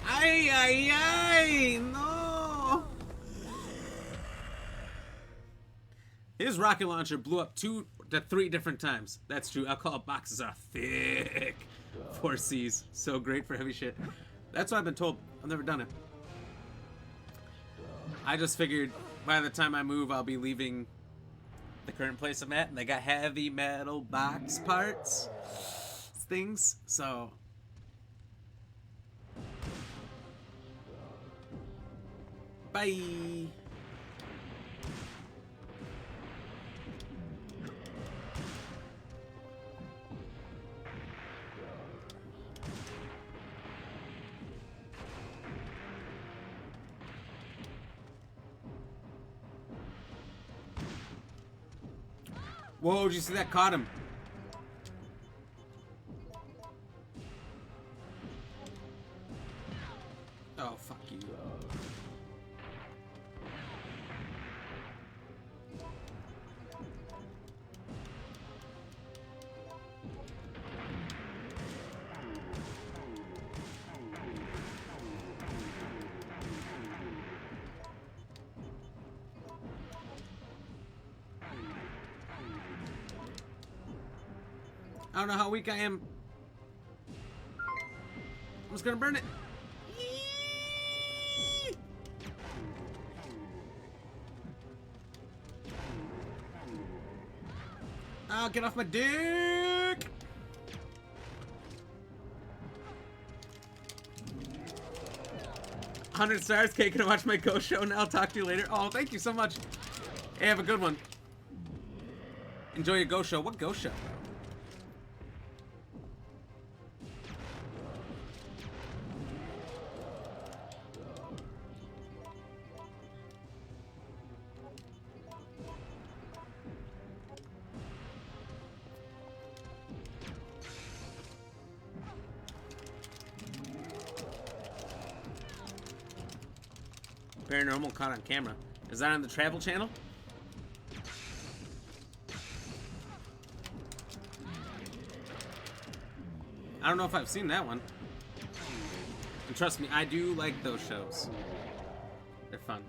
Ay, ay, ay! No! His rocket launcher blew up 2 to 3 different times. That's true. Alcohol boxes are thick. 4Cs. So great for heavy shit. That's what I've been told. I've never done it. I just figured by the time I move, I'll be leaving the current place I'm at, and they got heavy metal box parts. Things. So... bye! Whoa, did you see that? Caught him. Oh, fuck you. I don't know how weak I am. I'm just gonna burn it. Oh, get off my dick! $100. Okay, can I watch my ghost show now? Talk to you later. Oh, thank you so much. Hey, have a good one. Enjoy your ghost show. What ghost show? Paranormal caught on camera. Is that on the Travel Channel? I don't know if I've seen that one. And trust me, I do like those shows. They're fun.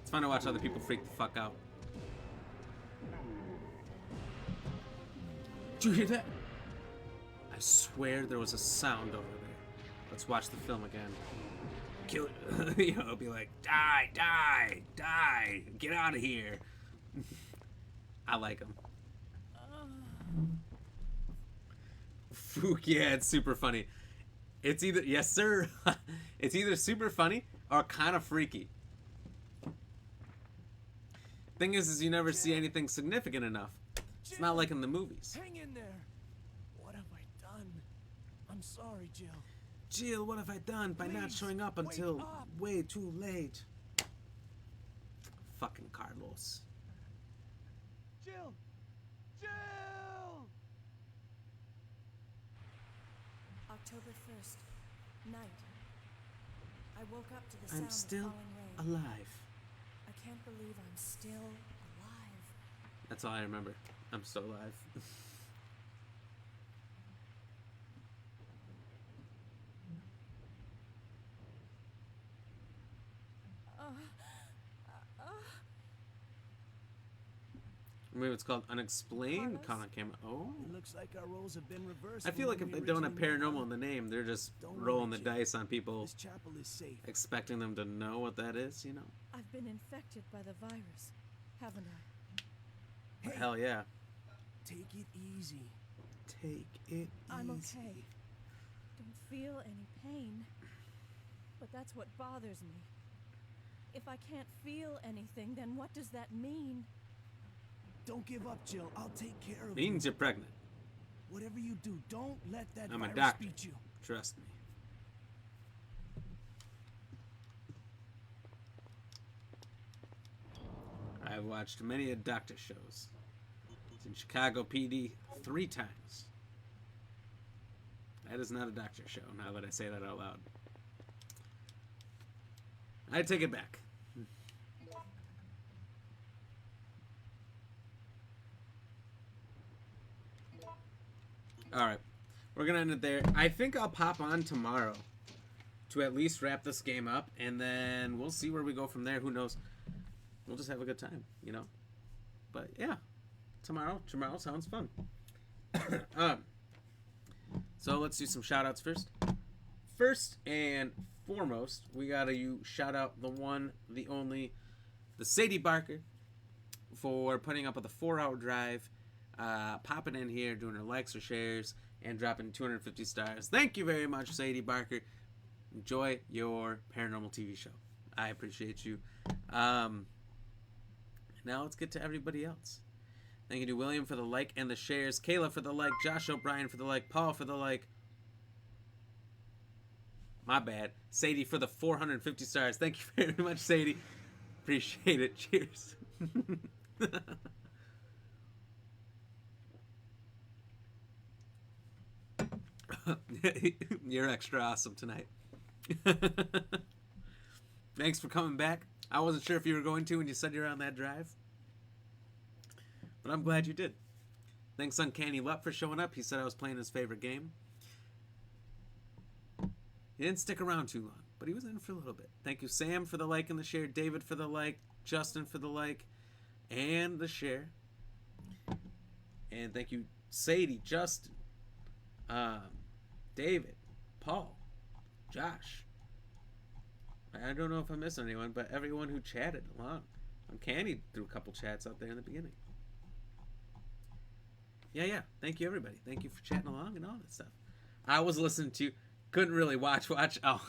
It's fun to watch other people freak the fuck out. Did you hear that? I swear there was a sound over there. Let's watch the film again. Kill it. You know, it'll be like, die, die, die, get out of here. I like them. Fook, yeah, it's super funny. It's either, yes sir, it's either super funny or kind of freaky. Thing is you never see anything significant enough. It's not like in the movies. Hang in there. What have I done? I'm sorry, Jill. Jill, what have I done by not Please, showing up wake until up. way too late? Fucking Carlos. Jill! Jill! October 1st, night. I woke up to the sound I'm of still falling rain. alive. I can't believe I'm still alive. That's all I remember. I'm still alive. Maybe it's called Unexplained Carlos? Came. Oh. It looks like our roles have been reversed. I feel like if they don't have paranormal in the name, they're just rolling the dice on people, This chapel is safe. expecting them to know what that is, you know? I've been infected by the virus, haven't I? Hey, Hell yeah. take it easy. Take it I'm easy. okay. Don't feel any pain. But that's what bothers me. If I can't feel anything, then what does that mean? Don't give up, Jill. I'll take care of you. Means you're pregnant. Whatever you do, don't let that I'm a virus doctor. beat you. Trust me. I've watched many a doctor shows. It's in Chicago PD 3 times. That is not a doctor show, now that I say that out loud. I take it back. Alright. We're gonna end it there. I think I'll pop on tomorrow to at least wrap this game up, and then we'll see where we go from there. Who knows? We'll just have a good time, you know? But yeah. Tomorrow sounds fun. So let's do some shout outs first. First and foremost, we gotta shout out the one, the only, the Sadie Barker for putting up with a 4-hour drive, popping in here, doing her likes or shares, and dropping 250 stars. Thank you very much, Sadie Barker. Enjoy your paranormal TV show. I appreciate you. Now let's get to everybody else. Thank you to William for the like and the shares, Kayla for the like, Josh O'Brien for the like, Paul for the like. My bad. Sadie for the 450 stars. Thank you very much, Sadie. Appreciate it. Cheers. You're extra awesome tonight. Thanks for coming back. I wasn't sure if you were going to when you said you're on that drive, but I'm glad you did. Thanks Uncanny Luck for showing up. He said I was playing his favorite game. He didn't stick around too long, but he was in for a little bit. Thank you, Sam, for the like and the share, David for the like, Justin for the like and the share. And thank you, Sadie, Justin, David, Paul, Josh. I don't know if I'm missing anyone, but everyone who chatted along. Uncanny threw a couple chats out there in the beginning. Yeah. Thank you, everybody. Thank you for chatting along and all that stuff. I was listening to... Couldn't really watch. Oh.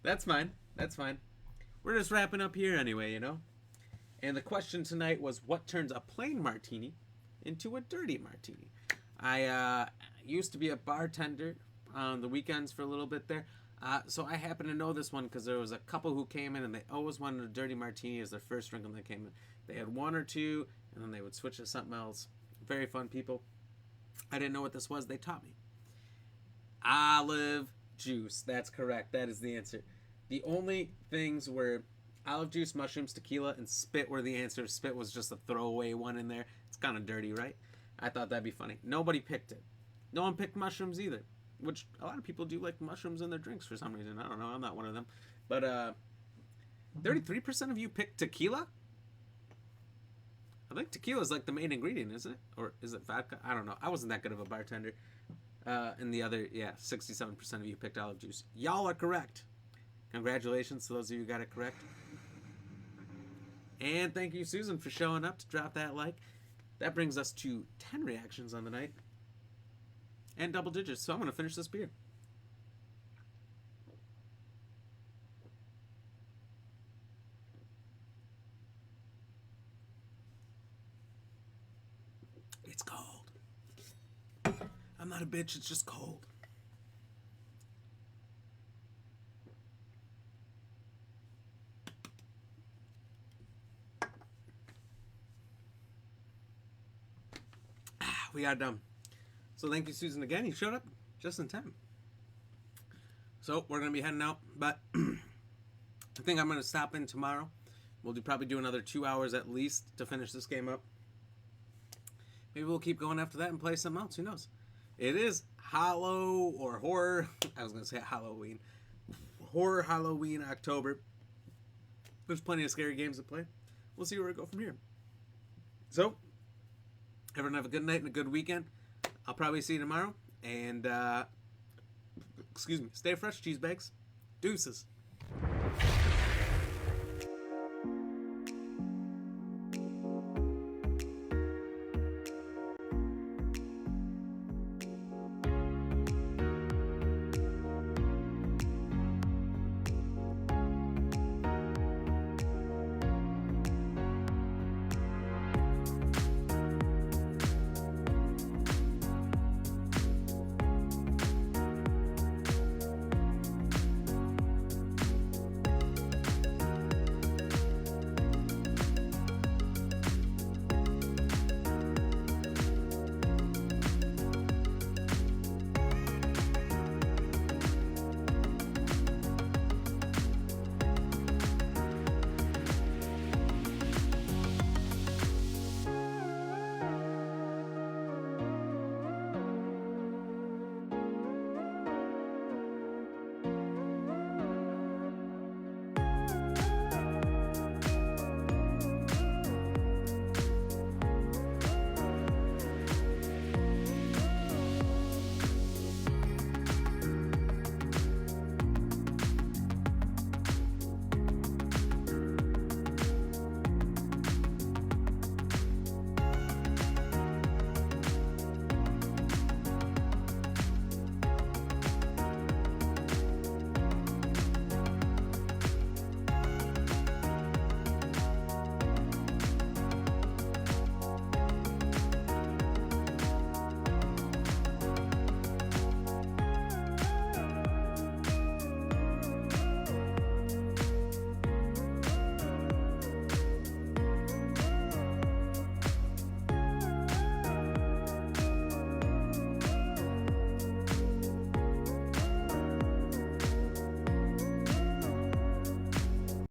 That's fine. We're just wrapping up here anyway, you know? And the question tonight was, what turns a plain martini into a dirty martini? I used to be a bartender on the weekends for a little bit there. So I happen to know this one because there was a couple who came in and they always wanted a dirty martini as their first drink when they came in. They had one or two and then they would switch to something else. Very fun people. I didn't know what this was. They taught me. Olive juice. That's correct. That is the answer. The only things were olive juice, mushrooms, tequila, and spit were the answer. Spit was just a throwaway one in there. It's kind of dirty, right? I thought that'd be funny. Nobody picked it. No one picked mushrooms either, which a lot of people do like mushrooms in their drinks for some reason. I don't know. I'm not one of them. But 33% of you picked tequila? I think tequila is like the main ingredient, isn't it? Or is it vodka? I don't know. I wasn't that good of a bartender. And the other, 67% of you picked olive juice. Y'all are correct. Congratulations to those of you who got it correct. And thank you, Susan, for showing up to drop that like. That brings us to 10 reactions on the night. And double digits. So I'm going to finish this beer. It's cold. I'm not a bitch, it's just cold. We got done. So thank you, Susan, again. You showed up just in time. So we're going to be heading out, but I think I'm going to stop in tomorrow. We'll probably do another 2 hours at least to finish this game up. Maybe we'll keep going after that and play something else. Who knows? It is Hollow or Horror. I was going to say Halloween. Horror Halloween October. There's plenty of scary games to play. We'll see where we go from here. So, everyone have a good night and a good weekend. I'll probably see you tomorrow. And, excuse me, stay fresh, cheese bags. Deuces.